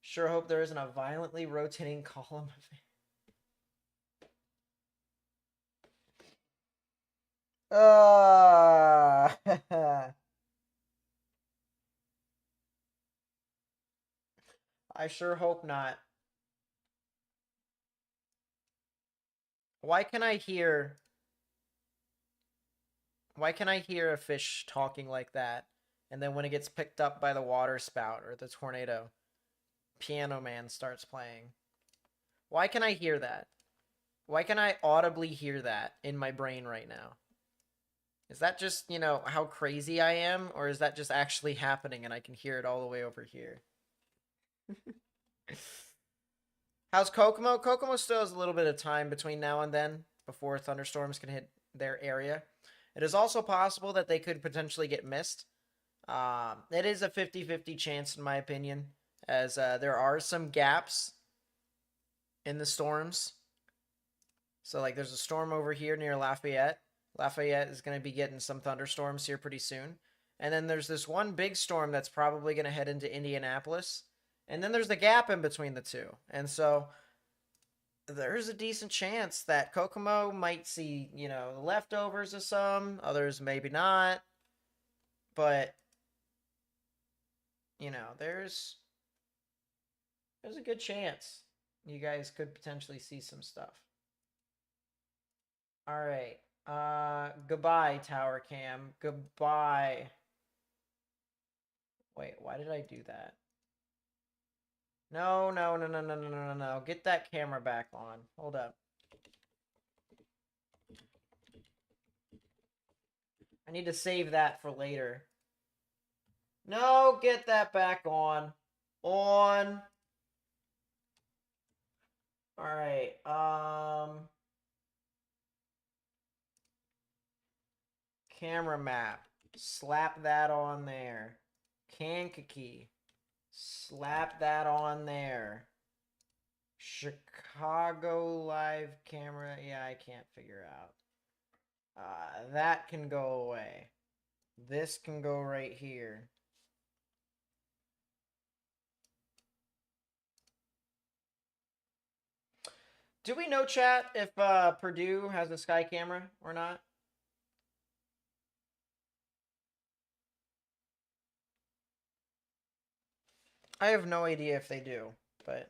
Sure hope there isn't a violently rotating column of... I sure hope not. Why can I hear a fish talking like that? And then when it gets picked up by the water spout or the tornado, Piano Man starts playing. Why can I hear that? Why can I audibly hear that in my brain right now? Is that just, how crazy I am? Or is that just actually happening and I can hear it all the way over here? How's Kokomo? Kokomo still has a little bit of time between now and then before thunderstorms can hit their area. It is also possible that they could potentially get missed. It is a 50-50 chance, in my opinion, as there are some gaps in the storms. So, like, there's a storm over here near Lafayette. Lafayette is going to be getting some thunderstorms here pretty soon. And then there's this one big storm that's probably going to head into Indianapolis. And then there's the gap in between the two. And so there's a decent chance that Kokomo might see, the leftovers of some, others maybe not. But, there's a good chance you guys could potentially see some stuff. All right. Goodbye, Tower Cam. Goodbye. Wait, why did I do that? No. Get that camera back on. Hold up. I need to save that for later. No, get that back on. On. Alright, camera map. Slap that on there. Kankakee. Slap that on there. Chicago live camera. Yeah, I can't figure out. That can go away. This can go right here. Do we know, chat, if Purdue has a sky camera or not? I have no idea if they do, but...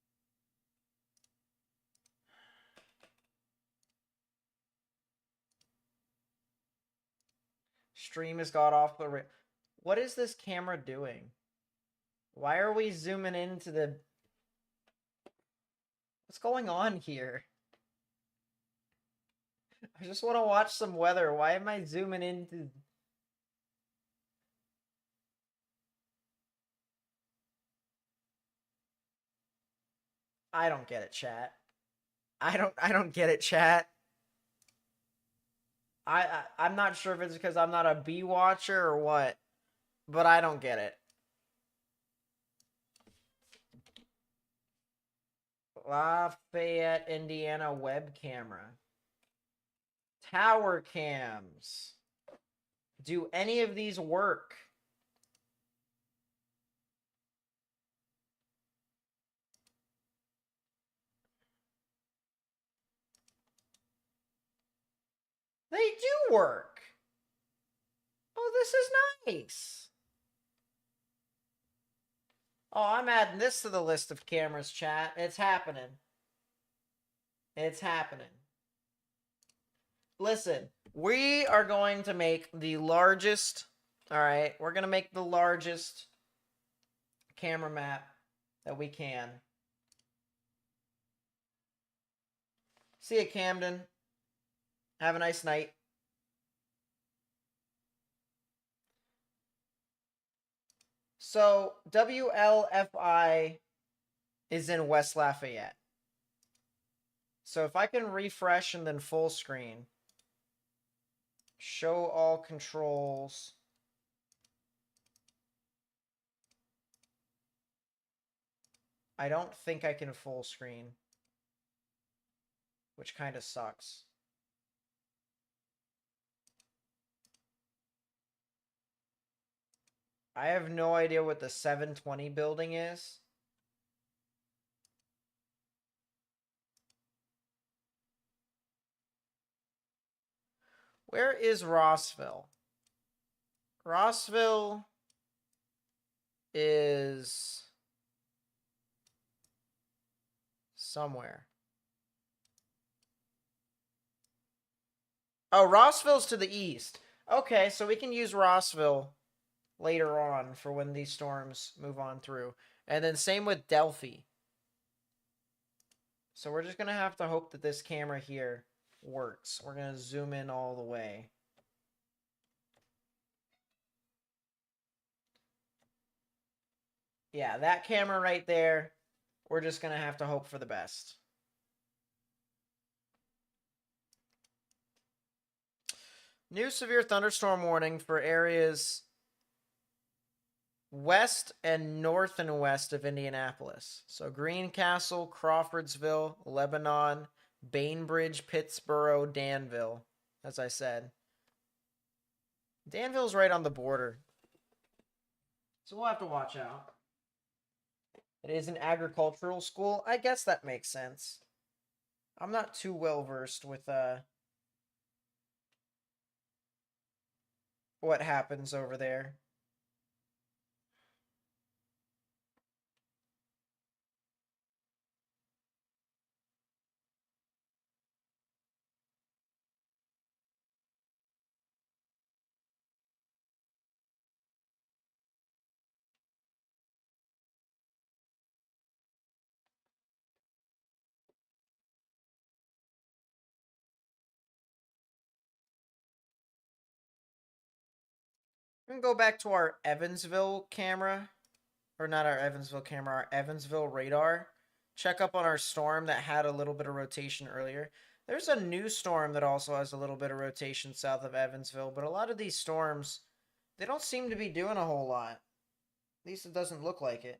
Stream has got off the. What is this camera doing? Why are we zooming into the... What's going on here? I just want to watch some weather. Why am I zooming into... I don't get it, chat. I don't get it, chat. I'm not sure if it's because I'm not a bee watcher or what, but I don't get it. Lafayette, Indiana web camera. Tower cams. Do any of these work? They do work. Oh, this is nice. Oh, I'm adding this to the list of cameras, chat. It's happening. It's happening. Listen, we are going to make the largest... Alright, we're going to make the largest camera map that we can. See you, Camden. Have a nice night. So, WLFI is in West Lafayette. So if I can refresh and then full screen, show all controls. I don't think I can full screen, which kind of sucks. I have no idea what the 720 building is. Where is Rossville? Rossville is somewhere. Oh, Rossville's to the east. Okay, so we can use Rossville later on for when these storms move on through. And then same with Delphi. So we're just going to have to hope that this camera here works. We're going to zoom in all the way. Yeah, that camera right there, we're just going to have to hope for the best. New severe thunderstorm warning for areas west and north and west of Indianapolis. So Greencastle, Crawfordsville, Lebanon, Bainbridge, Pittsboro, Danville, as I said. Danville's right on the border. So we'll have to watch out. It is an agricultural school. I guess that makes sense. I'm not too well versed with what happens over there. We can go back to our Evansville camera. Or not our Evansville camera, our Evansville radar. Check up on our storm that had a little bit of rotation earlier. There's a new storm that also has a little bit of rotation south of Evansville, but a lot of these storms, they don't seem to be doing a whole lot. At least it doesn't look like it.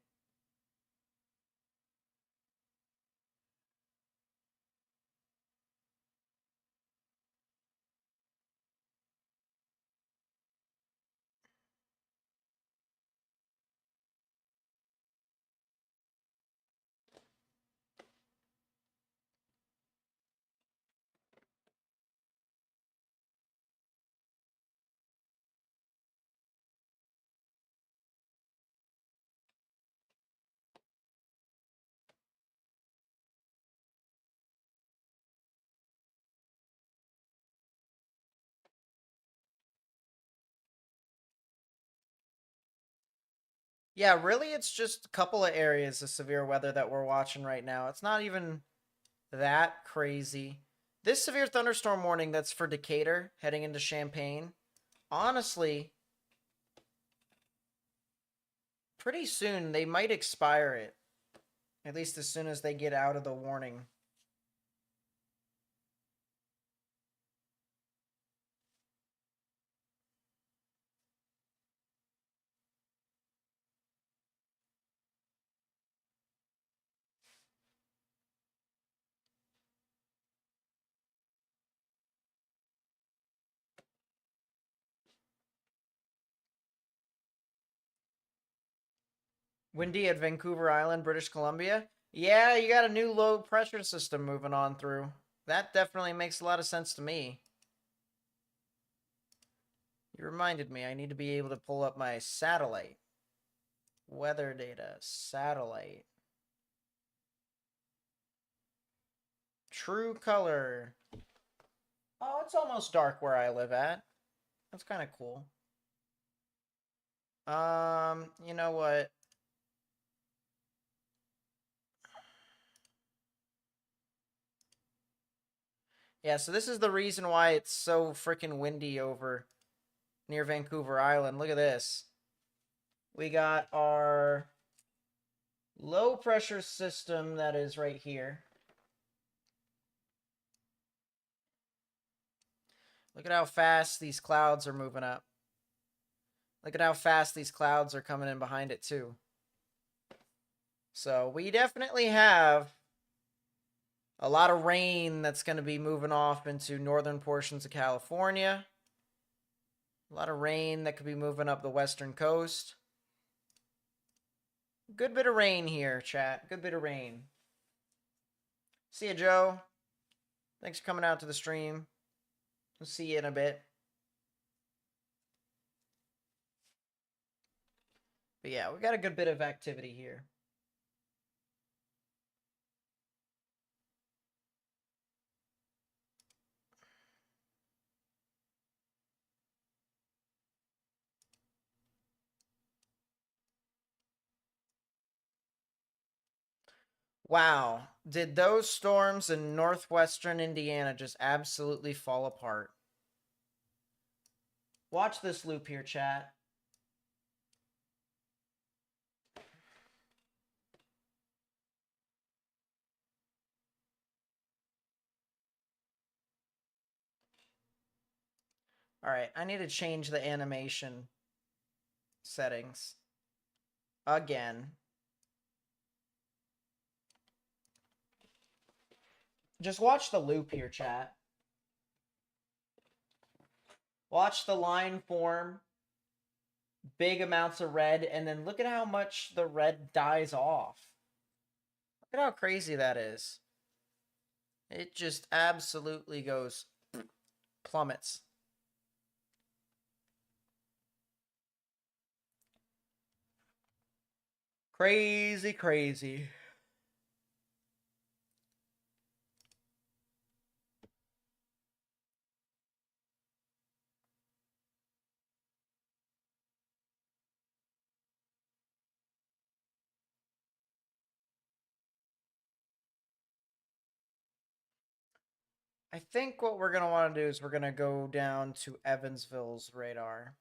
Yeah, really, it's just a couple of areas of severe weather that we're watching right now. It's not even that crazy. This severe thunderstorm warning that's for Decatur heading into Champaign, honestly, pretty soon they might expire it. At least as soon as they get out of the warning. Windy at Vancouver Island, British Columbia. Yeah, you got a new low pressure system moving on through. That definitely makes a lot of sense to me. You reminded me I need to be able to pull up my satellite. Weather data, satellite. True color. Oh, it's almost dark where I live at. That's kind of cool. You know what? Yeah, so this is the reason why it's so freaking windy over near Vancouver Island. Look at this. We got our low pressure system that is right here. Look at how fast these clouds are moving up. Look at how fast these clouds are coming in behind it, too. So we definitely have a lot of rain that's going to be moving off into northern portions of California. A lot of rain that could be moving up the western coast. Good bit of rain here, chat. Good bit of rain. See ya, Joe. Thanks for coming out to the stream. We'll see you in a bit. But yeah, we got a good bit of activity here. Wow. Did those storms in northwestern Indiana just absolutely fall apart? Watch this loop here, chat. All right, I need to change the animation settings again. Just watch the loop here, chat. Watch the line form, big amounts of red, and then look at how much the red dies off. Look at how crazy that is. It just absolutely goes plummets. Crazy, crazy. I think what we're going to want to do is we're going to go down to Evansville's radar.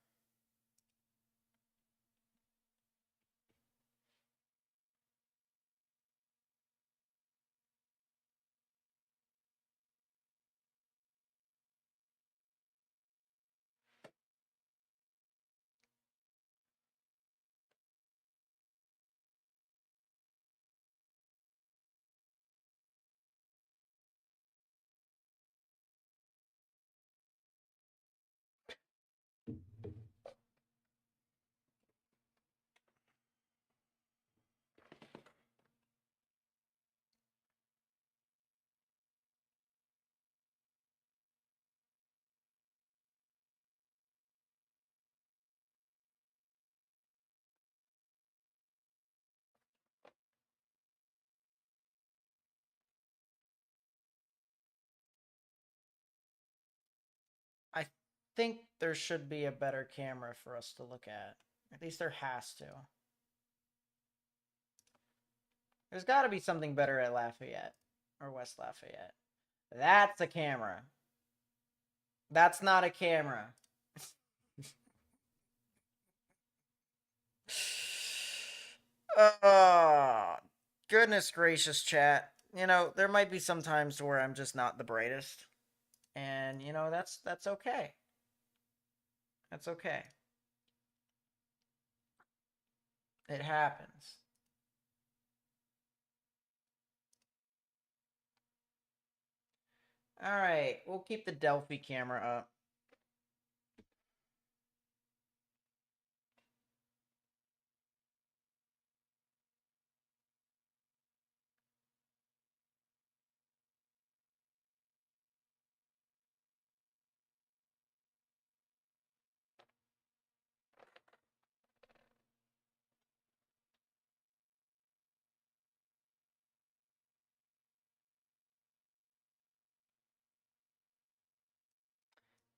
I think there should be a better camera for us to look at. At least there has to. There's got to be something better at Lafayette or West Lafayette. That's a camera. That's not a camera. Oh, goodness gracious, chat. You know, there might be some times where I'm just not the brightest. And, you know, that's okay. That's okay. It happens. All right, we'll keep the Delphi camera up.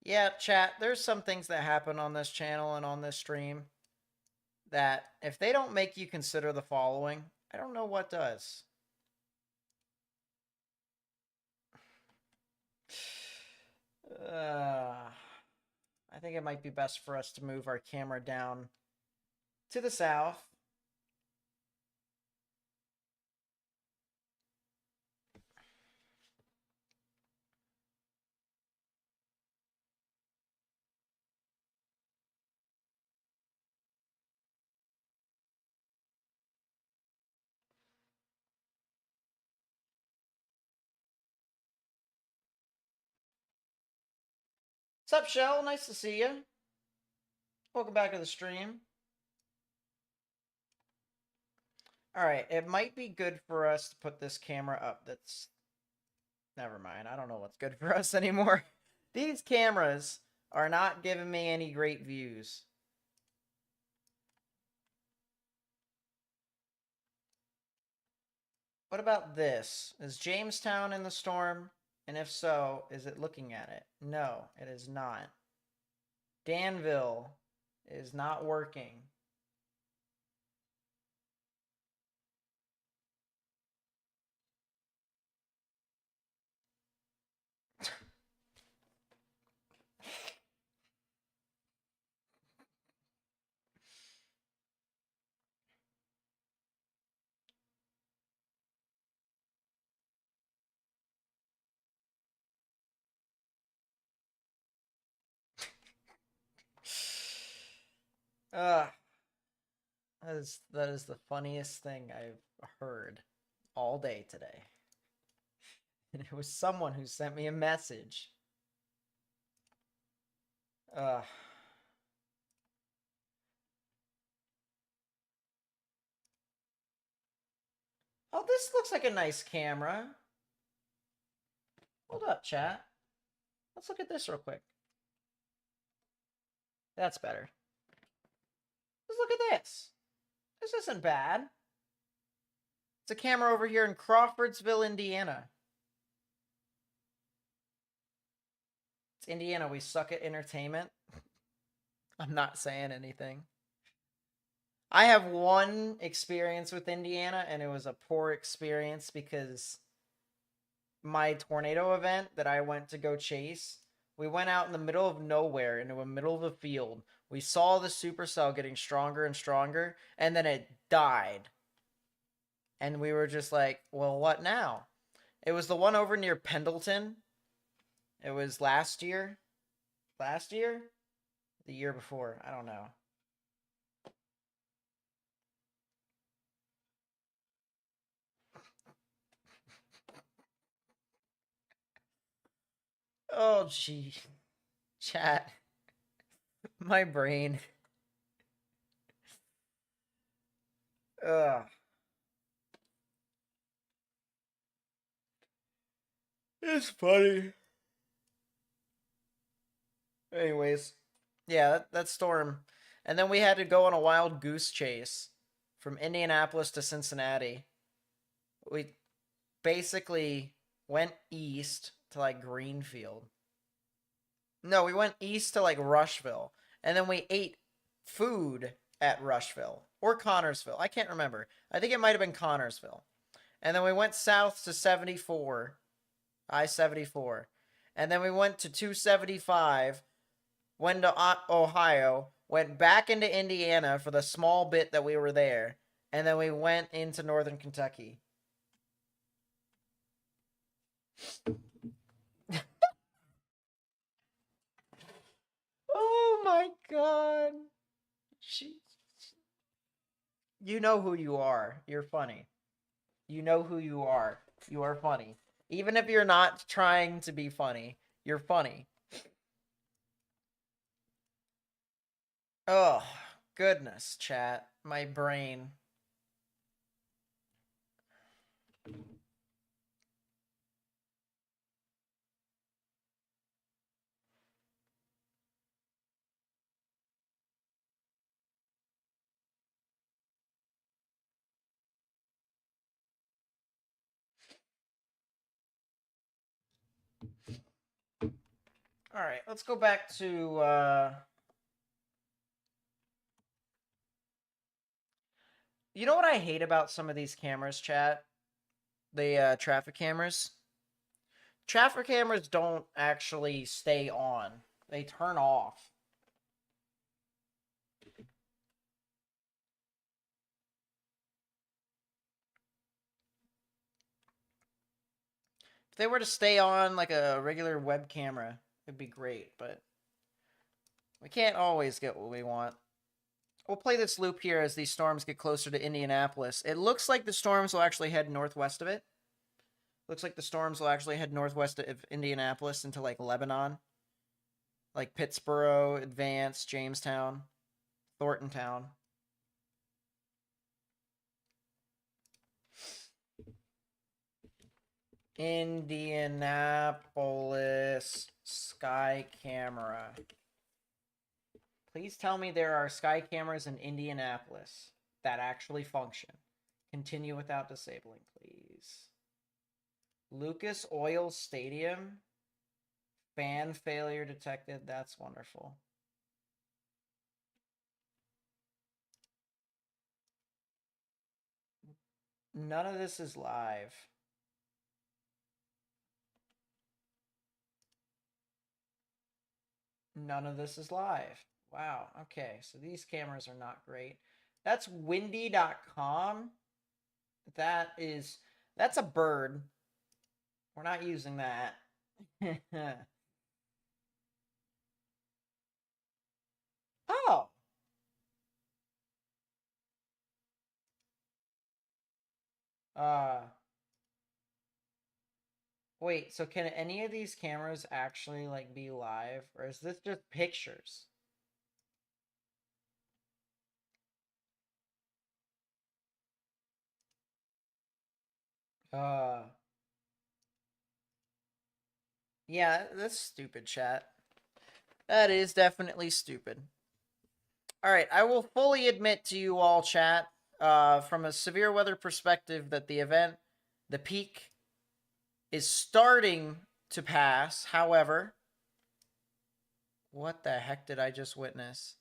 Yeah, chat, there's some things that happen on this channel and on this stream that if they don't make you consider the following, I don't know what does. I think it might be best for us to move our camera down to the south. What's up, Shell? Nice to see you. Welcome back to the stream. All right, it might be good for us to put this camera up. That's... Never mind. I don't know what's good for us anymore. These cameras are not giving me any great views. What about this? Is Jamestown in the storm? And if so, is it looking at it? No, it is not. Danville is not working. Uh, that is the funniest thing I've heard all day today. And it was someone who sent me a message. Oh, this looks like a nice camera. Hold up, chat. Let's look at this real quick. That's better. Let's look at this. This isn't bad. It's a camera over here in Crawfordsville, Indiana. It's Indiana. We suck at entertainment. I'm not saying anything. I have one experience with Indiana, and it was a poor experience because my tornado event that I went to go chase, we went out in the middle of nowhere into the middle of a field. We saw the supercell getting stronger and stronger, and then it died. And we were just like, well, what now? It was the one over near Pendleton. It was last year. Last year? The year before. I don't know. Oh, gee. Chat. My brain. Ugh. It's funny. Anyways, yeah, that storm. And then we had to go on a wild goose chase from Indianapolis to Cincinnati. We basically went east to like Greenfield. No, we went east to like Rushville. And then we ate food at Rushville or Connorsville. I can't remember. I think it might have been Connorsville. And then we went south to 74, I-74. And then we went to 275, went to Ohio, went back into Indiana for the small bit that we were there, and then we went into northern Kentucky. Oh my god. You know who you are. You're funny. You know who you are. You are funny. Even if you're not trying to be funny, you're funny. Oh, goodness, chat. My brain. All right, let's go back to you know what I hate about some of these cameras, chat? The traffic cameras. Traffic cameras don't actually stay on. They turn off. If they were to stay on like a regular web camera, it'd be great, but we can't always get what we want. We'll play this loop here as these storms get closer to Indianapolis. It looks like the storms will actually head northwest of it. Looks like the storms will actually head northwest of Indianapolis into like Lebanon. Like Pittsburgh, Advance, Jamestown, Thorntontown. Indianapolis sky camera. Please tell me there are sky cameras in Indianapolis that actually function. Continue without disabling, please. Lucas Oil Stadium. Fan failure detected. That's wonderful. None of this is live. None of this is live. Wow. Okay. So these cameras are not great. That's windy.com. That's a bird. We're not using that. Oh. Wait, so can any of these cameras actually like be live, or is this just pictures? Yeah, that's stupid, chat. That is definitely stupid. All right, I will fully admit to you all, chat, from a severe weather perspective, that the event, the peak, is starting to pass. However, what the heck did I just witness?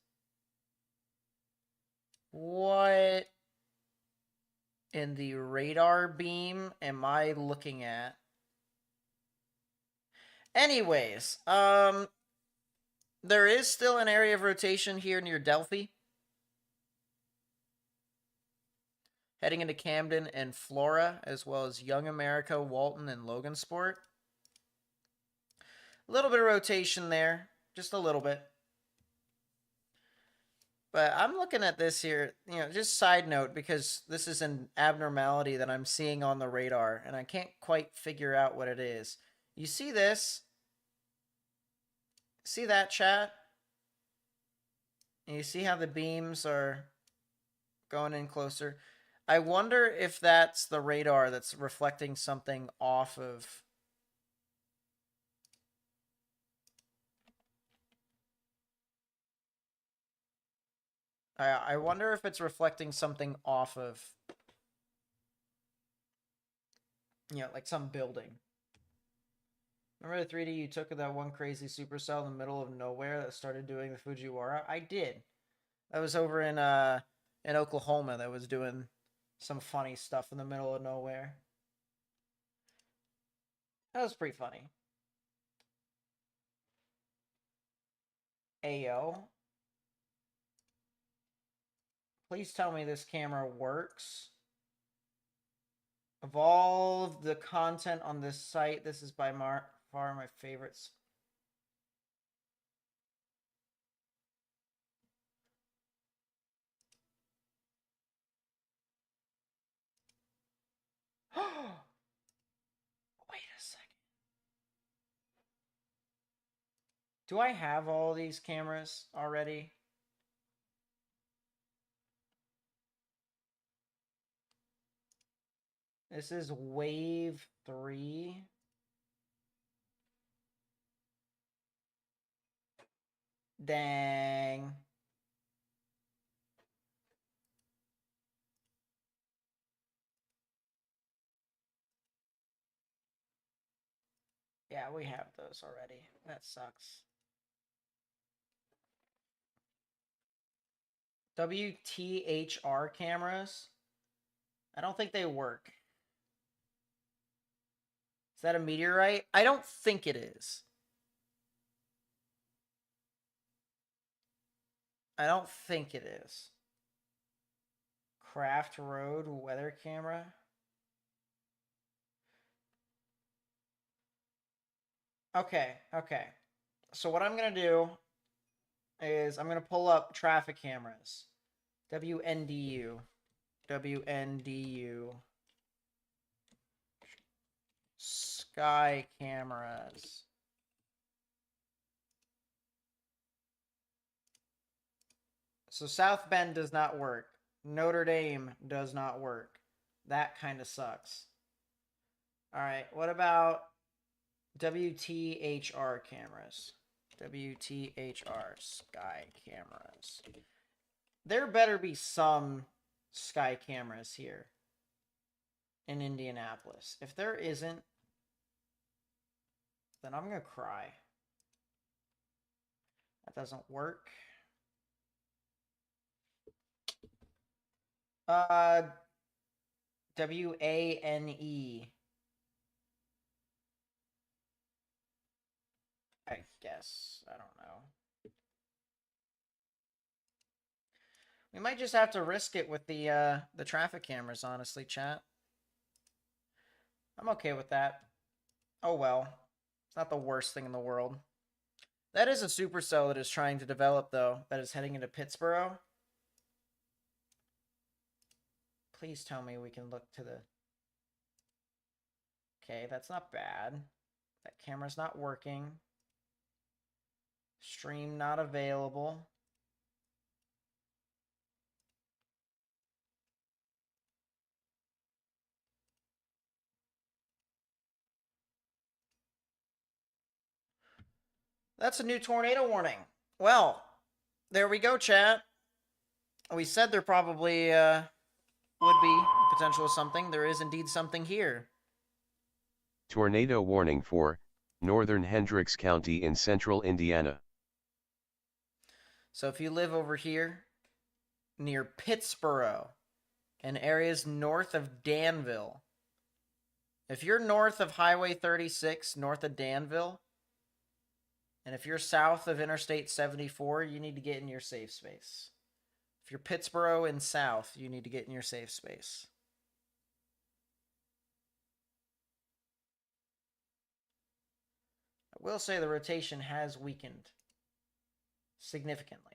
What in the radar beam am I looking at? Anyways, there is still an area of rotation here near Delphi. Heading into Camden and Flora, as well as Young America, Walton, and Logansport. A little bit of rotation there, just a little bit. But I'm looking at this here, just side note, because this is an abnormality that I'm seeing on the radar, and I can't quite figure out what it is. You see this? See that, chat? And you see how the beams are going in closer? I wonder if that's the radar that's reflecting something off of... I wonder if it's reflecting something off of, like some building. Remember the 3D you took of that one crazy supercell in the middle of nowhere that started doing the Fujiwara? I did. That was over in Oklahoma that was doing some funny stuff in the middle of nowhere. That was pretty funny. Ayo. Please tell me this camera works. Of all of the content on this site, this is by far my favorites. Wait a second. Do I have all these cameras already? This is wave 3. Dang. Yeah, we have those already. That sucks. WTHR cameras? I don't think they work. Is that a meteorite? I don't think it is. I don't think it is. Craft Road weather camera. Okay. So what I'm going to do is I'm going to pull up traffic cameras. WNDU. Sky cameras. So South Bend does not work. Notre Dame does not work. That kind of sucks. All right, what about WTHR cameras? WTHR sky cameras. There better be some sky cameras here in Indianapolis. If there isn't, then I'm going to cry. That doesn't work. WANE. I guess. I don't know. We might just have to risk it with the traffic cameras, honestly, chat. I'm okay with that. Oh well. It's not the worst thing in the world. That is a supercell that is trying to develop, though, that is heading into Pittsburgh. Please tell me we can look to the... Okay, that's not bad. That camera's not working. Stream not available. That's a new tornado warning. Well, there we go, chat. We said there probably would be potential of something. There is indeed something here. Tornado warning for northern Hendricks County in central Indiana. So if you live over here near Pittsburgh and areas north of Danville, if you're north of Highway 36, north of Danville, and if you're south of Interstate 74, you need to get in your safe space. If you're Pittsburgh and south, you need to get in your safe space. I will say the rotation has weakened significantly.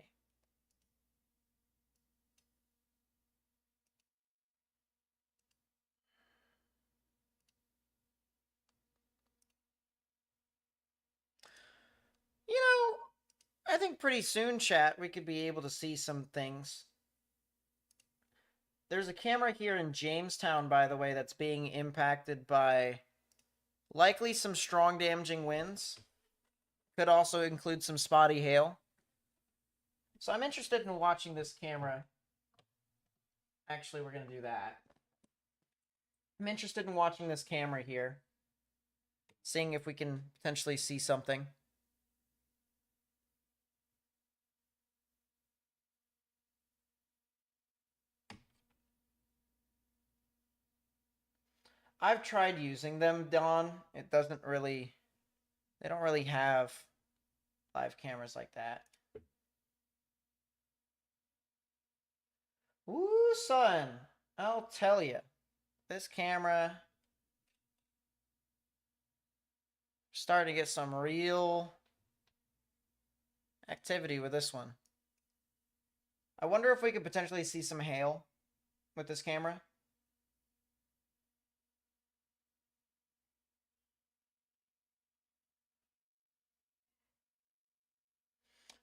You know, I think pretty soon, chat, we could be able to see some things. There's a camera here in Jamestown, by the way, that's being impacted by likely some strong damaging winds. Could also include some spotty hail. So I'm interested in watching this camera. Actually, we're going to do that. I'm interested in watching this camera here. Seeing if we can potentially see something. I've tried using them, Don. It doesn't really. They don't really have live cameras like that. Ooh, son. I'll tell you. This camera. Starting to get some real activity with this one. I wonder if we could potentially see some hail with this camera.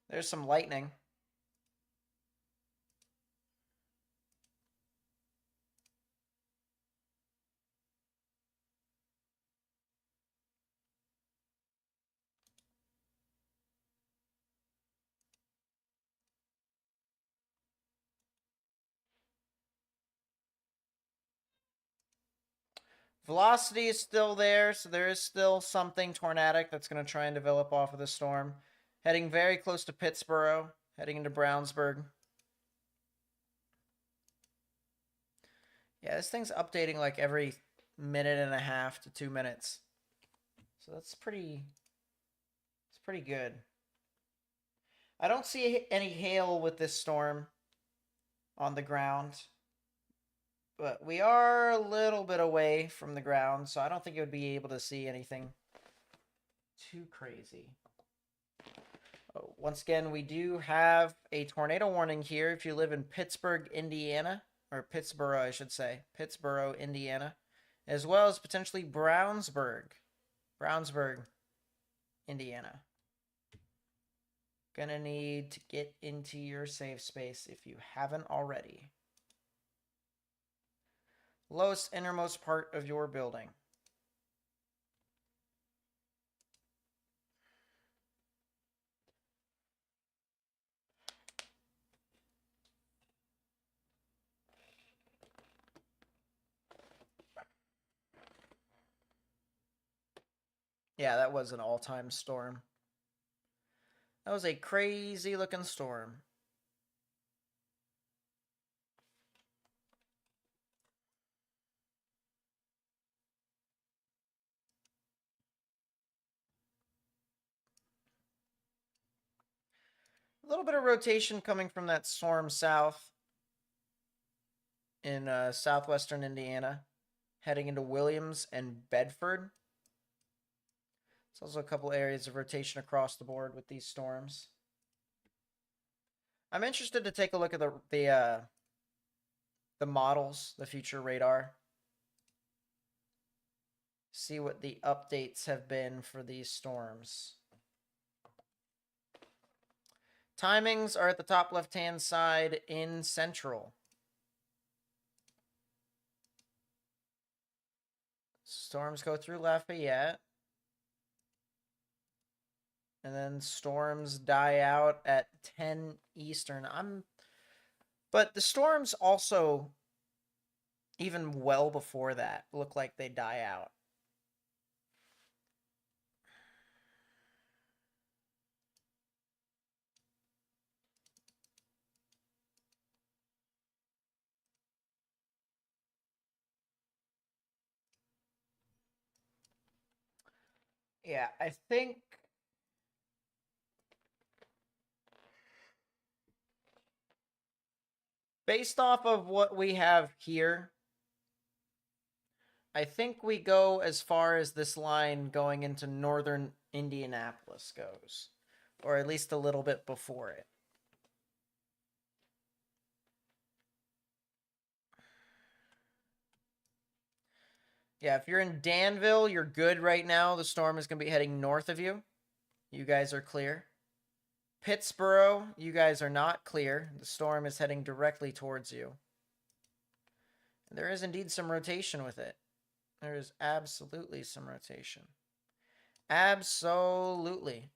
There's some lightning. Velocity is still there, so there is still something tornadic that's going to try and develop off of the storm. Heading very close to Pittsburgh, heading into Brownsburg. Yeah, this thing's updating like every minute and a half to 2 minutes. So that's pretty... It's pretty good. I don't see any hail with this storm on the ground. But we are a little bit away from the ground, so I don't think it would be able to see anything too crazy. Oh, once again, we do have a tornado warning here if you live in Pittsburgh, Indiana, or Pittsburgh, I should say, Pittsburgh, Indiana, as well as potentially Brownsburg, Indiana. Gonna need to get into your safe space if you haven't already. Lowest innermost part of your building. Yeah, that was an all-time storm. That was a crazy looking storm. A little bit of rotation coming from that storm south in southwestern Indiana, heading into Williams and Bedford. There's also a couple areas of rotation across the board with these storms. I'm interested to take a look at the models, the future radar. See what the updates have been for these storms. Timings are at the top left-hand side in Central. Storms go through Lafayette. And then storms die out at 10 Eastern. But the storms also, even well before that, look like they die out. Yeah, I think based off of what we have here, I think we go as far as this line going into northern Indianapolis goes, or at least a little bit before it. Yeah, if you're in Danville, you're good right now. The storm is going to be heading north of you. You guys are clear. Pittsburgh, you guys are not clear. The storm is heading directly towards you. And there is indeed some rotation with it. There is absolutely some rotation. Absolutely.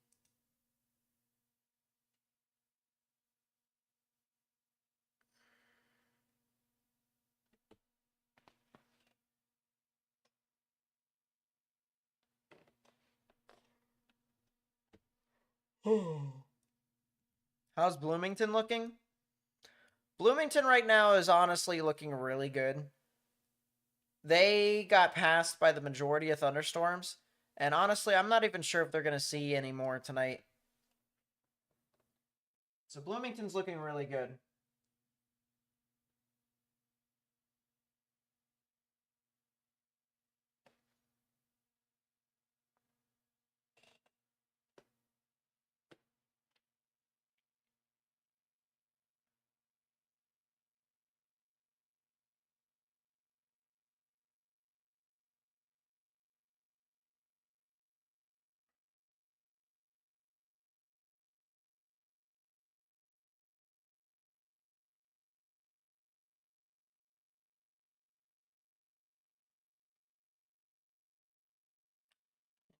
How's Bloomington looking? Bloomington right now is honestly looking really good. they got passed by the majority of thunderstorms. And honestly, I'm not even sure if they're going to see any more tonight. So Bloomington's looking really good.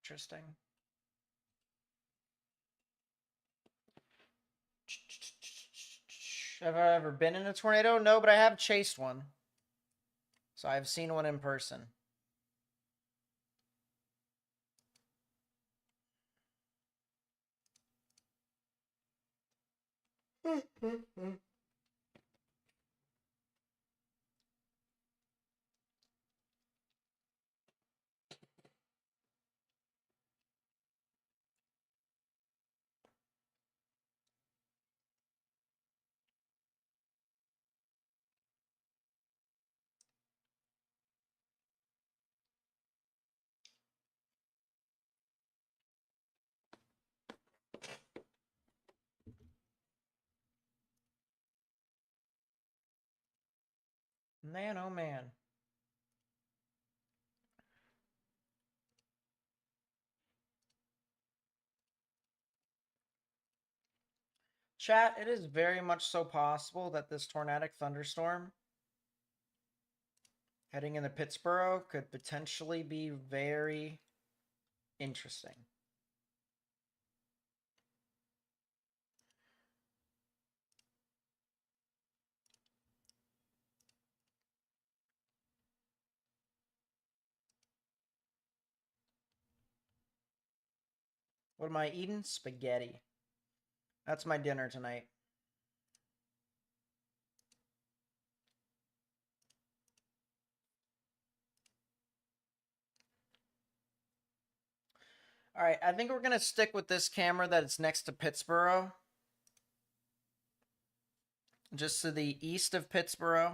Interesting. Have I ever been in a tornado? No, but I have chased one. So I've seen one in person. Man, oh man. Chat, it is very much so possible that this tornadic thunderstorm heading into Pittsburgh could potentially be very interesting. What am I eating? Spaghetti. That's my dinner tonight. All right, I think we're going to stick with this camera that is next to Pittsburgh. Just to the east of Pittsburgh.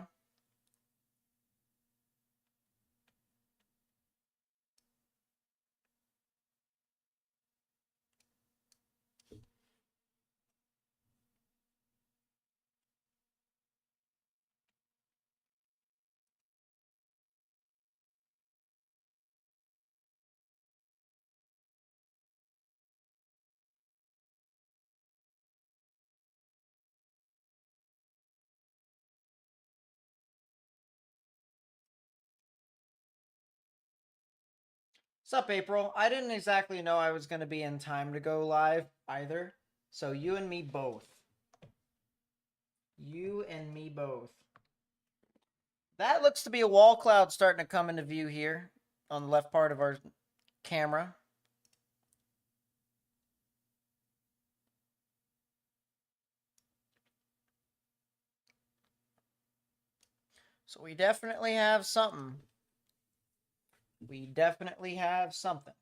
What's up, April? I didn't exactly know I was going to be in time to go live either. So you and me both. You and me both. That looks to be a wall cloud starting to come into view here on the left part of our camera. So we definitely have something. We definitely have something.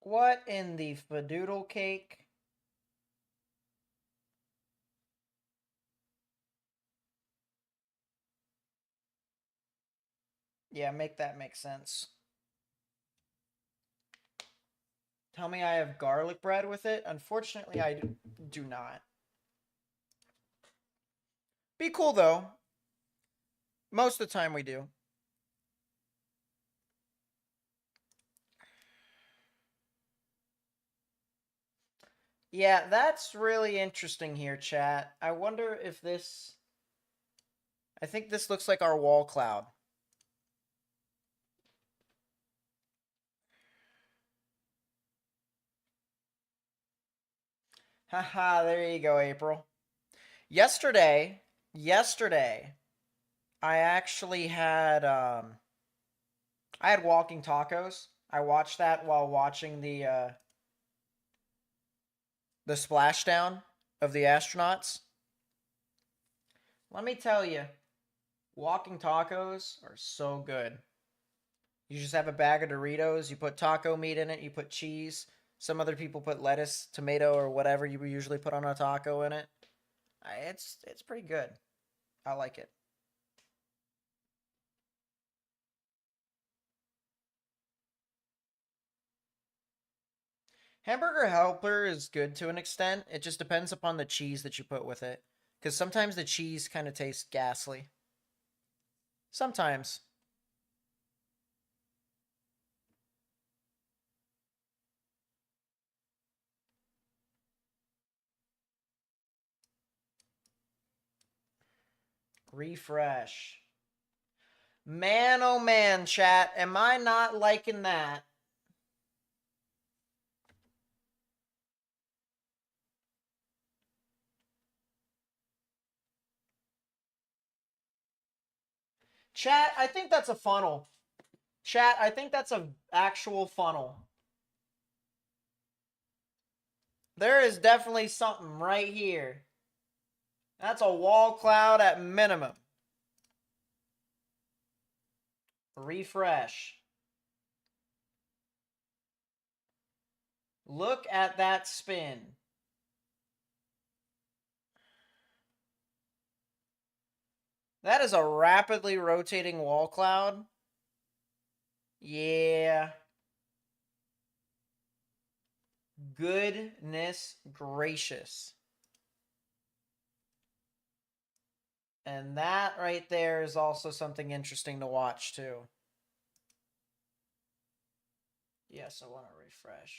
What in the fadoodle cake? Yeah, make that make sense. Tell me I have garlic bread with it. Unfortunately, I do not. Be cool, though. Most of the time we do. Yeah, that's really interesting here, chat. I wonder if this... I think this looks like our wall cloud. Haha, there you go, April. Yesterday, I actually had I had walking tacos. I watched that while watching the splashdown of the astronauts. Let me tell you, walking tacos are so good. You just have a bag of Doritos, you put taco meat in it, you put cheese. Some other people put lettuce, tomato, or whatever you usually put on a taco in it. It's pretty good. I like it. Hamburger helper is good to an extent. It just depends upon the cheese that you put with it. Because sometimes the cheese kind of tastes ghastly. Sometimes. Refresh. Man, oh man, chat. Am I not liking that? Chat, I think that's a funnel. Chat, I think that's an actual funnel. There is definitely something right here. That's a wall cloud at minimum. Refresh. Look at that spin. That is a rapidly rotating wall cloud. Yeah. Goodness gracious. And that right there is also something interesting to watch too. Yes, I want to refresh.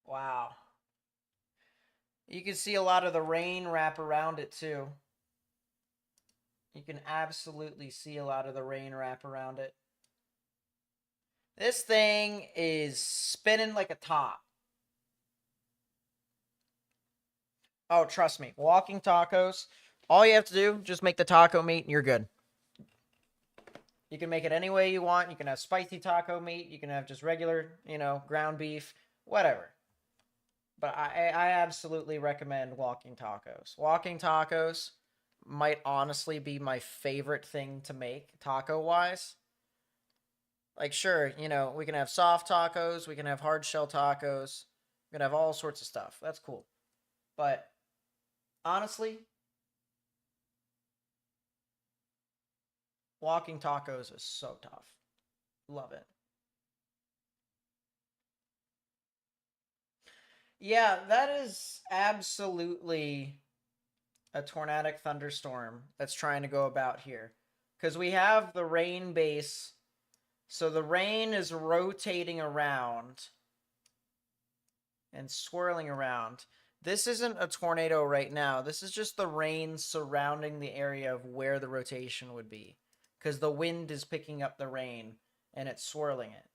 Wow. You can see a lot of the rain wrap around it too. You can absolutely see a lot of the rain wrap around it. This thing is spinning like a top. Oh, trust me. Walking tacos. All you have to do, just make the taco meat and you're good. You can make it any way you want. You can have spicy taco meat. You can have just regular, ground beef, whatever. But I absolutely recommend walking tacos. Walking tacos might honestly be my favorite thing to make taco-wise. Like, sure, we can have soft tacos. We can have hard shell tacos. We can have all sorts of stuff. That's cool. But honestly, walking tacos is so tough. Love it. Yeah, that is absolutely a tornadic thunderstorm that's trying to go about here. Because we have the rain base, so the rain is rotating around and swirling around. This isn't a tornado right now. This is just the rain surrounding the area of where the rotation would be. Because the wind is picking up the rain and it's swirling it.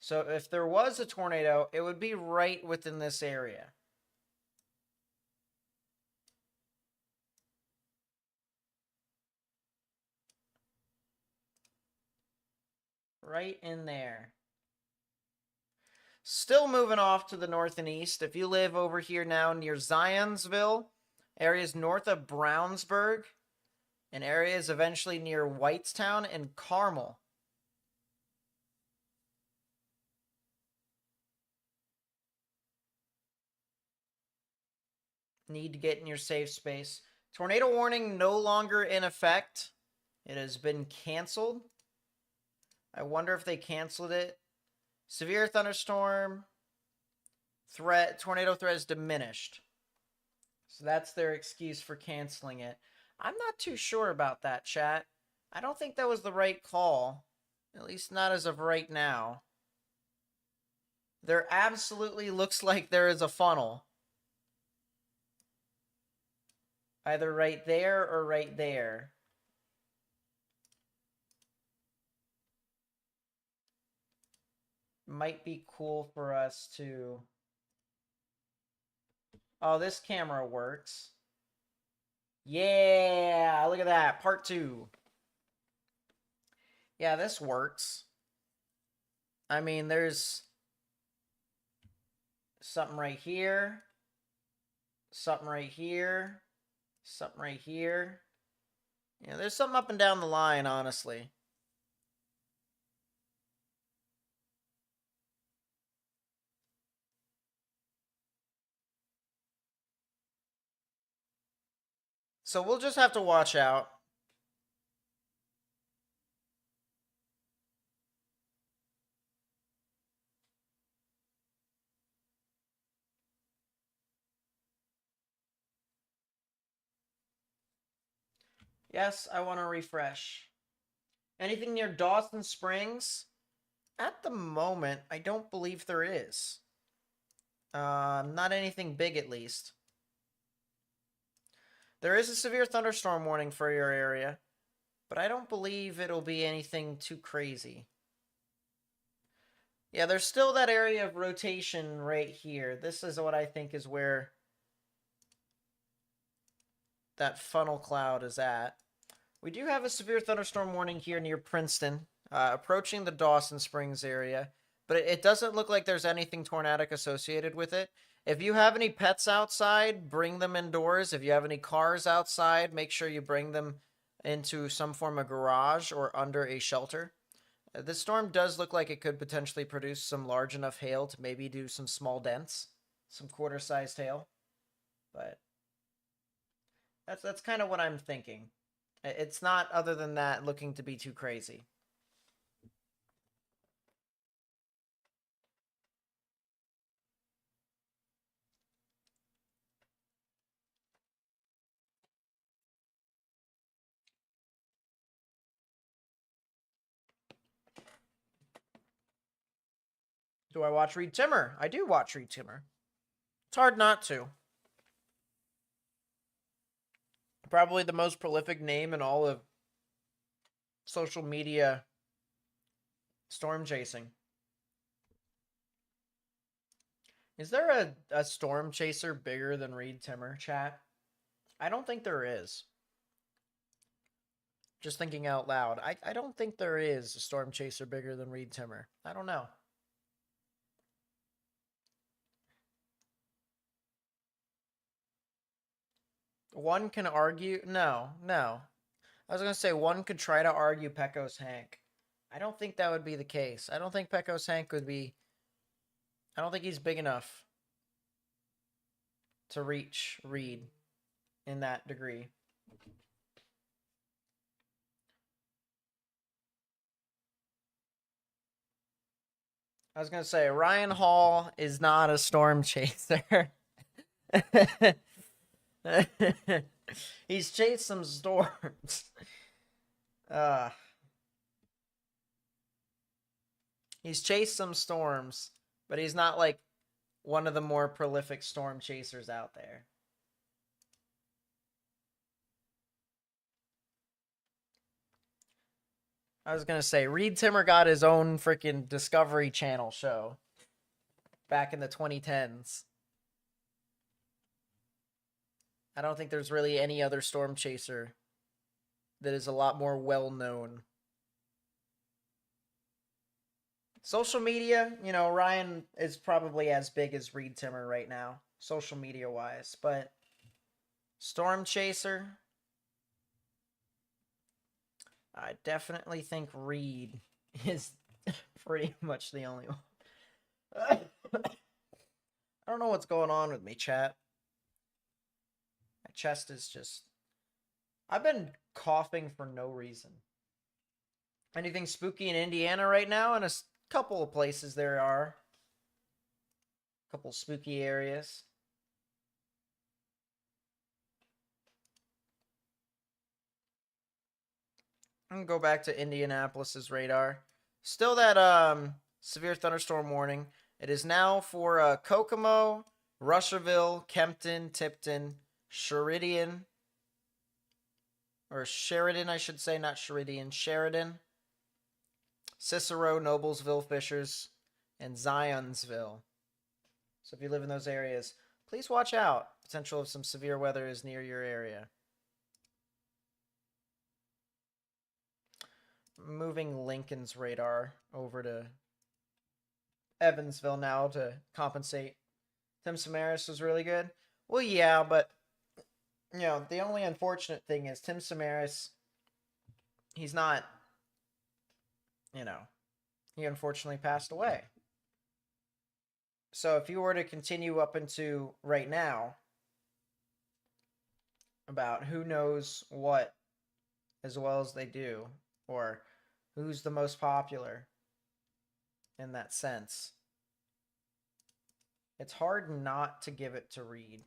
So if there was a tornado, it would be right within this area. Right in there. Still moving off to the north and east. If you live over here now near Zionsville, areas north of Brownsburg, and areas eventually near Whitestown and Carmel. Need to get in your safe space. Tornado warning no longer in effect. It has been canceled. I wonder if they canceled it. Severe thunderstorm threat, tornado threat is diminished. So that's their excuse for canceling it. I'm not too sure about that, chat. I don't think that was the right call. At least not as of right now. There absolutely looks like there is a funnel. Either right there or right there. Might be cool for us to Oh, this camera works. Yeah, look at that. Part 2. Yeah, this works. I mean, there's something right here. Something right here. Something right here. Yeah, there's something up and down the line, honestly. So we'll just have to watch out. Yes, I want to refresh. Anything near Dawson Springs? At the moment, I don't believe there is. Not anything big, at least. There is a severe thunderstorm warning for your area, but I don't believe it'll be anything too crazy. Yeah, there's still that area of rotation right here. This is what I think is where that funnel cloud is at. We do have a severe thunderstorm warning here near Princeton, approaching the Dawson Springs area, but it doesn't look like there's anything tornadic associated with it. If you have any pets outside, bring them indoors. If you have any cars outside, make sure you bring them into some form of garage or under a shelter. This storm does look like it could potentially produce some large enough hail to maybe do some small dents, some quarter-sized hail, but that's kind of what I'm thinking. It's not, other than that, looking to be too crazy. Do I watch Reed Timmer? I do watch Reed Timmer. It's hard not to. Probably the most prolific name in all of social media storm chasing. Is there a storm chaser bigger than Reed Timmer, chat? I don't think there is. Just thinking out loud. I don't think there is a storm chaser bigger than Reed Timmer. I don't know. One can argue. No. I was going to say one could try to argue Pecos Hank. I don't think that would be the case. I don't think Pecos Hank would be... I don't think he's big enough to reach Reed in that degree. I was going to say, Ryan Hall is not a storm chaser. He's chased some storms. He's chased some storms, but he's not like one of the more prolific storm chasers out there. I was going to say, Reed Timmer got his own freaking Discovery Channel show back in the 2010s. I don't think there's really any other storm chaser that is a lot more well-known. Social media, you know, Ryan is probably as big as Reed Timmer right now, social media-wise, but storm chaser, I definitely think Reed is pretty much the only one. I don't know what's going on with me, chat. My chest is just... I've been coughing for no reason. Anything spooky in Indiana right now? In a couple of places there are. A couple spooky areas. I'm gonna go back to Indianapolis's radar. Still that severe thunderstorm warning. It is now for Kokomo, Rushville, Kempton, Tipton, Sheridan, or Sheridan, I should say, not Sheridan, Sheridan, Cicero, Noblesville, Fishers, and Zionsville. So if you live in those areas, please watch out. Potential of some severe weather is near your area. Moving Lincoln's radar over to Evansville now to compensate. Tim Samaras was really good. Well, yeah, but you know, the only unfortunate thing is Tim Samaras, he's not, you know, he unfortunately passed away. So if you were to continue up into right now about who knows what as well as they do, or who's the most popular in that sense, it's hard not to give it to Reed.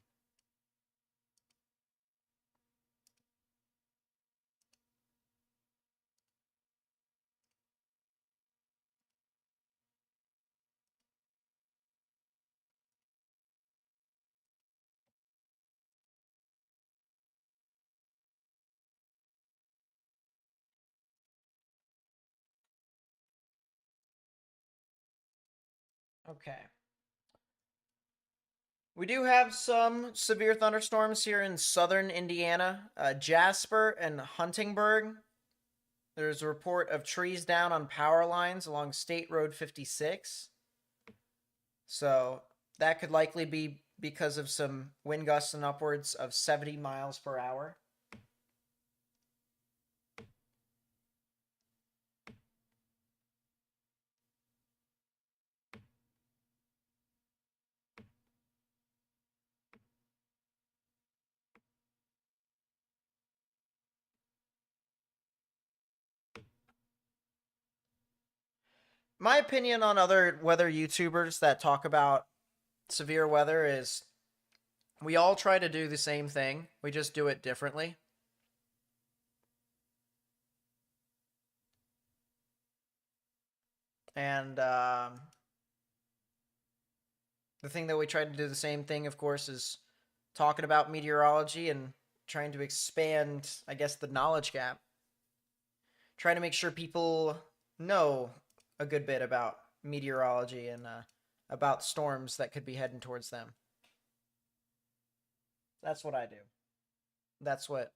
Okay. We do have some severe thunderstorms here in southern Indiana. Jasper and Huntingburg. There's a report of trees down on power lines along State Road 56. So that could likely be because of some wind gusts and upwards of 70 miles per hour. My opinion on other weather YouTubers that talk about severe weather is we all try to do the same thing. We just do it differently. And the thing that we try to do the same thing, of course, is talking about meteorology and trying to expand, I guess, the knowledge gap. Trying to make sure people know a good bit about meteorology and about storms that could be heading towards them. That's what I do. That's what.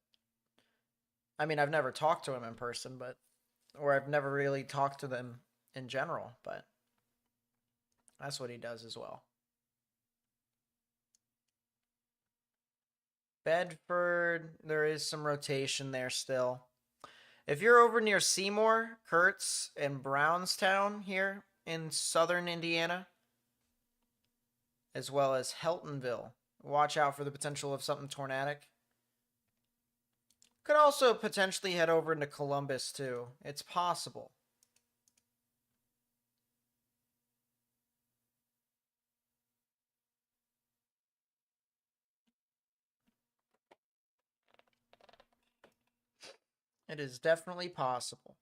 I mean, I've never talked to him in person, but. Or I've never really talked to them in general, but. That's what he does as well. Bedford, there is some rotation there still. If you're over near Seymour, Kurtz, and Brownstown here in southern Indiana, as well as Heltonville, watch out for the potential of something tornadic. Could also potentially head over into Columbus too. It's possible. It is definitely possible.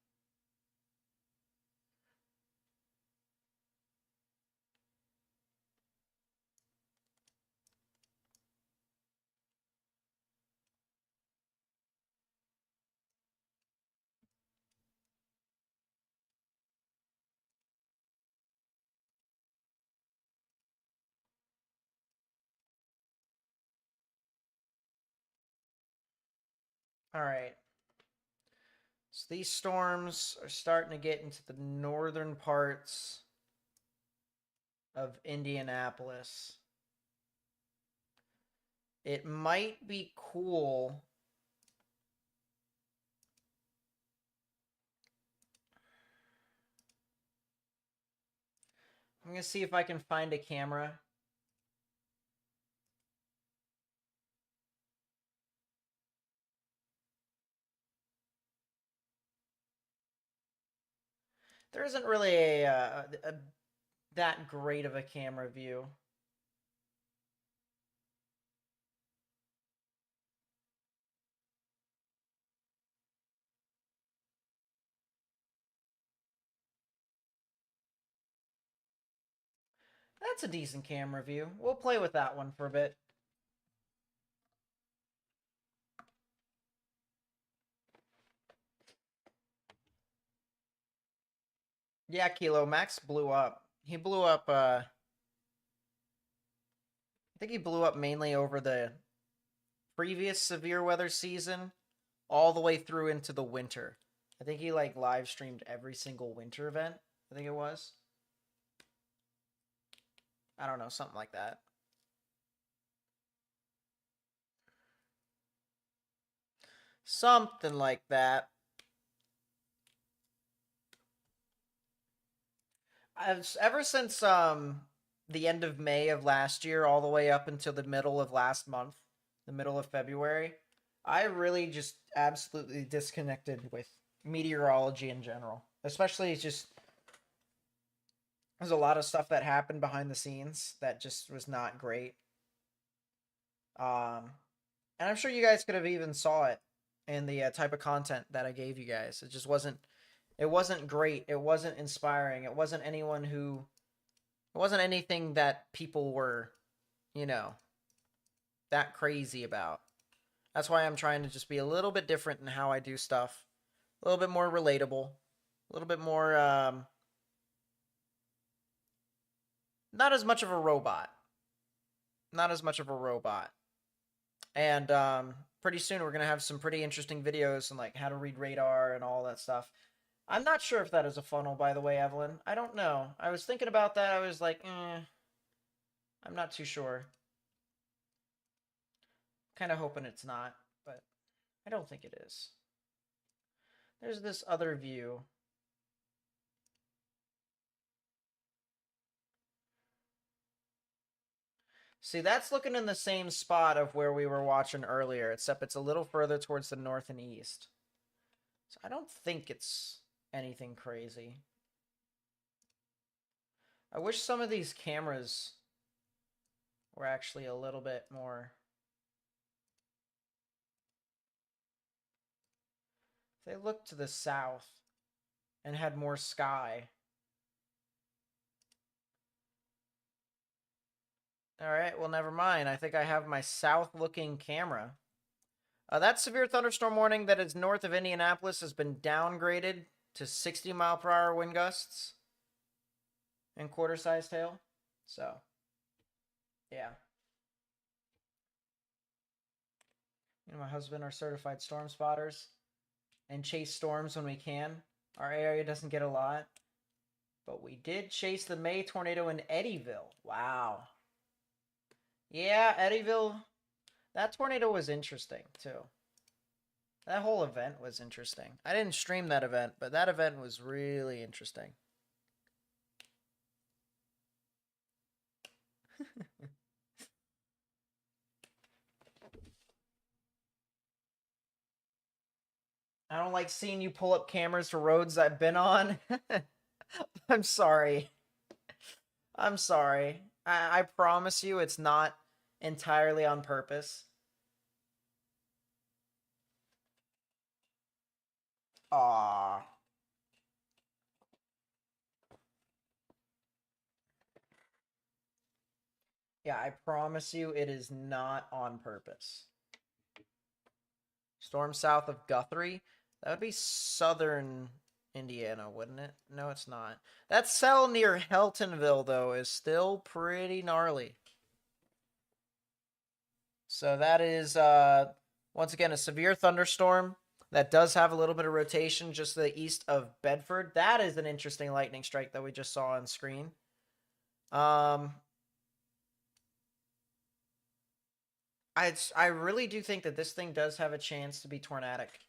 All right. So these storms are starting to get into the northern parts of Indianapolis. It might be cool. I'm going to see if I can find a camera. There isn't really a that great of a camera view. That's a decent camera view. We'll play with that one for a bit. Yeah, Kilo Max blew up. He blew up think he blew up mainly over the previous severe weather season all the way through into the winter. I think he like live streamed every single winter event. I think it was. I don't know, something like that. Something like that. Ever since the end of May of last year all the way up until the middle of last month, the middle of February, I really just absolutely disconnected with meteorology in general. Especially just there's a lot of stuff that happened behind the scenes that just was not great. Um and I'm sure you guys could have even saw it in the type of content that I gave you guys. It wasn't great. It wasn't inspiring. It wasn't it wasn't anything that people were, you know, that crazy about. That's why I'm trying to just be a little bit different in how I do stuff. A little bit more relatable. A little bit more not as much of a robot. Not as much of a robot. And pretty soon we're going to have some pretty interesting videos on like how to read radar and all that stuff. I'm not sure if that is a funnel, by the way, Evelyn. I don't know. I was thinking about that. I was like, I'm not too sure. Kind of hoping it's not, but I don't think it is. There's this other view. See, that's looking in the same spot of where we were watching earlier, except it's a little further towards the north and east. So I don't think it's anything crazy. I wish some of these cameras were actually a little bit more... If they looked to the south and had more sky. Alright, well, never mind. I think I have my south-looking camera. That severe thunderstorm warning that is north of Indianapolis has been downgraded to 60-mile-per-hour wind gusts and quarter-sized hail. So, yeah. Me and my husband are certified storm spotters and chase storms when we can. Our area doesn't get a lot, but we did chase the May tornado in Eddyville. Wow. Yeah, Eddyville, that tornado was interesting, too. That whole event was interesting. I didn't stream that event, but that event was really interesting. I don't like seeing you pull up cameras for roads I've been on. I'm sorry. I'm sorry. I promise you it's not entirely on purpose. Aww. Yeah, I promise you it is not on purpose. Storm south of Guthrie? That would be southern Indiana, wouldn't it? No, it's not. That cell near Heltonville, though, is still pretty gnarly. So that is, once again, a severe thunderstorm that does have a little bit of rotation just to the east of Bedford. That is an interesting lightning strike that we just saw on screen. I really do think that this thing does have a chance to be tornadic.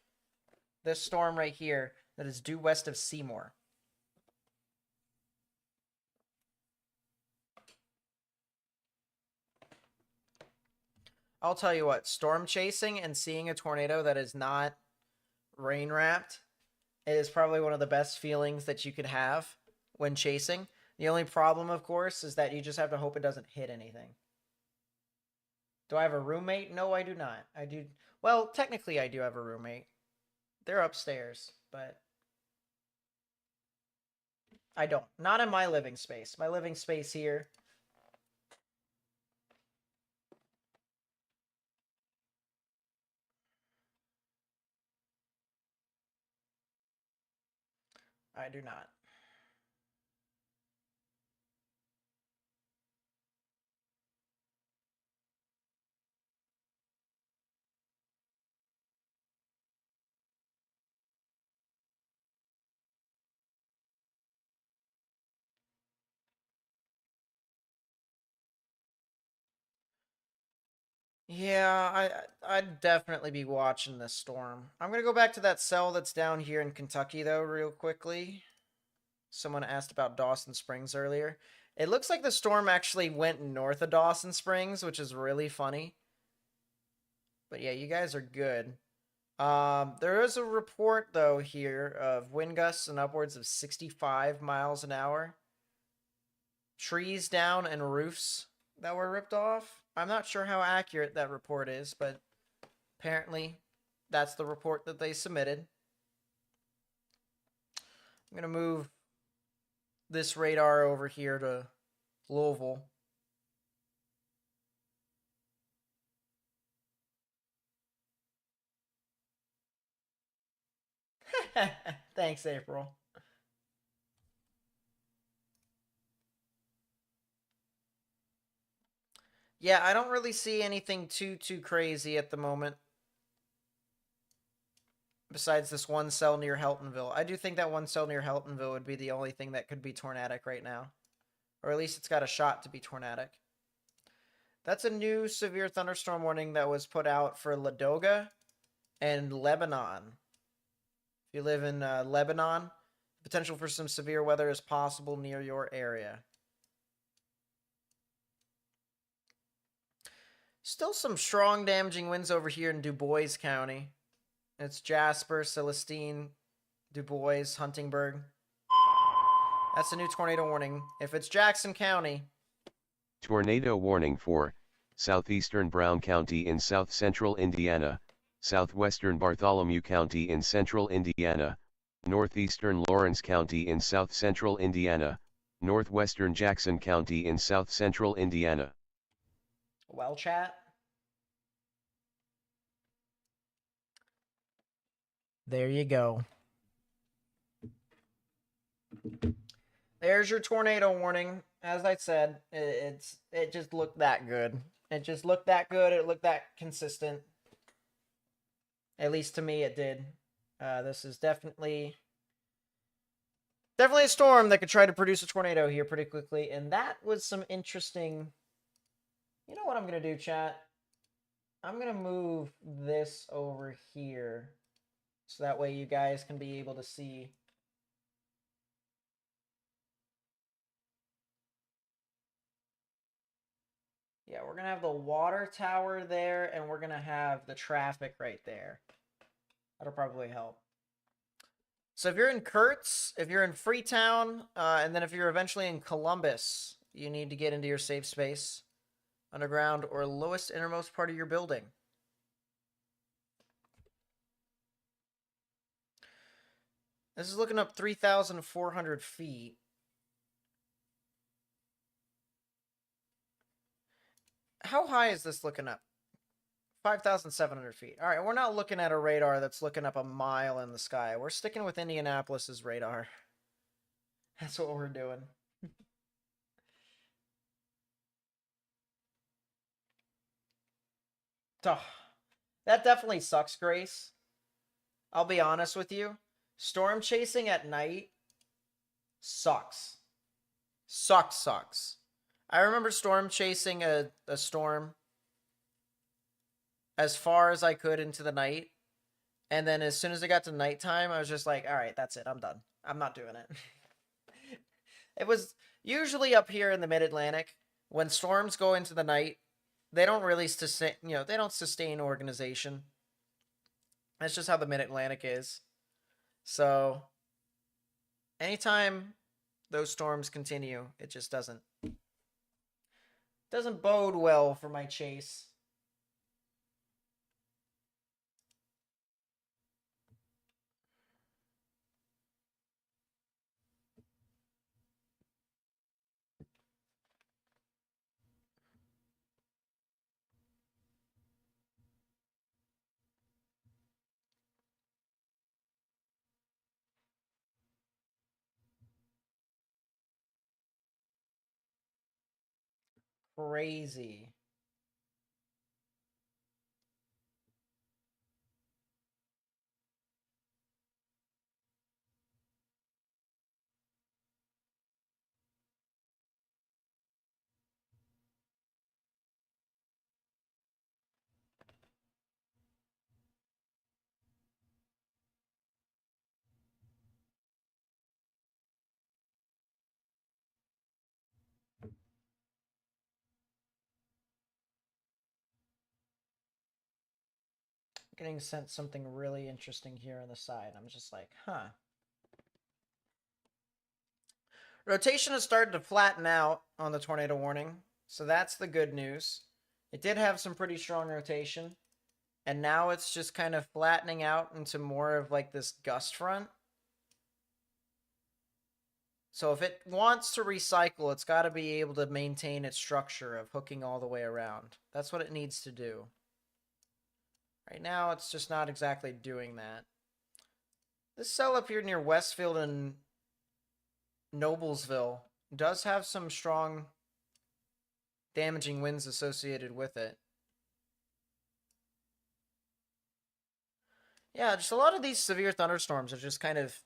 This storm right here that is due west of Seymour. I'll tell you what, storm chasing and seeing a tornado that is not rain wrapped is probably one of the best feelings that you could have when chasing. The only problem, of course, is that you just have to hope it doesn't hit anything. Do I have a roommate? No, I do not. I do. Well, technically, I do have a roommate. They're upstairs, but I don't. Not in my living space. My living space here. I do not. Yeah, I'd definitely be watching this storm. I'm gonna go back to that cell that's down here in Kentucky though, real quickly. Someone asked about Dawson Springs earlier. It looks like the storm actually went north of Dawson Springs, which is really funny. But yeah, you guys are good. There is a report though here of wind gusts and upwards of 65 miles an hour. Trees down and roofs that were ripped off. I'm not sure how accurate that report is, but apparently that's the report that they submitted. I'm going to move this radar over here to Louisville. Thanks, April. Yeah, I don't really see anything too crazy at the moment. Besides this one cell near Heltonville. I do think that one cell near Heltonville would be the only thing that could be tornadic right now. Or at least it's got a shot to be tornadic. That's a new severe thunderstorm warning that was put out for Ladoga and Lebanon. If you live in Lebanon, potential for some severe weather is possible near your area. Still some strong damaging winds over here in Du Bois County. It's Jasper, Celestine, Du Bois, Huntingburg. That's a new tornado warning. If it's Jackson County. Tornado warning for southeastern Brown County in south central Indiana, southwestern Bartholomew County in central Indiana, northeastern Lawrence County in south central Indiana, northwestern Jackson County in south central Indiana. Well, chat. There you go. There's your tornado warning. As I said, it just looked that good. It just looked that good. It looked that consistent. At least to me, it did. This is definitely a storm that could try to produce a tornado here pretty quickly. And that was some interesting. You know what I'm gonna do, chat? I'm gonna move this over here, so that way you guys can be able to see. Yeah, we're going to have the water tower there, and we're going to have the traffic right there. That'll probably help. So if you're in Kurtz, if you're in Freetown, and then if you're eventually in Columbus, you need to get into your safe space, underground, or lowest innermost part of your building. This is looking up 3,400 feet. How high is this looking up? 5,700 feet. All right, we're not looking at a radar that's looking up a mile in the sky. We're sticking with Indianapolis's radar. That's what we're doing. Oh, that definitely sucks, Grace. I'll be honest with you. Storm chasing at night sucks. Sucks. I remember storm chasing a storm as far as I could into the night. And then as soon as it got to nighttime, I was just like, all right, that's it. I'm done. I'm not doing it. It was usually up here in the mid-Atlantic. When storms go into the night, they don't really sustain, they don't sustain organization. That's just how the mid-Atlantic is. So anytime those storms continue, it just doesn't bode well for my chase. Crazy. getting sent something really interesting here on the side. I'm just like, huh. Rotation has started to flatten out on the tornado warning, so that's the good news. It did have some pretty strong rotation, and now it's just kind of flattening out into more of like this gust front. So if it wants to recycle, it's got to be able to maintain its structure of hooking all the way around. That's what it needs to do. Right now, it's just not exactly doing that. This cell up here near Westfield and Noblesville does have some strong damaging winds associated with it. Yeah, just a lot of these severe thunderstorms are just kind of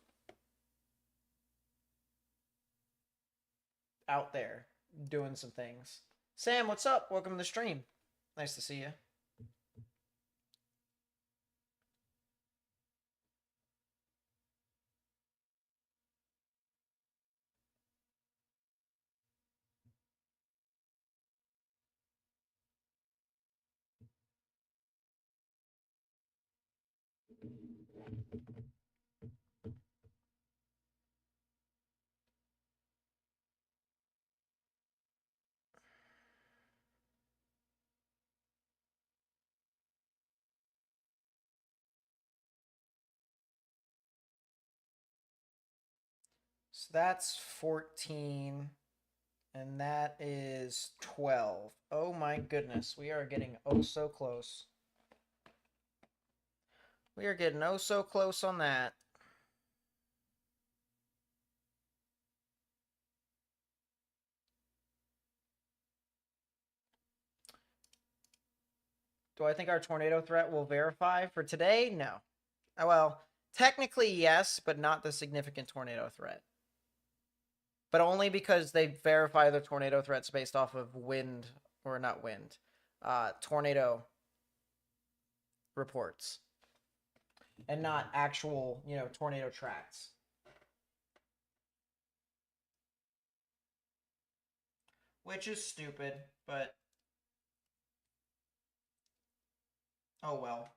out there doing some things. Sam, what's up? Welcome to the stream. Nice to see you. So that's 14, and that is 12. Oh my goodness, we are getting oh so close. We are getting oh so close on that. Do I think our tornado threat will verify for today? No. Well, technically yes, but not the significant tornado threat. But only because they verify the tornado threats based off of wind, or not wind, tornado reports. And not actual, tornado tracks. Which is stupid, but oh well.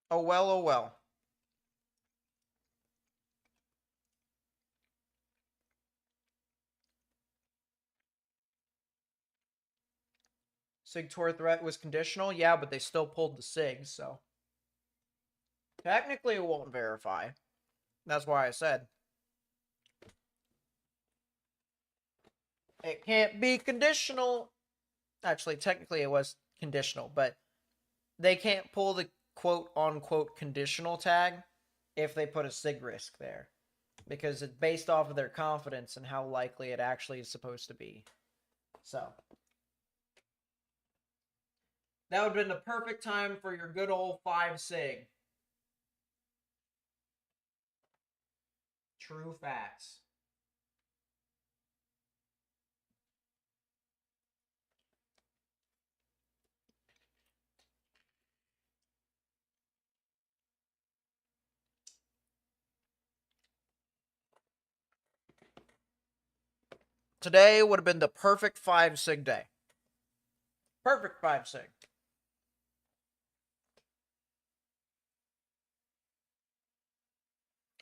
Oh well, oh well. SIG Tor threat was conditional, yeah, but they still pulled the SIG, so technically it won't verify. That's why I said it can't be conditional. Actually, technically it was conditional, but they can't pull the quote-unquote conditional tag if they put a SIG risk there, because it's based off of their confidence and how likely it actually is supposed to be. So that would have been the perfect time for your good old 5 SIG. True facts. Today would have been the perfect 5 SIG day. Perfect 5 SIG.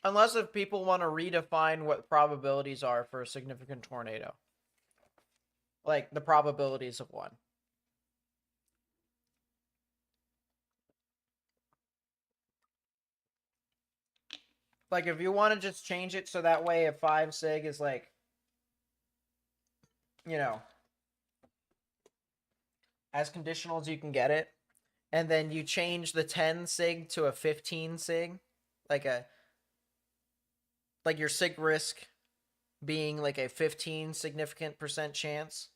Unless if people want to redefine what probabilities are for a significant tornado. Like the probabilities of one. Like if you want to just change it so that way a 5 SIG is like, as conditional as you can get it. And then you change the 10 SIG to a 15 SIG. Like your SIG risk being like a 15 significant % chance.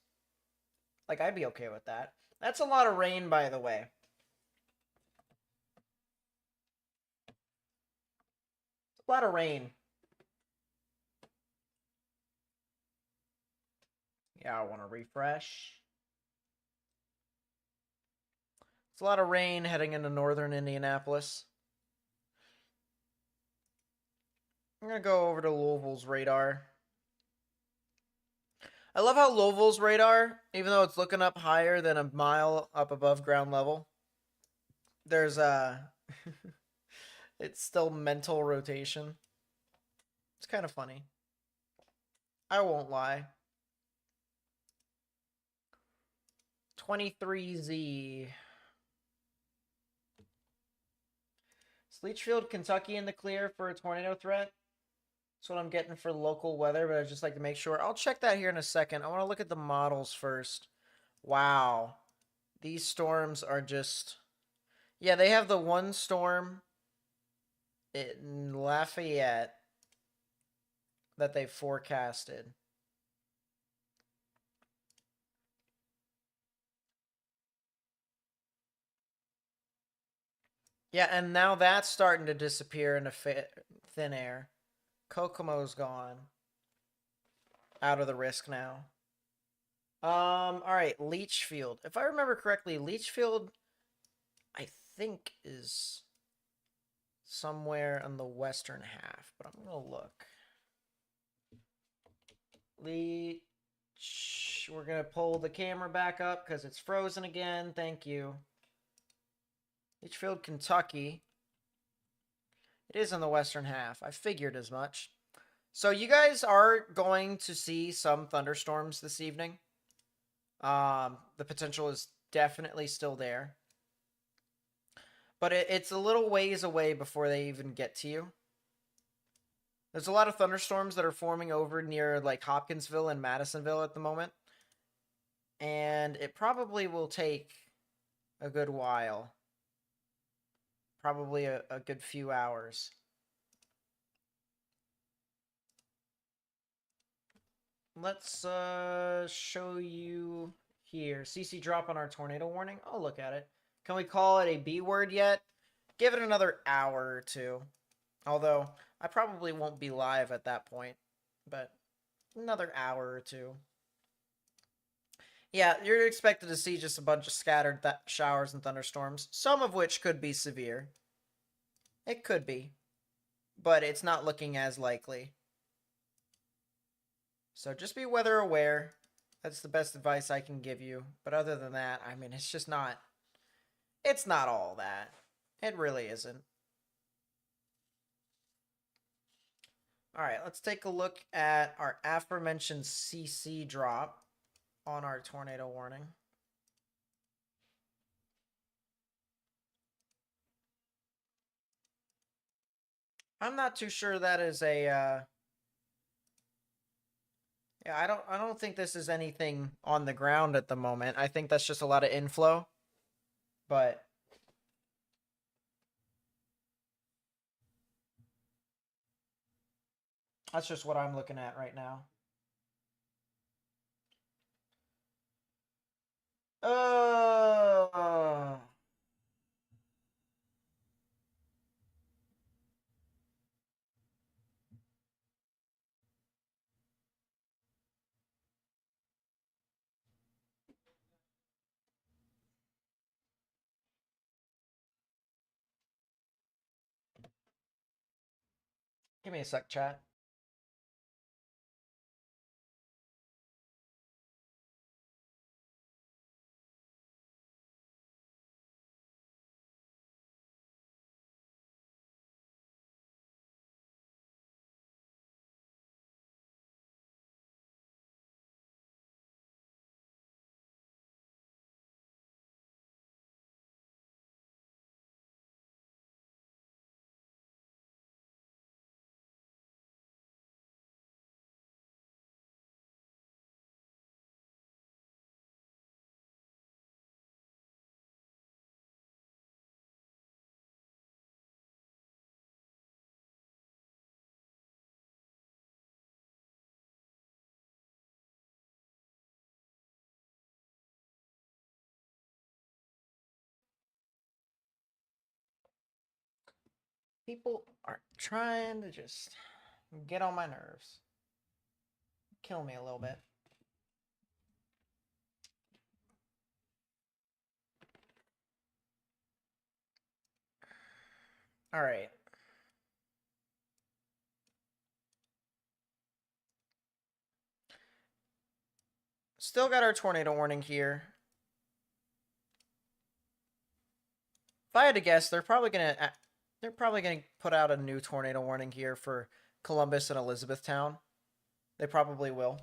Like, I'd be okay with that. That's a lot of rain, by the way. A lot of rain. Yeah, I want to refresh. It's a lot of rain heading into northern Indianapolis. I'm going to go over to Louisville's radar. I love how Louisville's radar, even though it's looking up higher than a mile up above ground level, there's it's still mental rotation. It's kind of funny. I won't lie. 23Z. Is Leachfield, Kentucky in the clear for a tornado threat? That's what I'm getting for local weather, but I'd just like to make sure. I'll check that here in a second. I want to look at the models first. Wow. These storms are just... Yeah, they have the one storm in Lafayette that they forecasted. Yeah, and now that's starting to disappear into thin air. Kokomo's gone. Out of the risk now. All right, Leachfield. If I remember correctly, Leachfield, I think, is somewhere on the western half, but I'm gonna look. Leach. We're gonna pull the camera back up because it's frozen again. Thank you. Leachfield, Kentucky. It is in the western half. I figured as much. So you guys are going to see some thunderstorms this evening. The potential is definitely still there. But it's a little ways away before they even get to you. There's a lot of thunderstorms that are forming over near like Hopkinsville and Madisonville at the moment. And it probably will take a good while. Probably a good few hours. Let's show you here. CC drop on our tornado warning. I'll look at it. Can we call it a B word yet? Give it another hour or two. Although, I probably won't be live at that point. But another hour or two. Yeah, you're expected to see just a bunch of scattered showers and thunderstorms. Some of which could be severe. It could be. But it's not looking as likely. So just be weather aware. That's the best advice I can give you. But other than that, I mean, it's just not... It's not all that. It really isn't. Alright, let's take a look at our aforementioned CC drop on our tornado warning. I'm not too sure that is a... Yeah, I don't think this is anything on the ground at the moment. I think that's just a lot of inflow. But that's just what I'm looking at right now. Give me a sec, chat. People are trying to just get on my nerves. Kill me a little bit. All right. still got our tornado warning here. If I had to guess, they're probably gonna put out a new tornado warning here for Columbus and Elizabethtown. They probably will.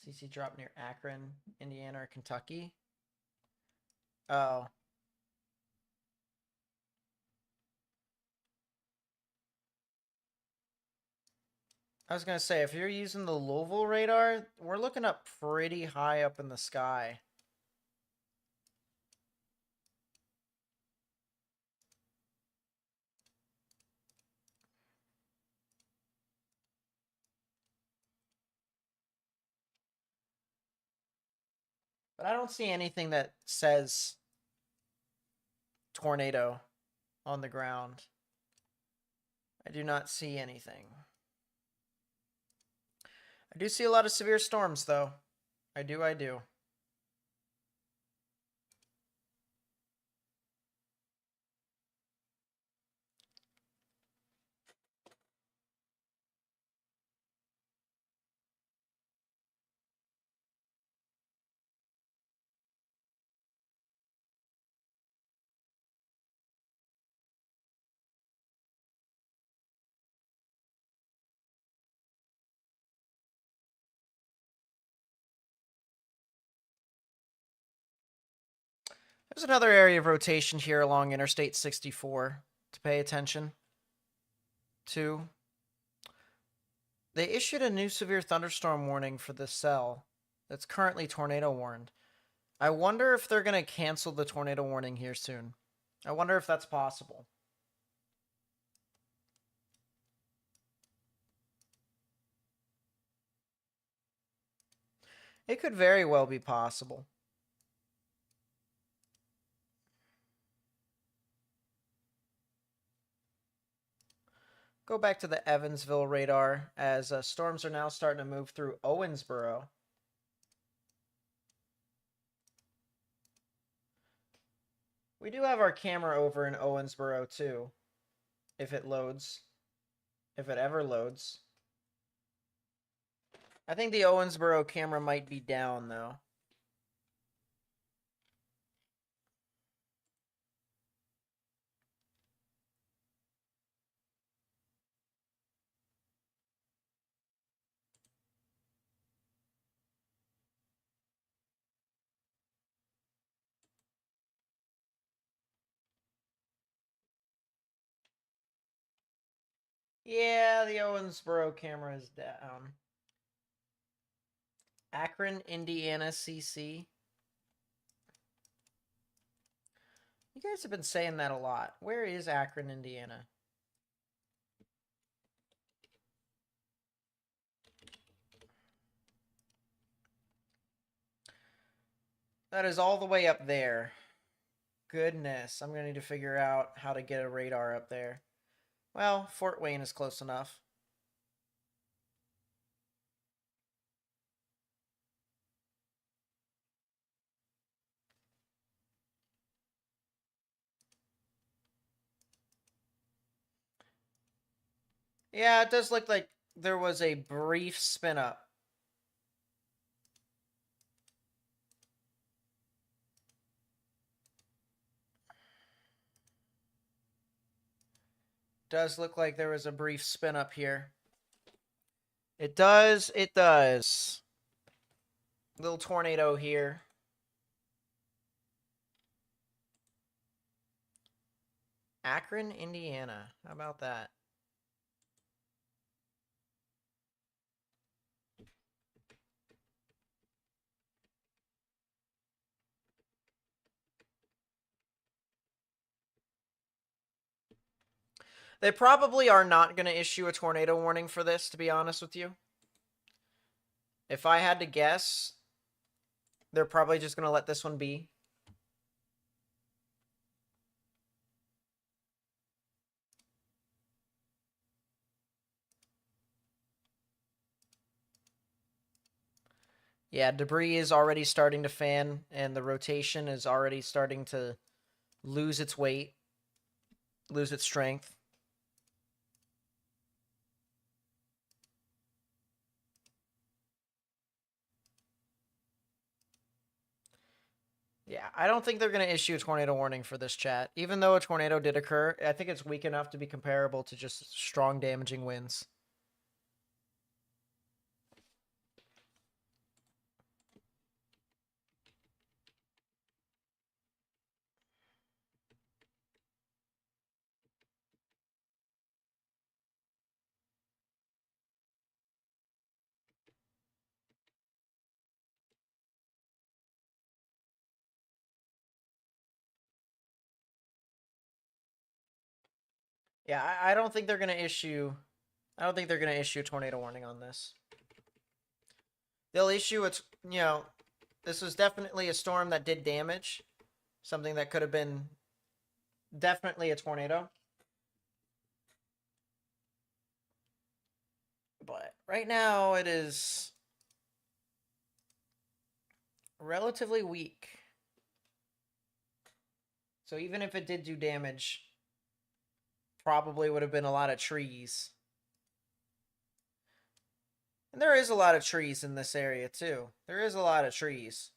CC drop near Akron, Indiana, or Kentucky. Oh. I was going to say, if you're using the Louisville radar, we're looking up pretty high up in the sky. But I don't see anything that says tornado on the ground. I do not see anything. I do see a lot of severe storms, though. I do. There's another area of rotation here along Interstate 64 to pay attention to. They issued a new severe thunderstorm warning for the cell that's currently tornado warned. I wonder if they're going to cancel the tornado warning here soon. I wonder if that's possible. It could very well be possible. Go back to the Evansville radar as storms are now starting to move through Owensboro. We do have our camera over in Owensboro too, if it loads. If it ever loads. I think the Owensboro camera might be down though. Yeah, the Owensboro camera is down. Akron, Indiana, CC. You guys have been saying that a lot. Where is Akron, Indiana? That is all the way up there. Goodness, I'm going to need to figure out how to get a radar up there. Well, Fort Wayne is close enough. Yeah, it does look like there was a brief spin up. Does look like there was a brief spin up here. It does. Little tornado here. Akron, Indiana. How about that? They probably are not going to issue a tornado warning for this, to be honest with you. If I had to guess, they're probably just going to let this one be. Yeah, debris is already starting to fan, and the rotation is already starting to lose its weight, lose its strength. Yeah, I don't think they're going to issue a tornado warning for this chat. Even though a tornado did occur, I think it's weak enough to be comparable to just strong damaging winds. Yeah, I don't think they're going to issue... I don't think they're going to issue a tornado warning on this. They'll issue a... You know, this was definitely a storm that did damage. Something that could have been definitely a tornado. But right now it is relatively weak. So even if it did do damage, probably would have been a lot of trees. And there is a lot of trees in this area too. There is a lot of trees.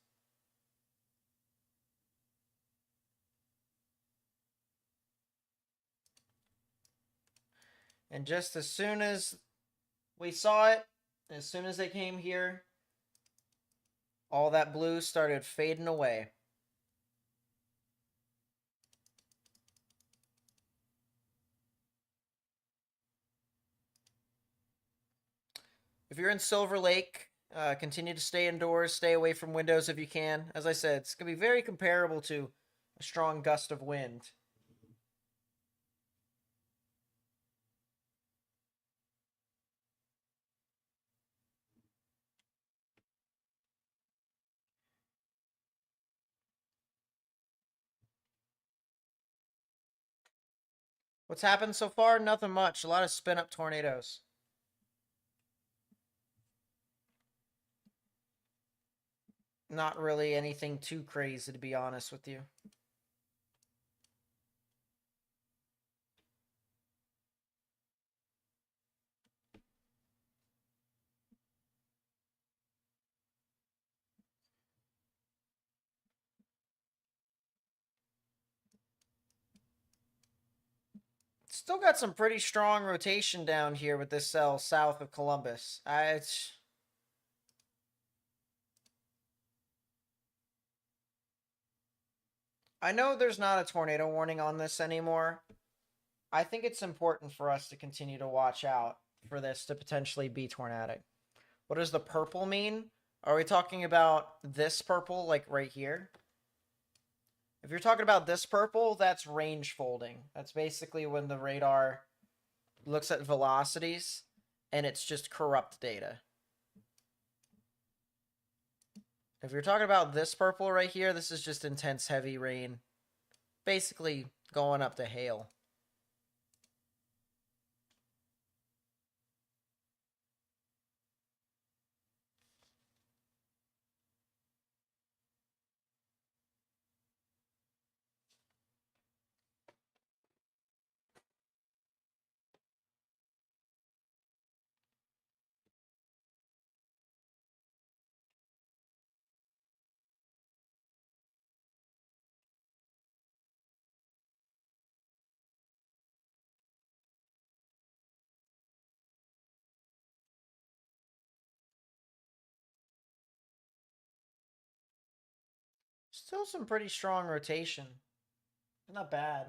And just as soon as we saw it, as soon as they came here, all that blue started fading away. If you're in Silver Lake, continue to stay indoors, stay away from windows if you can. As I said, it's going to be very comparable to a strong gust of wind. What's happened so far? Nothing much. A lot of spin-up tornadoes. Not really anything too crazy, to be honest with you. Still got some pretty strong rotation down here with this cell south of Columbus. I know there's not a tornado warning on this anymore. I think it's important for us to continue to watch out for this to potentially be tornadic. What does the purple mean? Are we talking about this purple, like right here? If you're talking about this purple, that's range folding. That's basically when the radar looks at velocities and it's just corrupt data. If you're talking about this purple right here, this is just intense heavy rain. Basically going up to hail. Still some pretty strong rotation. Not bad.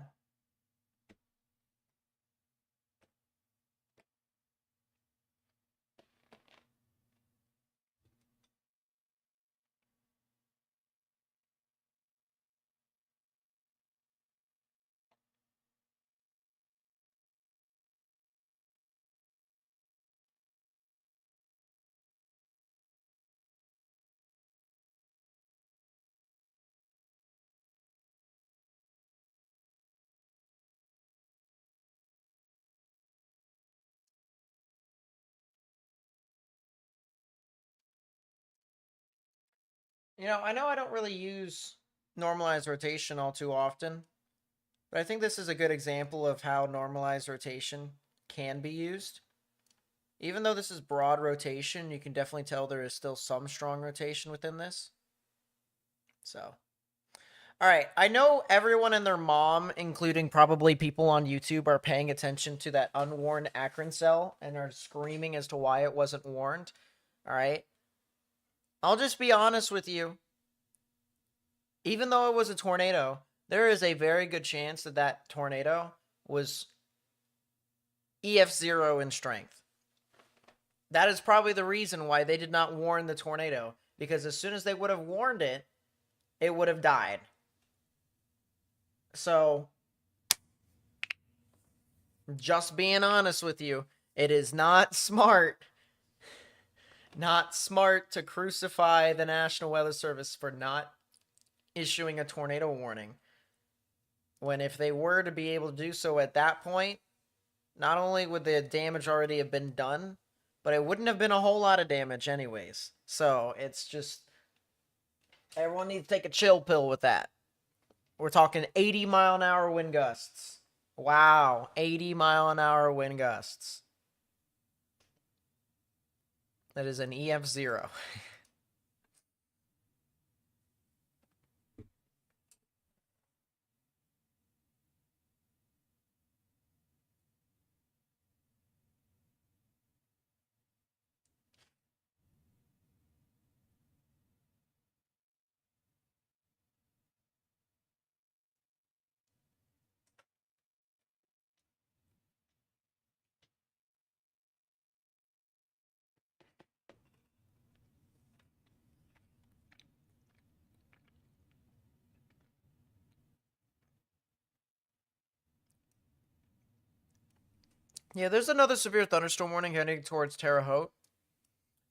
You know I don't really use normalized rotation all too often, but I think this is a good example of how normalized rotation can be used. Even though this is broad rotation, you can definitely tell there is still some strong rotation within this. So, All right, I know everyone and their mom, including probably people on YouTube, are paying attention to that unwarned Akron cell and are screaming as to why it wasn't warned. All right, I'll just be honest with you. Even though it was a tornado, there is a very good chance that that tornado was EF0 in strength. That is probably the reason why they did not warn the tornado, because as soon as they would have warned it, it would have died. So, just being honest with you, it is not smart to crucify the National Weather Service for not issuing a tornado warning. When if they were to be able to do so at that point, not only would the damage already have been done, but it wouldn't have been a whole lot of damage anyways. So it's just, everyone needs to take a chill pill with that. We're talking 80-mile-an-hour wind gusts. Wow, 80-mile-an-hour wind gusts. That is an EF0. Yeah, there's another severe thunderstorm warning heading towards Terre Haute.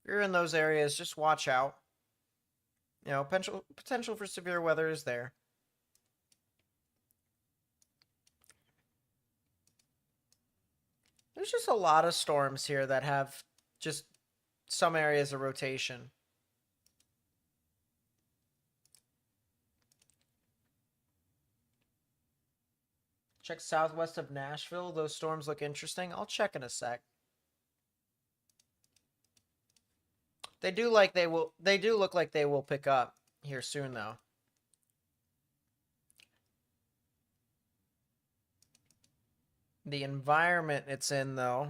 If you're in those areas, just watch out. You know, potential for severe weather is there. There's just a lot of storms here that have just some areas of rotation. Check southwest of Nashville. Those storms look interesting. I'll check in a sec. They do look like they will pick up here soon though. The environment it's in though,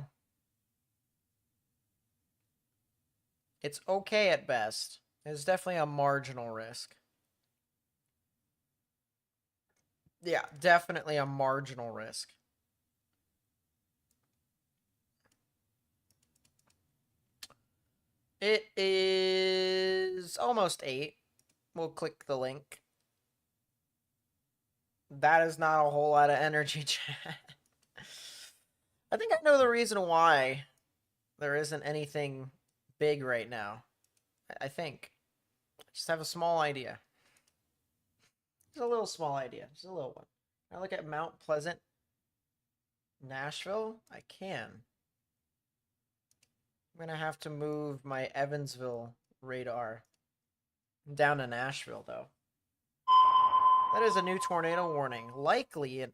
it's okay at best. It's definitely a marginal risk. Yeah, definitely a marginal risk. It is almost 8. We'll click the link. That is not a whole lot of energy, chat. I think I know the reason why there isn't anything big right now. I think. I just have a small idea. Just a little small idea. Just a little one. Can I look at Mount Pleasant, Nashville? I can. I'm going to have to move my Evansville radar down to Nashville, though. That is a new tornado warning. Likely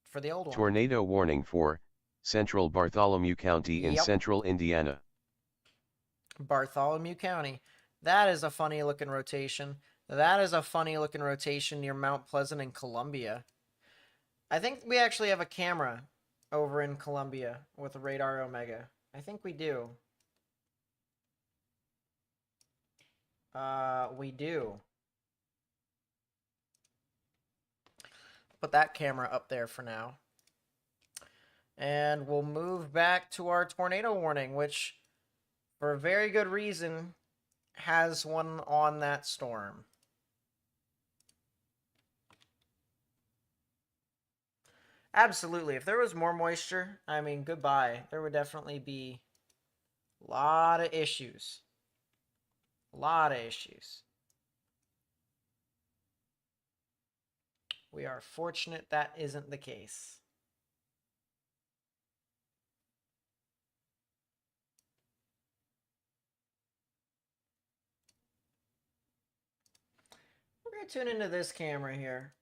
for the old one. Tornado warning for Central Bartholomew County in central Indiana. Bartholomew County. That is a funny looking rotation. That is a funny looking rotation near Mount Pleasant in Columbia. I think we actually have a camera over in Columbia with a radar Omega. I think we do. We do. Put that camera up there for now. And we'll move back to our tornado warning, which, for a very good reason, has one on that storm. Absolutely. If there was more moisture, I mean, goodbye. There would definitely be a lot of issues. A lot of issues. We are fortunate that isn't the case. We're going to tune into this camera here.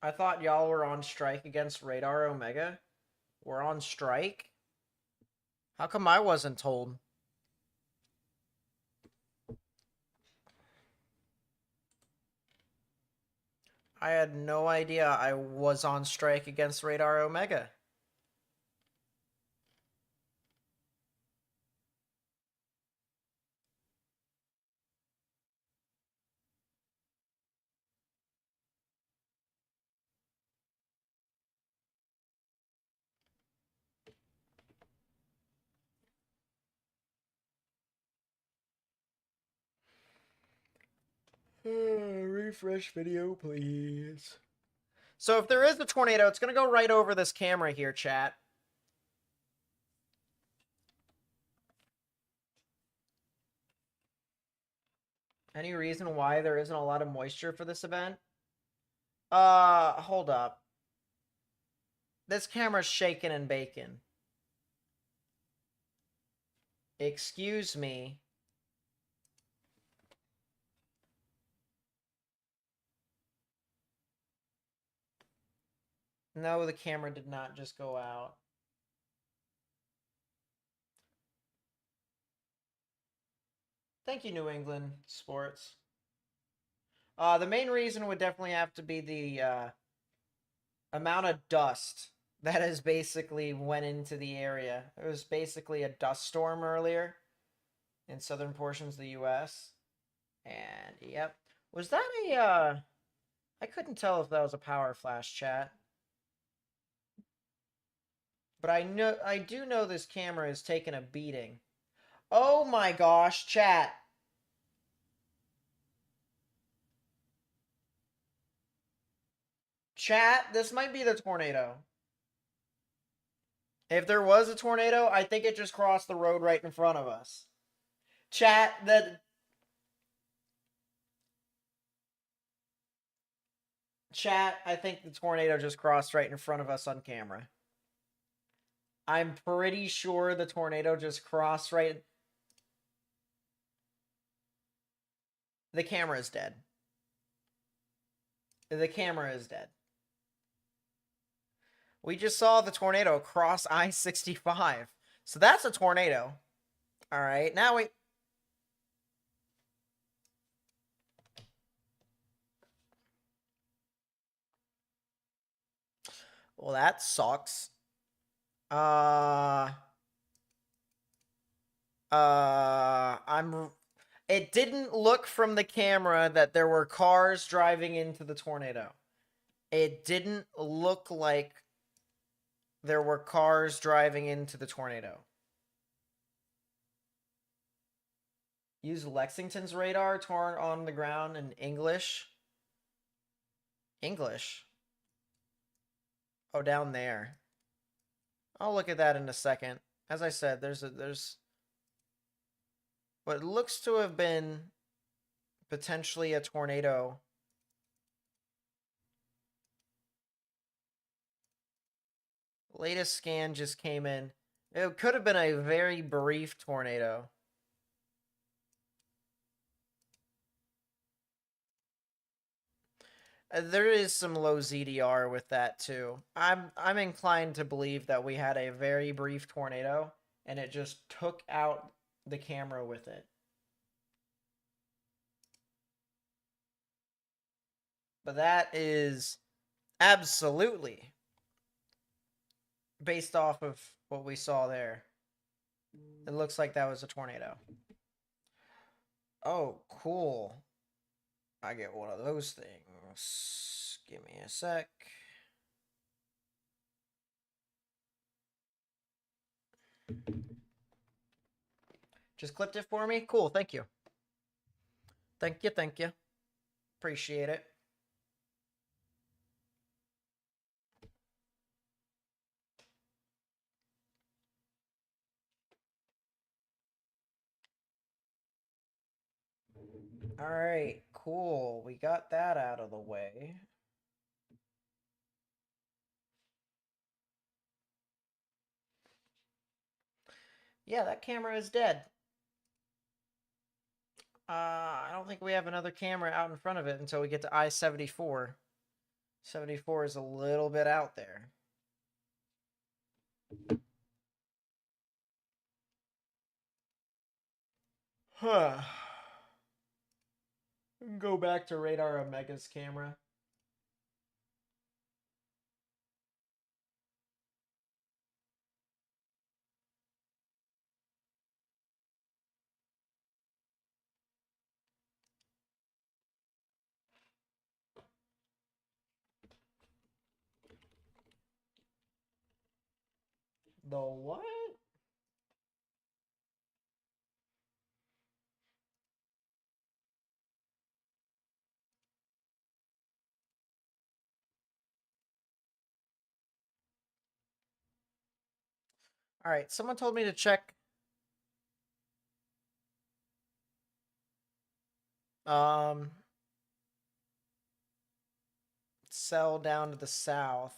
I thought y'all were on strike against Radar Omega. We're on strike? How come I wasn't told? I had no idea I was on strike against Radar Omega. Refresh video, please. So if there is a tornado, it's going to go right over this camera here, chat. Any reason why there isn't a lot of moisture for this event? Hold up. This camera's shaking and baking. Excuse me. No, the camera did not just go out. Thank you, New England Sports. The main reason would definitely have to be the amount of dust that has basically went into the area. It was basically a dust storm earlier in southern portions of the U.S. And, yep. Was that a, I couldn't tell if that was a power flash, chat. But I do know this camera is taking a beating. Oh my gosh, chat. Chat, this might be the tornado. If there was a tornado, I think it just crossed the road right in front of us. Chat, I think the tornado just crossed right in front of us on camera. I'm pretty sure the tornado just crossed right. The camera is dead. The camera is dead. We just saw the tornado cross I-65. So that's a tornado. All right, now we... Well, that sucks. It didn't look from the camera that there were cars driving into the tornado. It didn't look like there were cars driving into the tornado. Use Lexington's radar, torn on the ground in English. English? Oh, down there. I'll look at that in a second. As I said, there's what looks to have been potentially a tornado. Latest scan just came in. It could have been a very brief tornado. There is some low ZDR with that too. I'm inclined to believe that we had a very brief tornado and it just took out the camera with it. But that is absolutely based off of what we saw there. It looks like that was a tornado. Oh, cool. I get one of those things. Give me a sec. Just clipped it for me? Cool, thank you. Thank you, thank you. Appreciate it. All right, cool. We got that out of the way. Yeah, that camera is dead. I don't think we have another camera out in front of it until we get to I-74. 74 is a little bit out there. Huh. Go back to Radar Omega's camera. The what? All right, someone told me to check um cell down to the south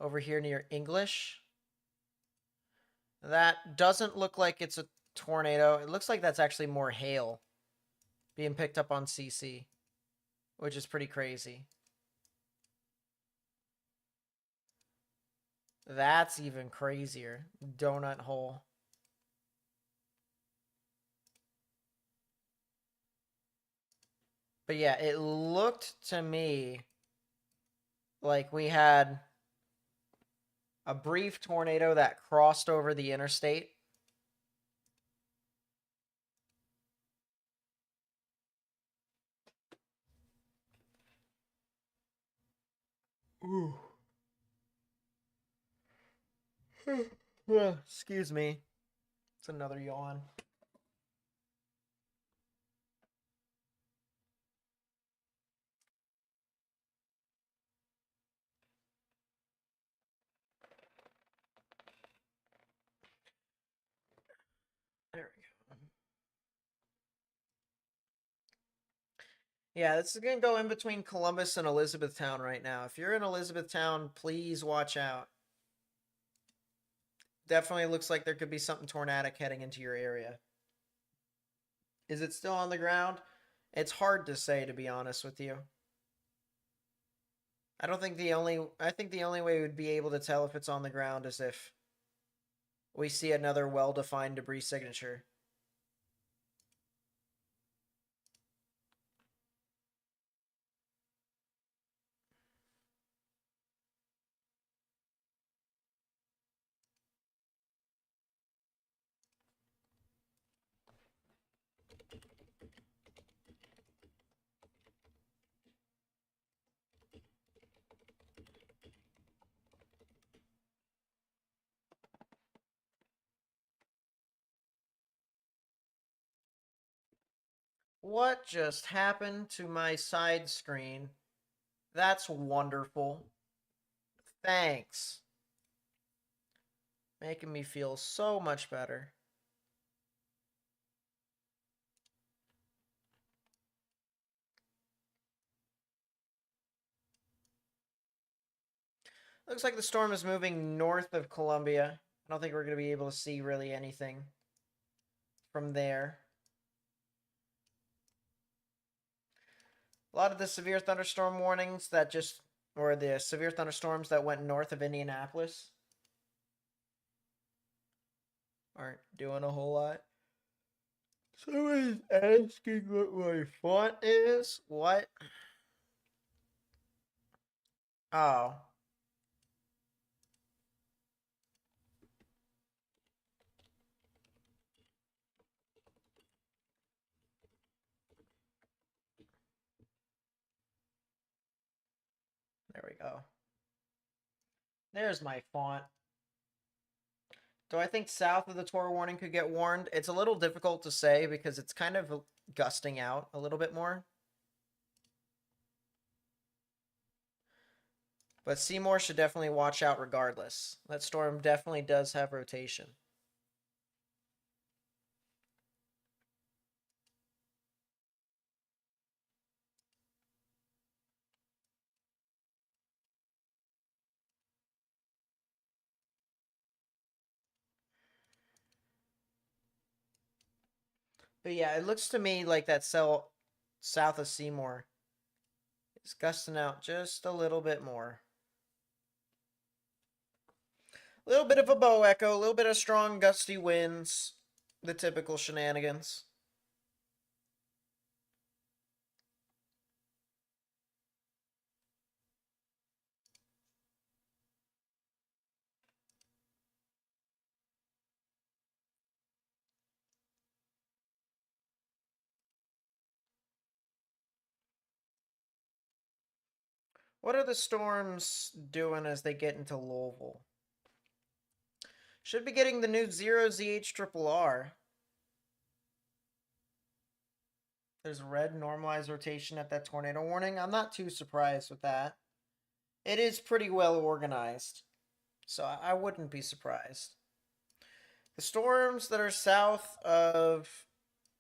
over here near English. That doesn't look like it's a tornado. It looks like that's actually more hail being picked up on CC, which is pretty crazy. That's even crazier. Donut hole. But yeah, it looked to me like we had a brief tornado that crossed over the interstate. Ooh. Excuse me. It's another yawn. There we go. Yeah, this is going to go in between Columbus and Elizabethtown right now. If you're in Elizabethtown, please watch out. Definitely looks like there could be something tornadic heading into your area. Is it still on the ground? It's hard to say, to be honest with you. I think the only way we'd be able to tell if it's on the ground is if we see another well-defined debris signature. What just happened to my side screen? That's wonderful. Thanks. Making me feel so much better. Looks like the storm is moving north of Columbia. I don't think we're going to be able to see really anything from there. A lot of the severe thunderstorm warnings that just, or the severe thunderstorms that went north of Indianapolis aren't doing a whole lot. Someone's asking what my font is. What? Oh. There we go. There's my font. Do I think south of the Tor warning could get warned? It's a little difficult to say because it's kind of gusting out a little bit more. But Seymour should definitely watch out regardless. That storm definitely does have rotation. But yeah, it looks to me like that cell south of Seymour is gusting out just a little bit more. A little bit of a bow echo, a little bit of strong gusty winds, the typical shenanigans. What are the storms doing as they get into Louisville? Should be getting the new 0ZH There's a red normalized rotation at that tornado warning. I'm not too surprised with that. It is pretty well organized, so I wouldn't be surprised. The storms that are south of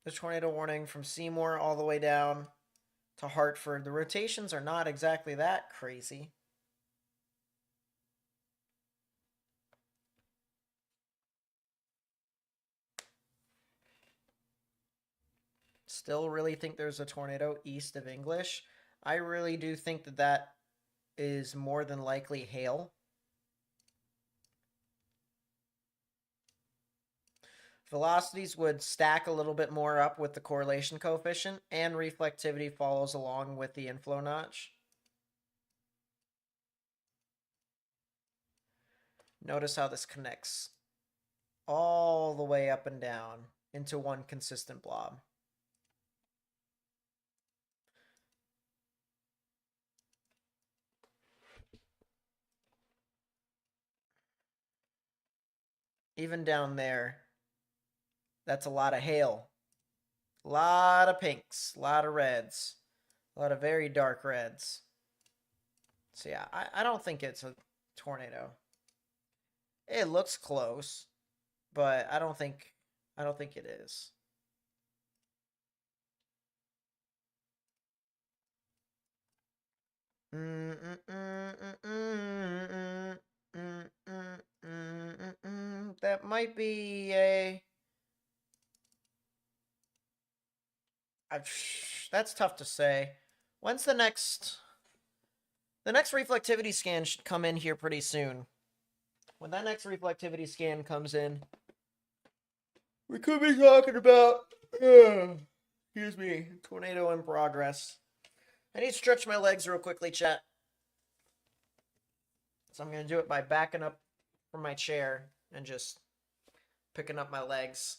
the tornado warning from Seymour all the way down to Hartford, the rotations are not exactly that crazy. Still really think there's a tornado east of English. I really do think that that is more than likely hail. Velocities would stack a little bit more up with the correlation coefficient, and reflectivity follows along with the inflow notch. Notice how this connects all the way up and down into one consistent blob. Even down there, that's a lot of hail. A lot of pinks, a lot of reds, a lot of very dark reds. So yeah, I don't think it's a tornado. It looks close, but I don't think it is. That might be a... That's tough to say. When's the next... The next reflectivity scan should come in here pretty soon. When that next reflectivity scan comes in, we could be talking about... excuse me. Tornado in progress. I need to stretch my legs real quickly, chat. So I'm going to do it by backing up from my chair and just picking up my legs.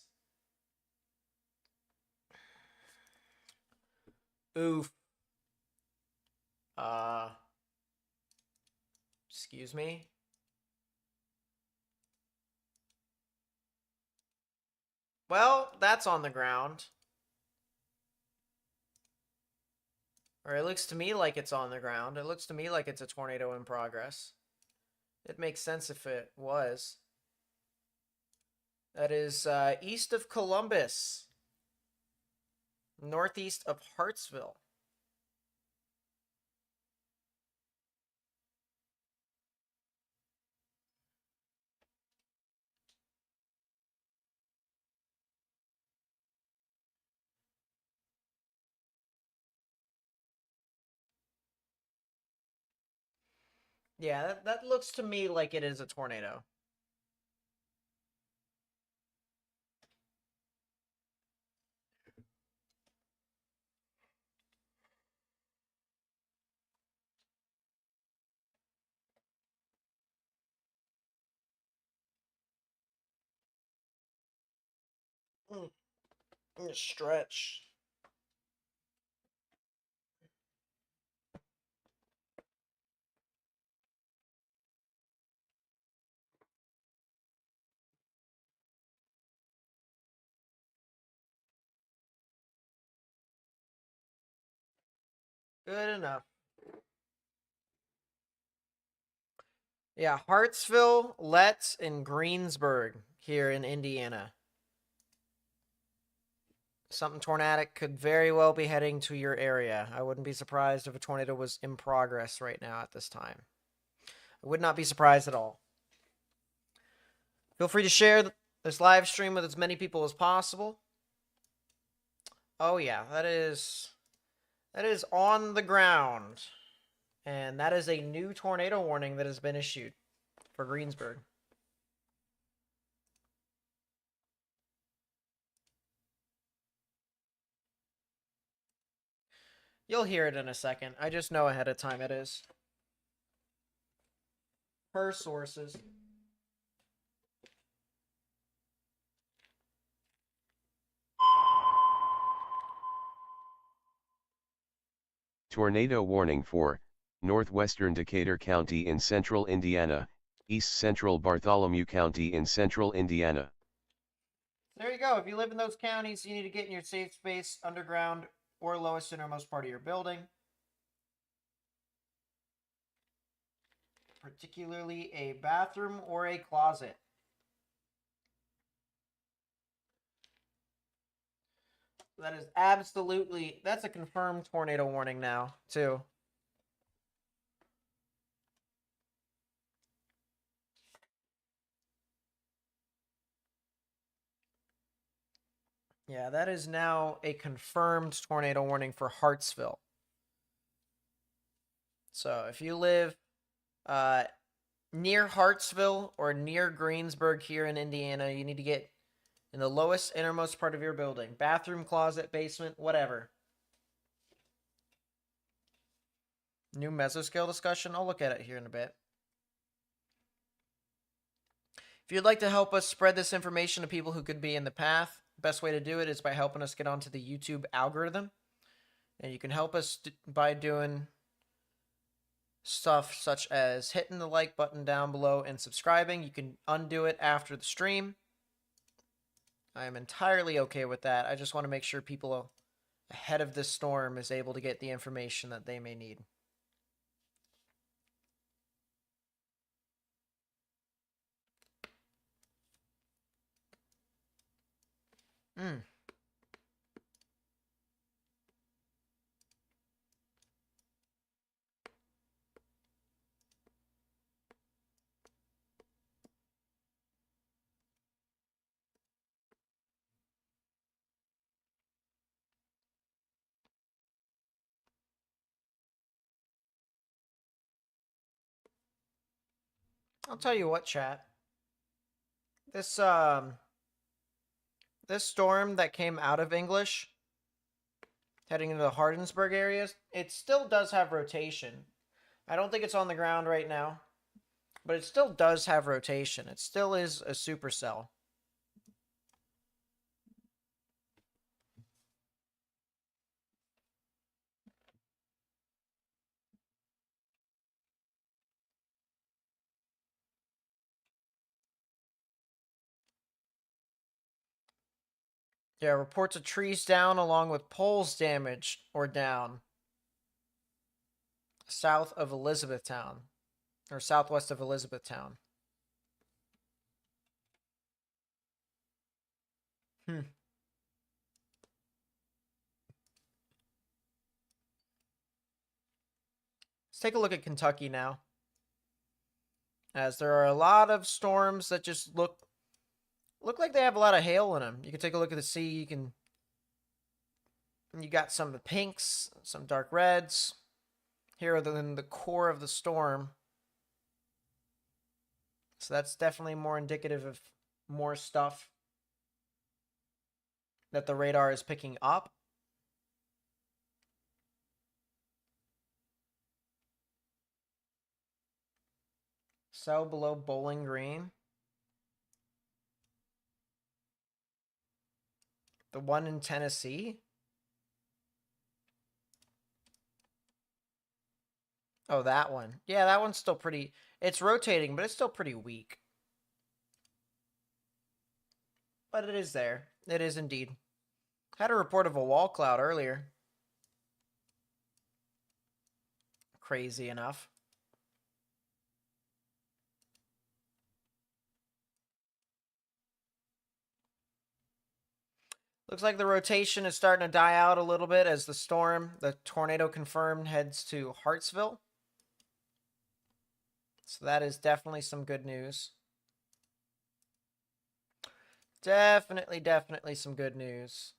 Oof. Excuse me. Well, that's on the ground. Or it looks to me like it's on the ground. It looks to me like it's a tornado in progress. It makes sense if it was. That is east of Columbus. Northeast of Hartsville. Yeah, that looks to me like it is a tornado. Stretch. Good enough. Yeah, Hartsville, Letts, and Greensburg here in Indiana. Something tornadic could very well be heading to your area. I wouldn't be surprised if a tornado was in progress right now at this time. I would not be surprised at all. Feel free to share this live stream with as many people as possible. Oh yeah, that is on the ground. And that is a new tornado warning that has been issued for Greensburg. You'll hear it in a second. I just know ahead of time it is. Per sources. Tornado warning for northwestern Decatur County in central Indiana, East Central Bartholomew County in central Indiana. There you go. If you live in those counties, you need to get in your safe space, underground, or lowest innermost part of your building. Particularly a bathroom or a closet. That is absolutely, that's a confirmed tornado warning now, too. Yeah, that is now a confirmed tornado warning for Hartsville. So if you live near Hartsville or near Greensburg here in Indiana, you need to get in the lowest innermost part of your building. Bathroom, closet, basement, whatever. New mesoscale discussion. I'll look at it here in a bit. If you'd like to help us spread this information to people who could be in the path, best way to do it is by helping us get onto the YouTube algorithm. And you can help us by doing stuff such as hitting the like button down below and subscribing. You can undo it after the stream. I am entirely okay with that. I just want to make sure people ahead of this storm is able to get the information that they may need. I'll tell you what, chat. This this storm that came out of English heading into the Hardinsburg areas, it still does have rotation. I don't think it's on the ground right now, but it still does have rotation. It still is a supercell. Yeah, reports of trees down along with poles damaged or down south of Elizabethtown or southwest of Elizabethtown. Let's take a look at Kentucky now. As there are a lot of storms that just look like they have a lot of hail in them. You can take a look at the sea. You got some of the pinks, some dark reds. Here are the core of the storm. So that's definitely more indicative of more stuff that the radar is picking up. Cell below Bowling Green. The one in Tennessee. Oh, that one. Yeah, that one's still pretty... It's rotating, but it's still pretty weak. But it is there. It is indeed. Had a report of a wall cloud earlier. Crazy enough. Looks like the rotation is starting to die out a little bit as the tornado confirmed, heads to Hartsville. So that is definitely some good news. Definitely some good news.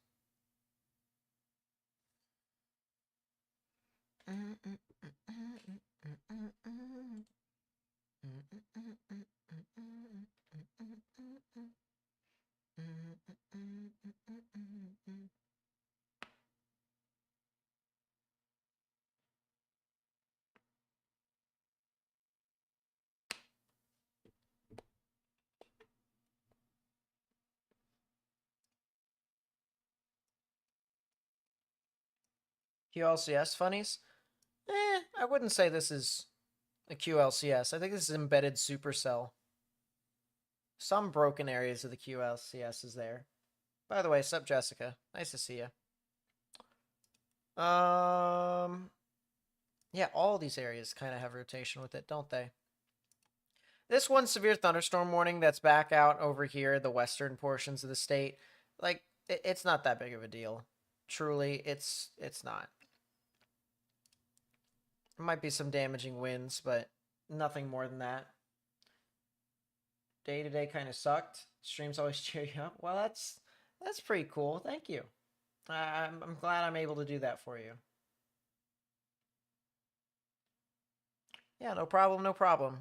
QLCS funnies? I wouldn't say this is The QLCS. I think this is embedded supercell. Some broken areas of the QLCS is there. By the way, sup, Jessica? Nice to see you. Yeah, all these areas kind of have rotation with it, don't they? This one severe thunderstorm warning that's back out over here, the western portions of the state, like, it's not that big of a deal. Truly, it's not. There might be some damaging winds, but nothing more than that. Day to day kind of sucked. Streams always cheer you up. Well, that's pretty cool. Thank you. I'm glad I'm able to do that for you. Yeah, no problem, no problem.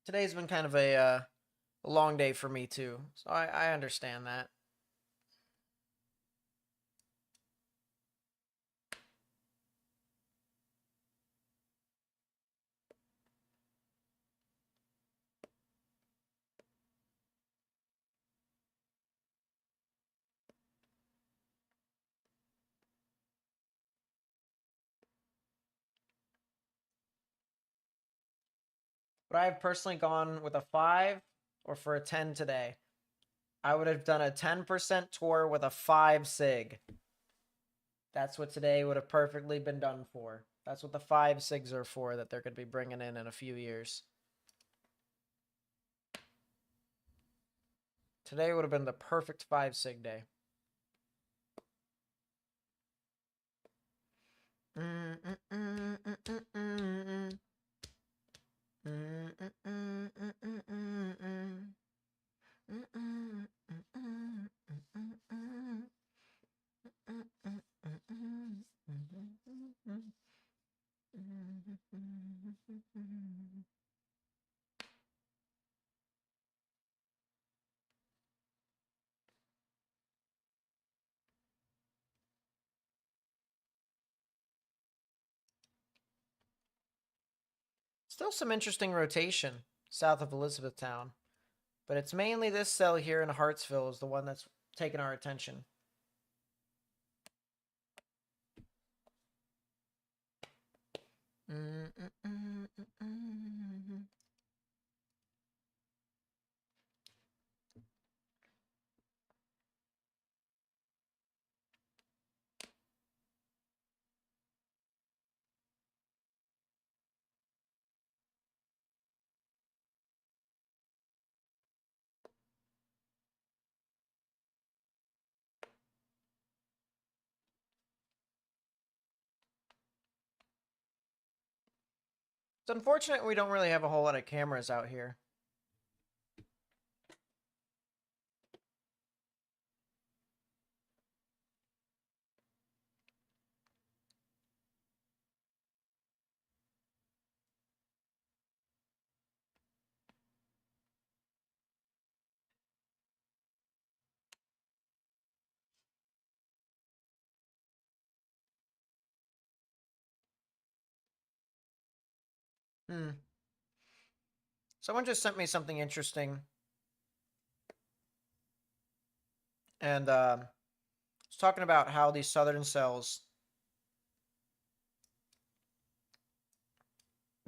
Today's been kind of a long day for me too, so I understand that. But I've personally gone with a 5 or for a 10 today. I would have done a 10% tour with a 5 sig. That's what today would have perfectly been done for. That's what the 5 sigs are for that they're going to be bringing in a few years. Today would have been the perfect 5 sig day. Still some interesting rotation south of Elizabethtown, but it's mainly this cell here in Hartsville is the one that's taken our attention. It's unfortunate we don't really have a whole lot of cameras out here. Someone just sent me something interesting. And it's talking about how these southern cells,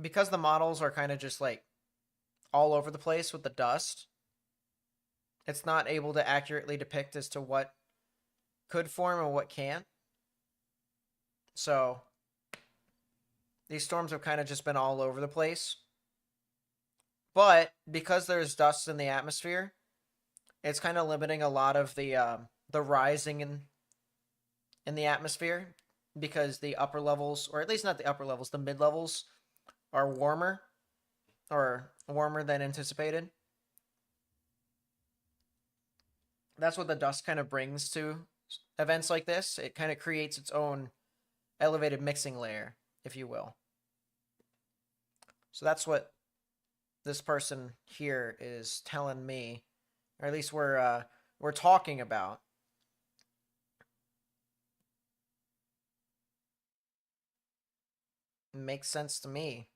because the models are kind of just like all over the place with the dust, it's not able to accurately depict as to what could form and what can't. So these storms have kind of just been all over the place. But because there's dust in the atmosphere, it's kind of limiting a lot of the rising in the atmosphere, because the upper levels, or at least not the upper levels, the mid levels are warmer, or warmer than anticipated. That's what the dust kind of brings to events like this. It kind of creates its own elevated mixing layer, if you will. So that's what this person here is telling me, or at least we're talking about. Makes sense to me.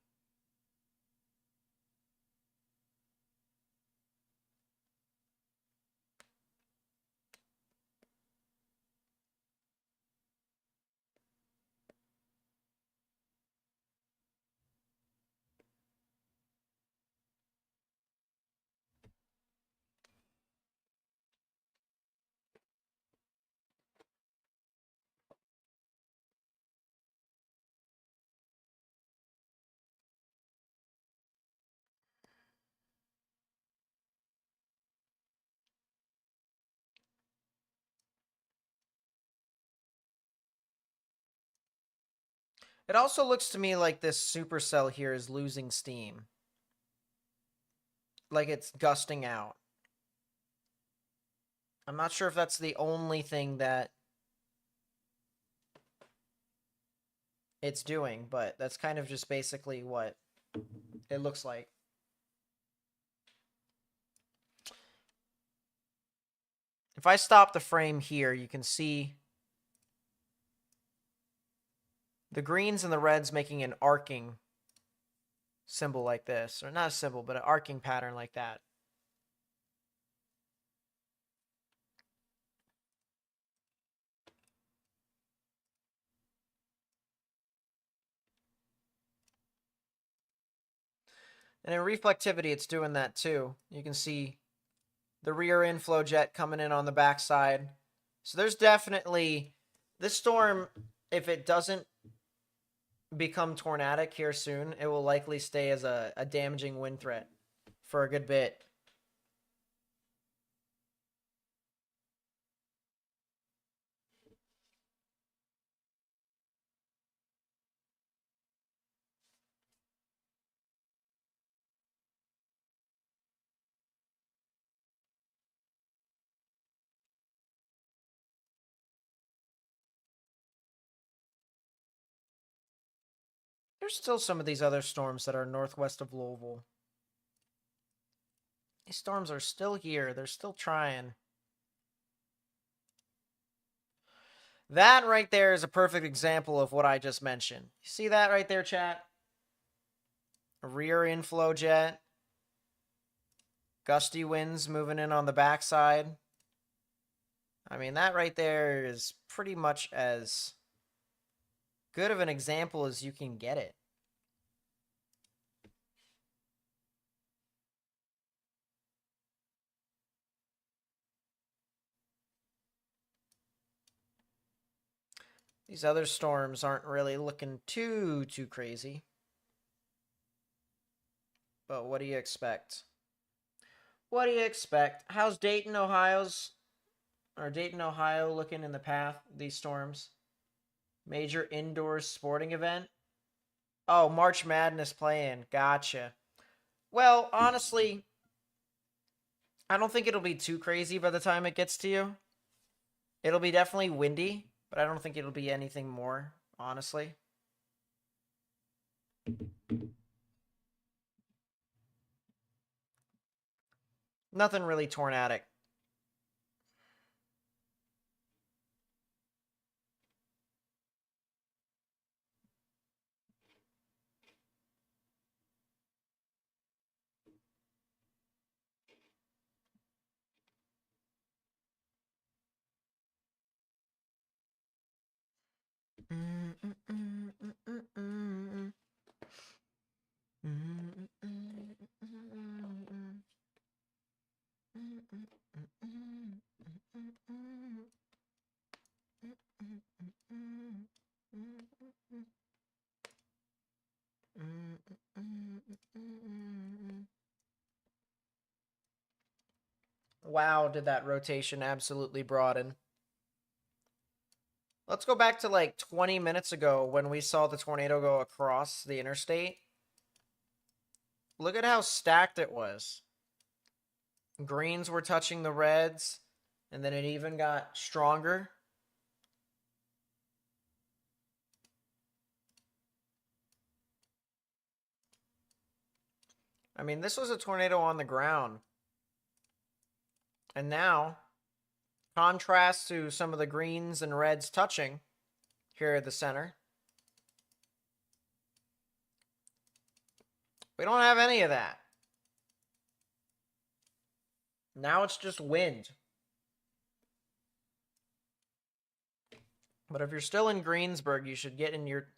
It also looks to me like this supercell here is losing steam. Like it's gusting out. I'm not sure if that's the only thing that it's doing, but that's kind of just basically what it looks like. If I stop the frame here, you can see the greens and the reds making an arcing symbol like this. Or not a symbol, but an arcing pattern like that. And in reflectivity, it's doing that too. You can see the rear inflow jet coming in on the backside. So there's definitely, this storm, if it doesn't become tornadic here soon, it will likely stay as a damaging wind threat for a good bit. There's still some of these other storms that are northwest of Louisville. These storms are still here. They're still trying. That right there is a perfect example of what I just mentioned. You see that right there, chat? A rear inflow jet. Gusty winds moving in on the backside. I mean, that right there is pretty much as good of an example as you can get it. These other storms aren't really looking too crazy. But what do you expect? What do you expect? How's Dayton, Ohio looking in the path of these storms? Major indoor sporting event? Oh, March Madness play-in. Gotcha. Well, honestly, I don't think it'll be too crazy by the time it gets to you. It'll be definitely windy, but I don't think it'll be anything more, honestly. Nothing really tornadic. Wow, did that rotation absolutely broaden. Let's go back to like 20 minutes ago when we saw the tornado go across the interstate. Look at how stacked it was. Greens were touching the reds, and then it even got stronger. I mean, this was a tornado on the ground. And now, contrast to some of the greens and reds touching here at the center. We don't have any of that. Now it's just wind. But if you're still in Greensburg, you should get in your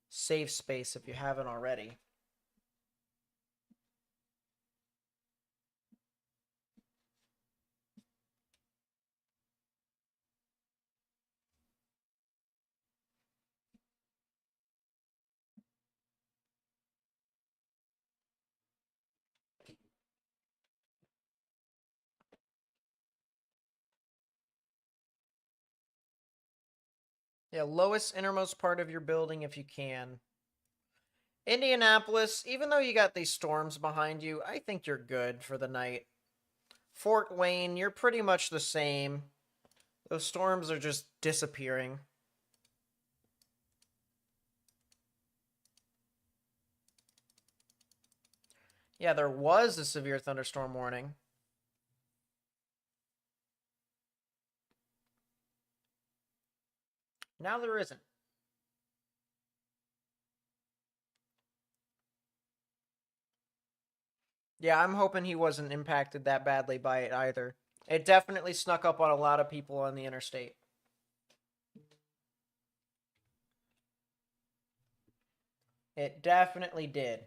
safe space if you haven't already. Yeah, lowest innermost part of your building if you can. Indianapolis, even though you got these storms behind you, I think you're good for the night. Fort Wayne, you're pretty much the same. Those storms are just disappearing. Yeah, there was a severe thunderstorm warning. Now there isn't. Yeah, I'm hoping he wasn't impacted that badly by it either. It definitely snuck up on a lot of people on the interstate. It definitely did.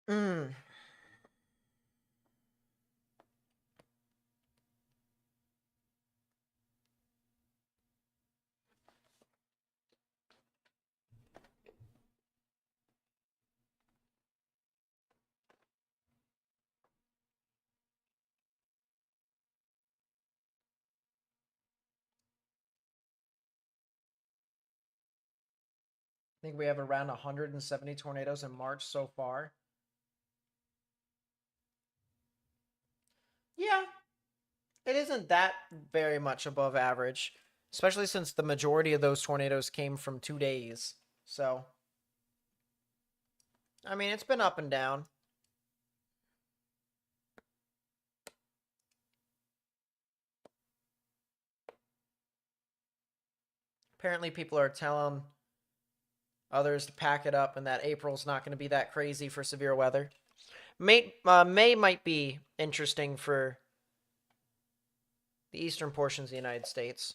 Mm. I think we have around 170 tornadoes in March so far. Yeah, it isn't that very much above average, especially since the majority of those tornadoes came from 2 days. So, I mean, it's been up and down. Apparently, people are telling others to pack it up and that April's not going to be that crazy for severe weather. May might be interesting for the eastern portions of the United States.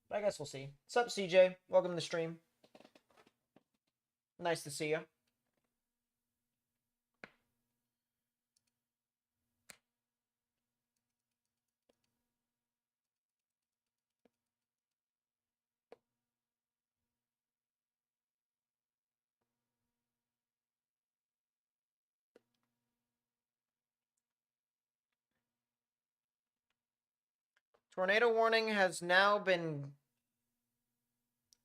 But I guess we'll see. What's up, CJ? Welcome to the stream. Nice to see you. Tornado warning has now been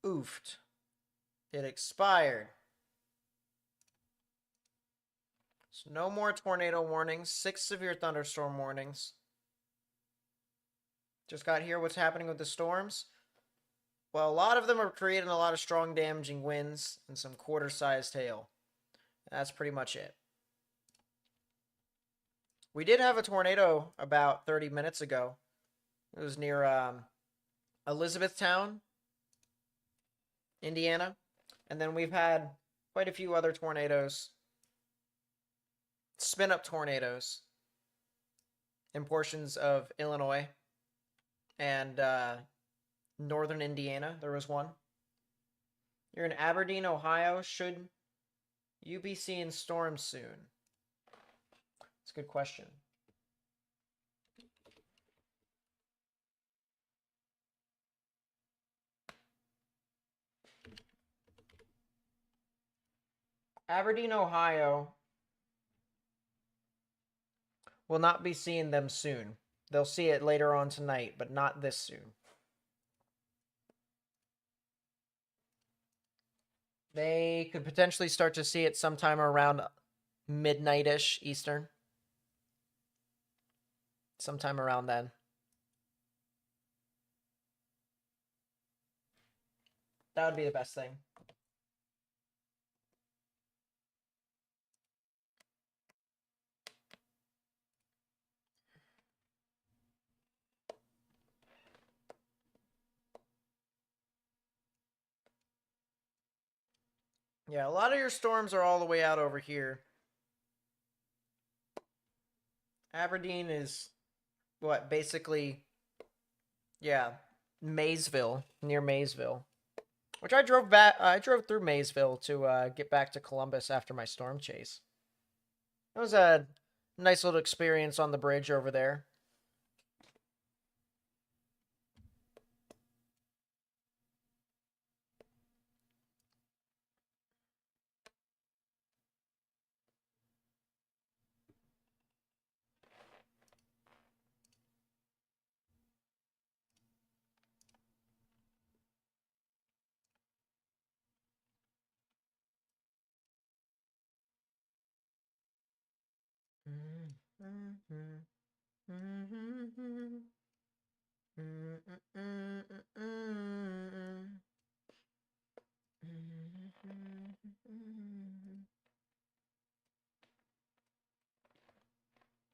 oofed. It expired. So no more tornado warnings. 6 severe thunderstorm warnings. Just got here what's happening with the storms. Well, a lot of them are creating a lot of strong damaging winds and some quarter-sized hail. That's pretty much it. We did have a tornado about 30 minutes ago. It was near Elizabethtown, Indiana. And then we've had quite a few other tornadoes. Spin-up tornadoes in portions of Illinois and northern Indiana. There was one. You're in Aberdeen, Ohio. Should you be seeing storms soon? That's a good question. Aberdeen, Ohio will not be seeing them soon. They'll see it later on tonight, but not this soon. They could potentially start to see it sometime around midnight-ish Eastern. Sometime around then. That would be the best thing. Yeah, a lot of your storms are all the way out over here. Aberdeen is what, basically, yeah, Maysville, near Maysville. Which I drove back. I drove through Maysville to get back to Columbus after my storm chase. It was a nice little experience on the bridge over there.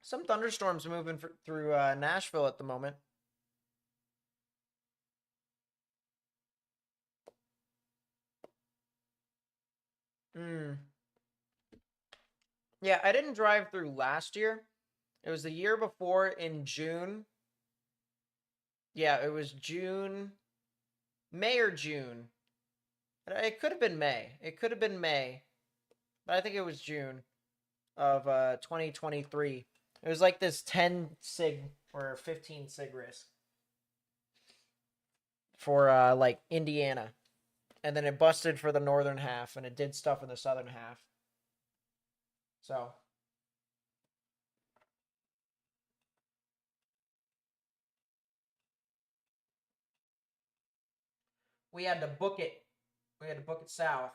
Some thunderstorms moving through Nashville at the moment. Yeah, I didn't drive through last year. It was the year before in June. Yeah, it was June, May or June. It could have been May. It could have been May, but I think it was June of 2023. It was like this 10 sig or 15 sig risk for like Indiana. And then it busted for the northern half and it did stuff in the southern half. So we had to book it. We had to book it south.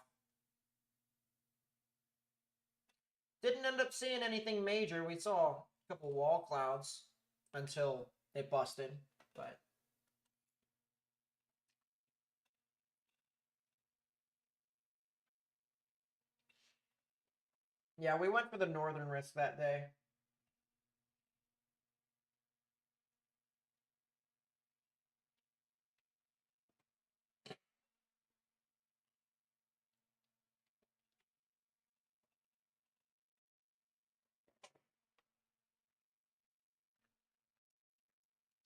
Didn't end up seeing anything major. We saw a couple wall clouds until it busted, but yeah, we went for the northern risk that day.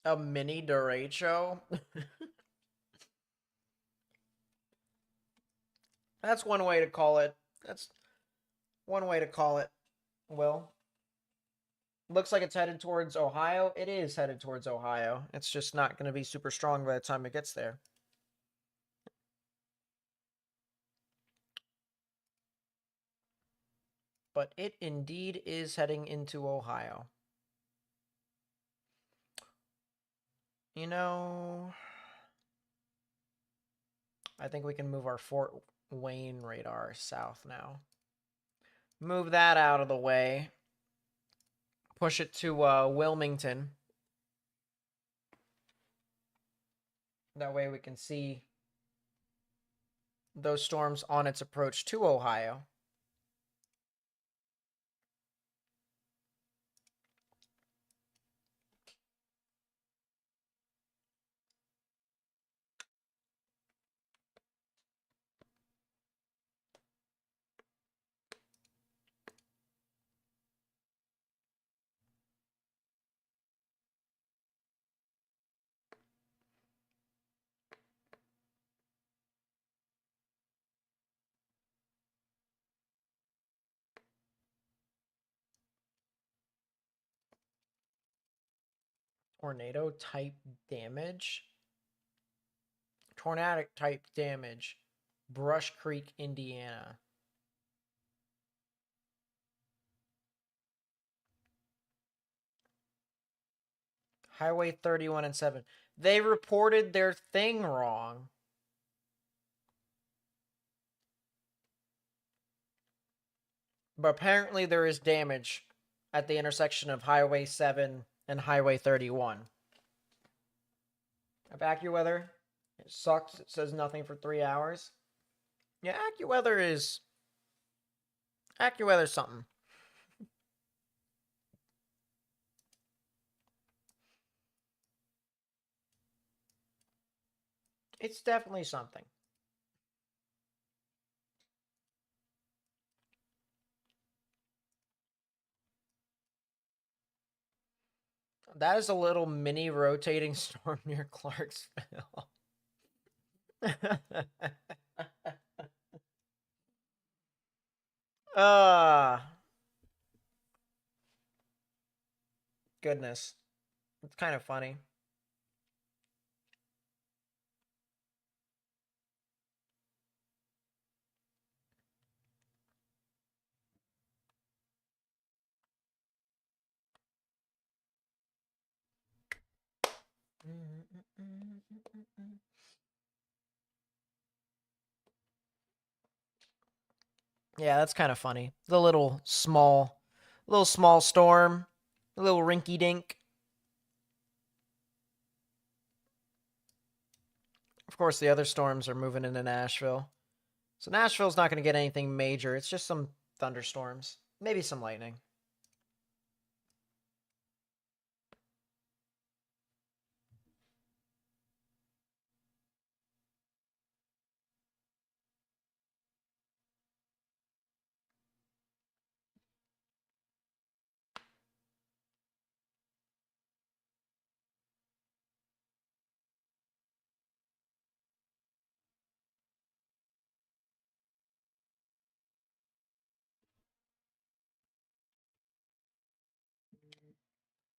A mini derecho. That's one way to call it. That's one way to call it. Will. Looks like it's headed towards Ohio. It is headed towards Ohio. It's just not going to be super strong by the time it gets there. But it indeed is heading into Ohio. You know, I think we can move our Fort Wayne radar south now. Move that out of the way. Push it to Wilmington. That way we can see those storms on its approach to Ohio. Tornado type damage. Tornadic type damage. Brush Creek, Indiana. Highway 31 and 7. They reported their thing wrong. But apparently there is damage at the intersection of Highway 7 and Highway 31. AccuWeather. It sucks. It says nothing for 3 hours. Yeah, AccuWeather is... AccuWeather's something. It's definitely something. That is a little mini rotating storm near Clarksville. Goodness. It's kind of funny. Yeah, that's kind of funny. The little small storm, a little rinky dink. Of course, the other storms are moving into Nashville. So Nashville's not going to get anything major. It's just some thunderstorms, maybe some lightning.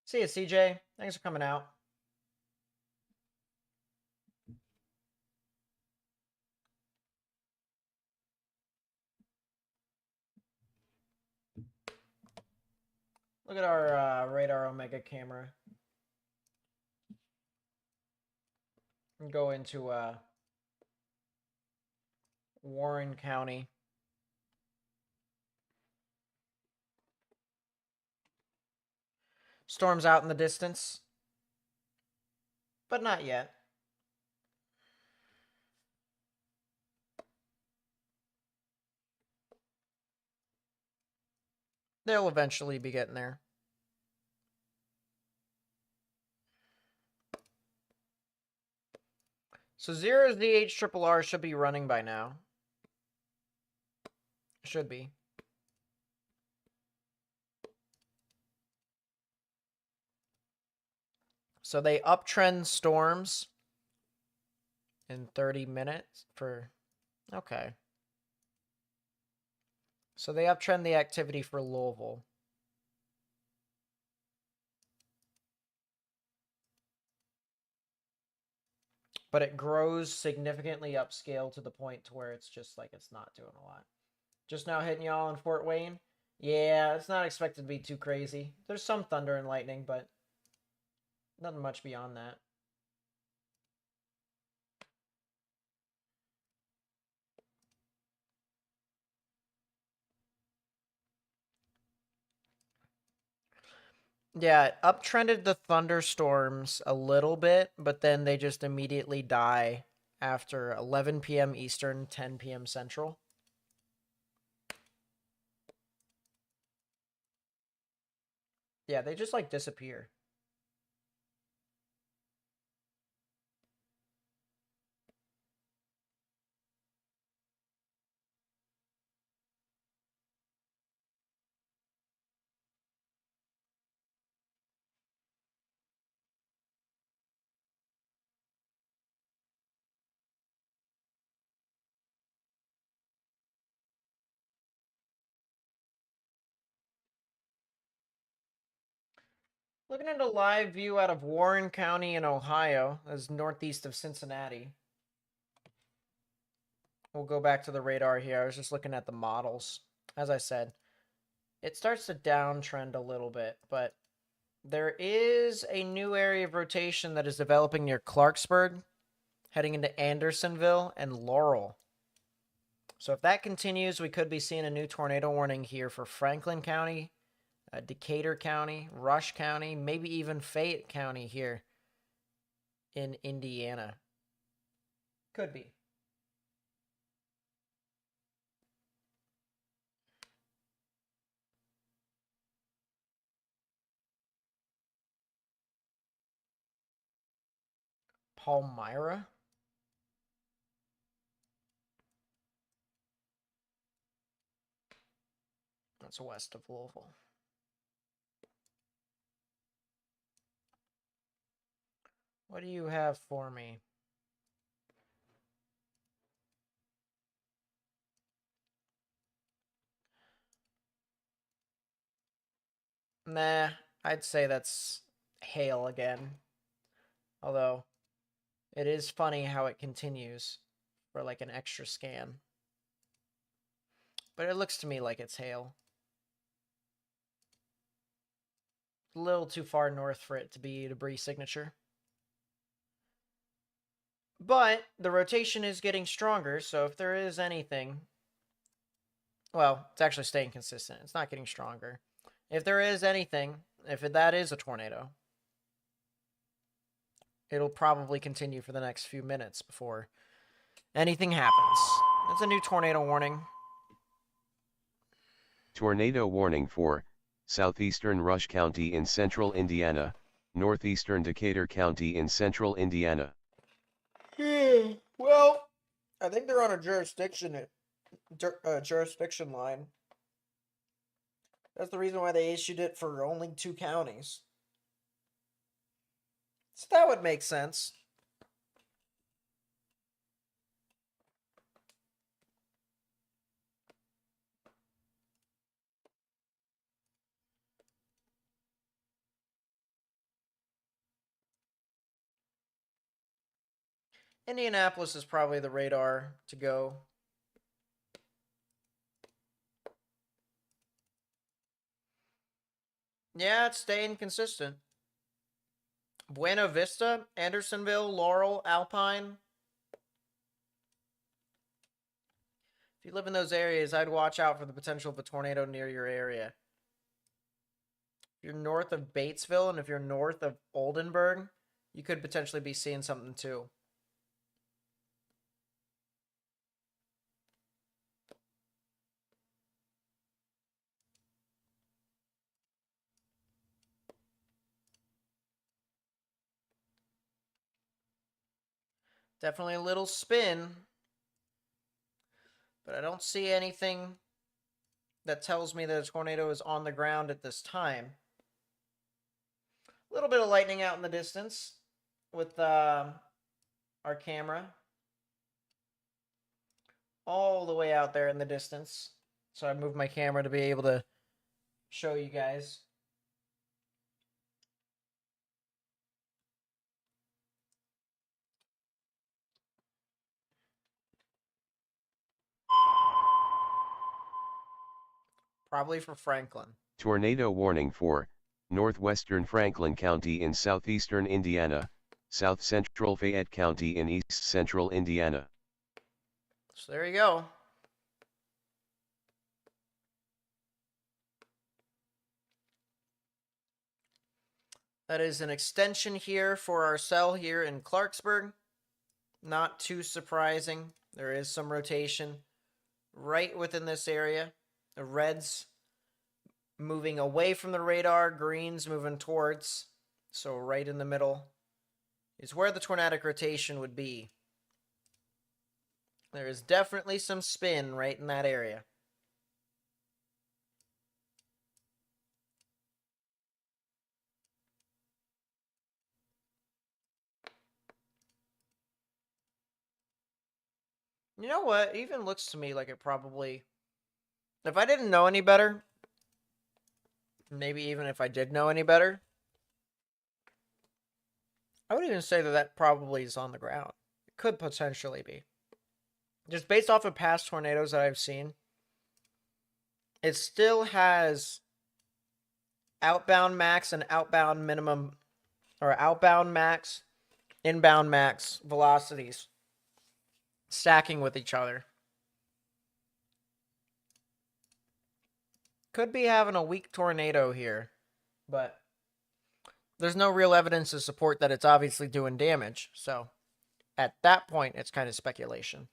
See you, CJ. Thanks for coming out. Look at our radar Omega camera. And go into Warren County. Storms out in the distance, but not yet. They'll eventually be getting there. So 0ZH should be running by now. Should be. So they uptrend storms in 30 minutes for... Okay. So they uptrend the activity for Louisville. But it grows significantly upscale to the point to where it's just like it's not doing a lot. Just now hitting y'all in Fort Wayne. Yeah, it's not expected to be too crazy. There's some thunder and lightning, but nothing much beyond that. Yeah, it uptrended the thunderstorms a little bit, but then they just immediately die after 11 p.m. Eastern, 10 p.m. Central. Yeah, they just like disappear. Looking at a live view out of Warren County in Ohio, as northeast of Cincinnati. We'll go back to the radar here. I was just looking at the models. As I said, it starts to downtrend a little bit, but there is a new area of rotation that is developing near Clarksburg, heading into Andersonville and Laurel. So if that continues, we could be seeing a new tornado warning here for Franklin County, Decatur County, Rush County, maybe even Fayette County here in Indiana. Could be. Palmyra? That's west of Louisville. What do you have for me? Nah, I'd say that's hail again. Although, it is funny how it continues for like an extra scan. But it looks to me like it's hail. A little too far north for it to be a debris signature. But the rotation is getting stronger, so if there is anything... Well, it's actually staying consistent. It's not getting stronger. If there is anything, if that is a tornado, it'll probably continue for the next few minutes before anything happens. It's a new tornado warning. Tornado warning for southeastern Rush County in central Indiana, northeastern Decatur County in central Indiana. Well, I think they're on a jurisdiction line. That's the reason why they issued it for only 2 counties. So that would make sense. Indianapolis is probably the radar to go. Yeah, it's staying consistent. Buena Vista, Andersonville, Laurel, Alpine. If you live in those areas, I'd watch out for the potential of a tornado near your area. If you're north of Batesville and if you're north of Oldenburg, you could potentially be seeing something too. Definitely a little spin, but I don't see anything that tells me that a tornado is on the ground at this time. A little bit of lightning out in the distance with our camera. All the way out there in the distance. So I moved my camera to be able to show you guys. Probably for Franklin. Tornado warning for northwestern Franklin County in southeastern Indiana, south central Fayette County in east central Indiana. So there you go. That is an extension here for our cell here in Clarksburg. Not too surprising. There is some rotation right within this area. The reds moving away from the radar, greens moving towards. So right in the middle is where the tornadic rotation would be. There is definitely some spin right in that area. You know what? It even looks to me like it probably... If I didn't know any better, maybe even if I did know any better, I would even say that that probably is on the ground. It could potentially be. Just based off of past tornadoes that I've seen, it still has outbound max and outbound minimum, or outbound max, inbound max velocities stacking with each other. Could be having a weak tornado here, but there's no real evidence to support that it's obviously doing damage. So at that point, it's kind of speculation.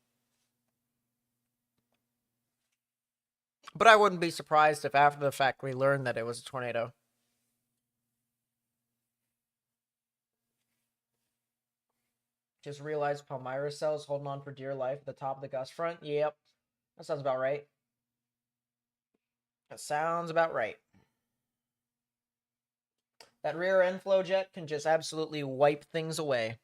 But I wouldn't be surprised if after the fact we learned that it was a tornado. Just realized Palmyra cells holding on for dear life at the top of the gust front. Yep. That sounds about right. That sounds about right. That rear end flow jet can just absolutely wipe things away.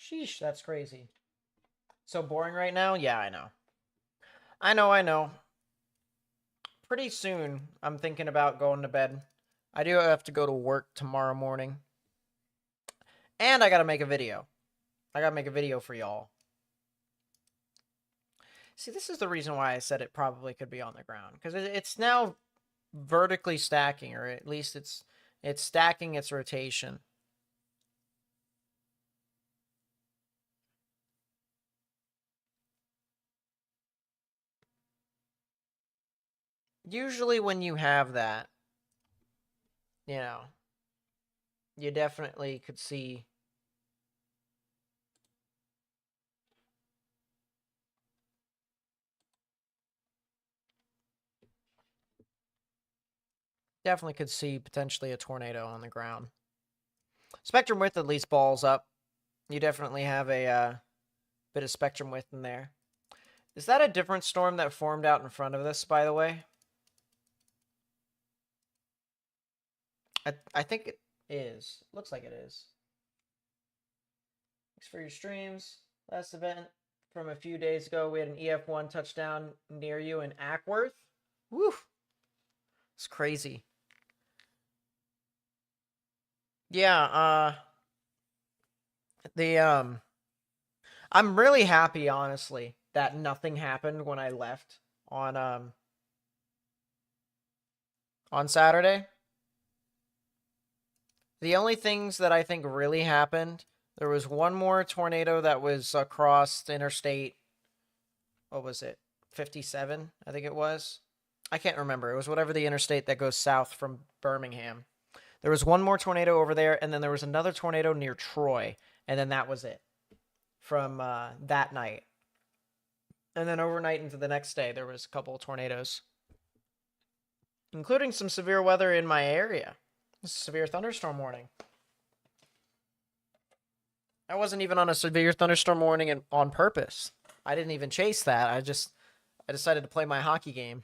Sheesh, that's crazy. So boring right now? Yeah, I know. I know. Pretty soon, I'm thinking about going to bed. I do have to go to work tomorrow morning. And I gotta make a video. I gotta make a video for y'all. See, this is the reason why I said it probably could be on the ground. Because it's now vertically stacking, or at least it's stacking its rotation. Usually when you have that, you know, you definitely could see potentially a tornado on the ground. Spectrum width at least balls up. You definitely have a bit of spectrum width in there. Is that a different storm that formed out in front of this, by the way? I think it is. Looks like it is. Thanks for your streams. Last event from a few days ago, we had an EF1 touchdown near you in Ackworth. Woo! It's crazy. Yeah, I'm really happy, honestly, that nothing happened when I left on Saturday. The only things that I think really happened, there was one more tornado that was across interstate. What was it? 57, I think it was. I can't remember. It was whatever the interstate that goes south from Birmingham. There was one more tornado over there, and then there was another tornado near Troy, and then that was it from that night. And then overnight into the next day, there was a couple of tornadoes, including some severe weather in my area. Severe thunderstorm warning. I wasn't even on a severe thunderstorm warning on purpose. I didn't even chase that. I decided to play my hockey game.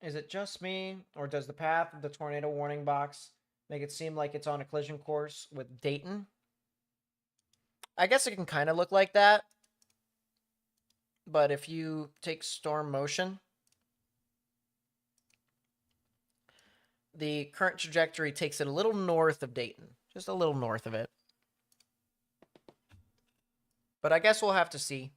Is it just me, or does the path of the tornado warning box make it seem like it's on a collision course with Dayton? I guess it can kind of look like that. But if you take storm motion, the current trajectory takes it a little north of Dayton. Just a little north of it. But I guess we'll have to see.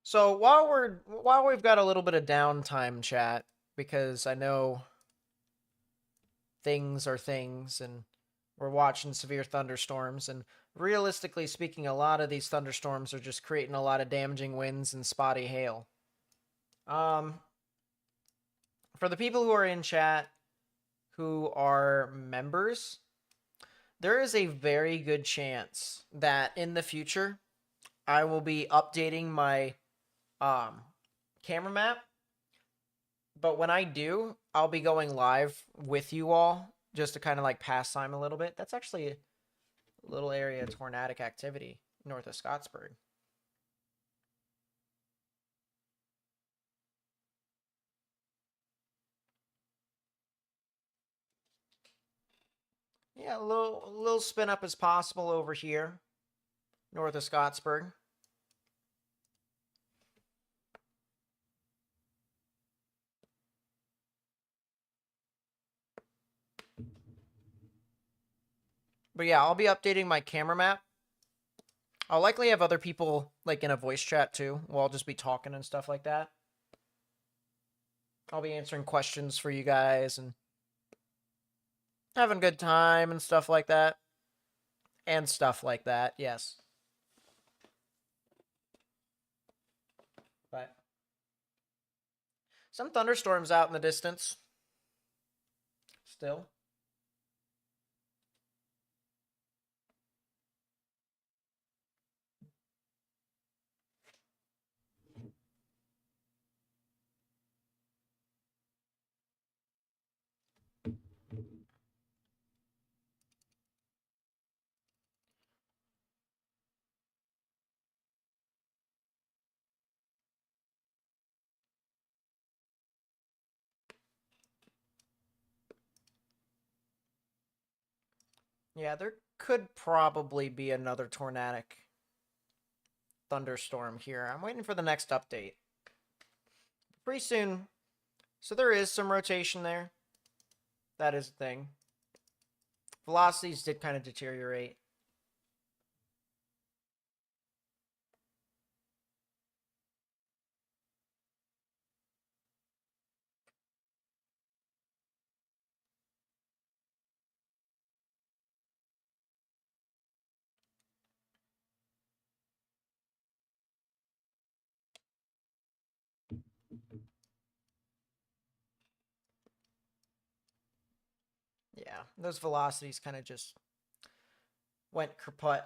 So while we've got a little bit of downtime, chat, because I know things are things, and we're watching severe thunderstorms. And realistically speaking, a lot of these thunderstorms are just creating a lot of damaging winds and spotty hail. For the people who are in chat who are members, there is a very good chance that in the future I will be updating my camera map. But when I do, I'll be going live with you all just to kind of like pass time a little bit. That's actually a little area of tornadic activity north of Scottsburg. Yeah, a little spin up as possible over here north of Scottsburg. But yeah, I'll be updating my camera map. I'll likely have other people like in a voice chat too. We'll all just be talking and stuff like that. I'll be answering questions for you guys and having a good time and stuff like that. And stuff like that, yes. But some thunderstorms out in the distance. Still. Yeah, there could probably be another tornadic thunderstorm here. I'm waiting for the next update. Pretty soon. So there is some rotation there. That is a thing. Velocities did kind of deteriorate. Yeah, those velocities kind of just went kaput.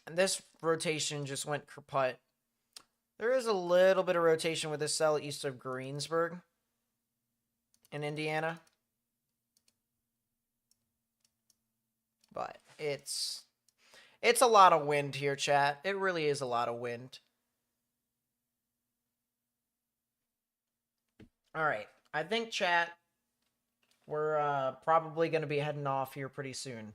And this rotation just went kaput. There is a little bit of rotation with this cell east of Greensburg in Indiana. But it's a lot of wind here, chat. It really is a lot of wind. All right. I think, chat, we're probably going to be heading off here pretty soon.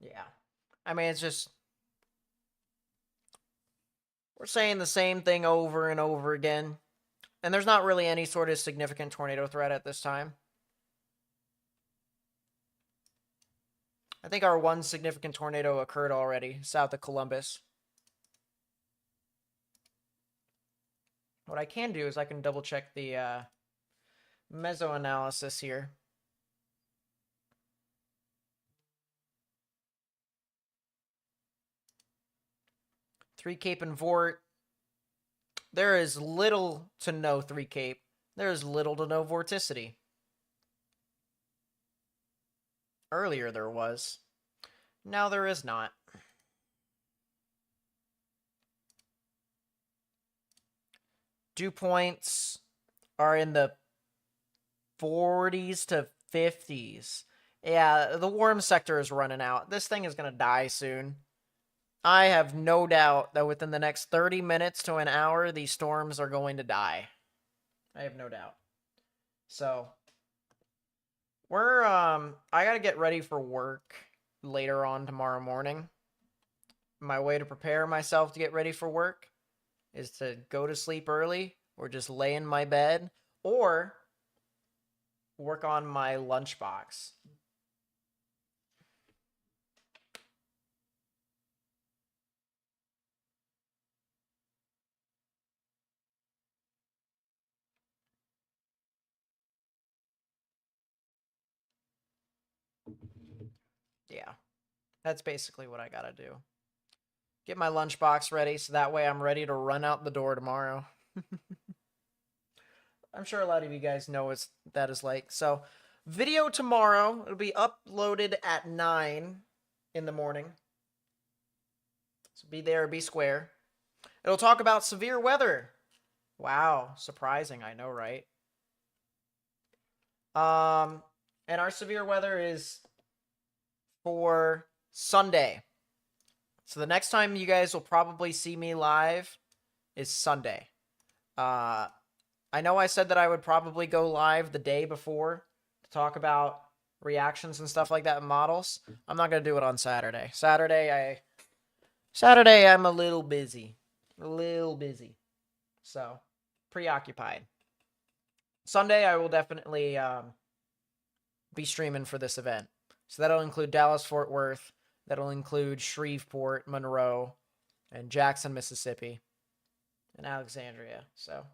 Yeah. I mean, it's just... we're saying the same thing over and over again. And there's not really any sort of significant tornado threat at this time. I think our one significant tornado occurred already, south of Columbus. What I can do is I can double check the mesoanalysis here. Three Cape and Vort. There is little to no Three Cape. There is little to no vorticity. Earlier there was. Now there is not. Dew points are in the 40s to 50s. Yeah, the warm sector is running out. This thing is going to die soon. I have no doubt that within the next 30 minutes to an hour, these storms are going to die. I have no doubt. So I gotta get ready for work later on tomorrow morning. My way to prepare myself to get ready for work is to go to sleep early or just lay in my bed or work on my lunchbox. Yeah, that's basically what I gotta do. Get my lunchbox ready so that way I'm ready to run out the door tomorrow. I'm sure a lot of you guys know what that is like. So, video tomorrow. It'll be uploaded at 9 in the morning. So be there, be square. It'll talk about severe weather. Wow, surprising, I know, right? And our severe weather is for Sunday. So the next time you guys will probably see me live is Sunday. I know I said that I would probably go live the day before to talk about reactions and stuff like that in models. I'm not gonna do it on Saturday. Saturday I'm a little busy. So preoccupied. Sunday I will definitely be streaming for this event. So that'll include Dallas Fort Worth, that'll include Shreveport, Monroe, and Jackson, Mississippi, and Alexandria. So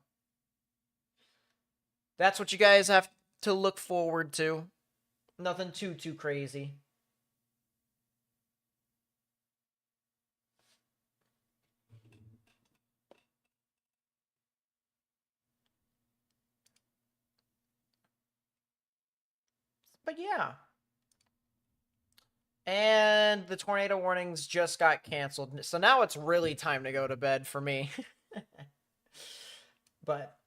that's what you guys have to look forward to. Nothing too crazy. But yeah. And the tornado warnings just got canceled. So now it's really time to go to bed for me. But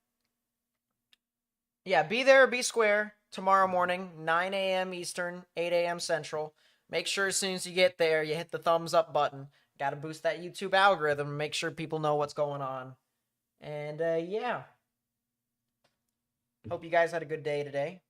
yeah, be there, be square tomorrow morning, 9 a.m. Eastern, 8 a.m. Central. Make sure as soon as you get there, you hit the thumbs up button. Got to boost that YouTube algorithm, make sure people know what's going on. And yeah. Hope you guys had a good day today.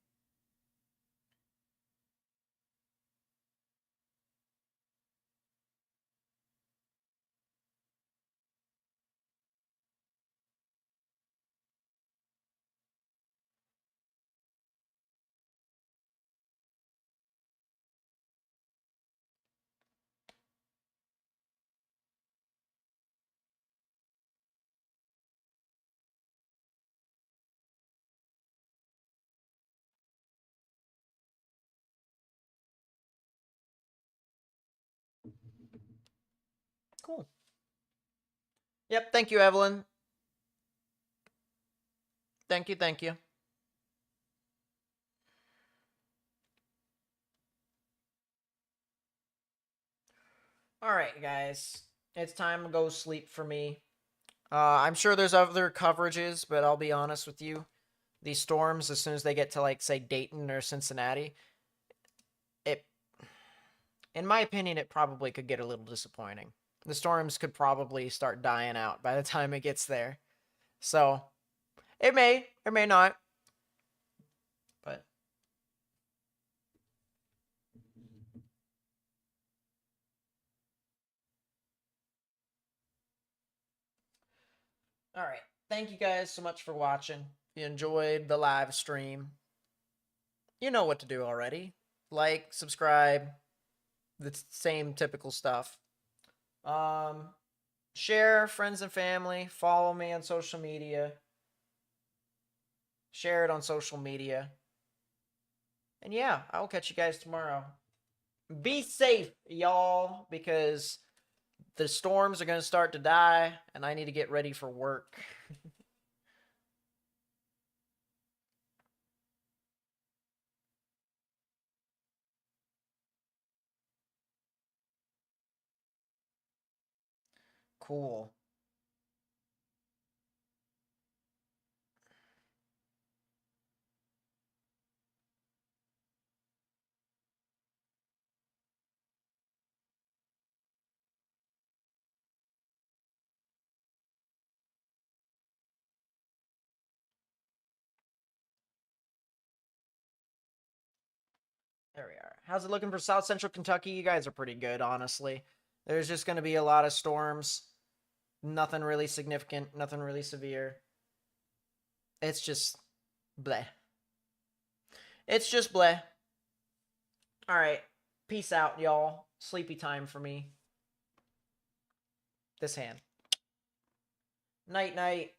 Cool. Yep, thank you, Evelyn. Thank you, thank you. All right, guys. It's time to go sleep for me. I'm sure there's other coverages, but I'll be honest with you. These storms, as soon as they get to, like, say, Dayton or Cincinnati, it, in my opinion, it probably could get a little disappointing. The storms could probably start dying out by the time it gets there. So, it may or may not. But all right. Thank you guys so much for watching. If you enjoyed the live stream, you know what to do already. Like, subscribe, the same typical stuff. Share, friends and family, follow me on social media. Share it on social media. And yeah, I will catch you guys tomorrow. Be safe, y'all, because the storms are going to start to die, and I need to get ready for work. Cool. There we are. How's it looking for South Central Kentucky? You guys are pretty good, honestly. There's just going to be a lot of storms. Nothing really significant. Nothing really severe. It's just bleh. It's just bleh. All right. Peace out, y'all. Sleepy time for me. This hand. Night, night.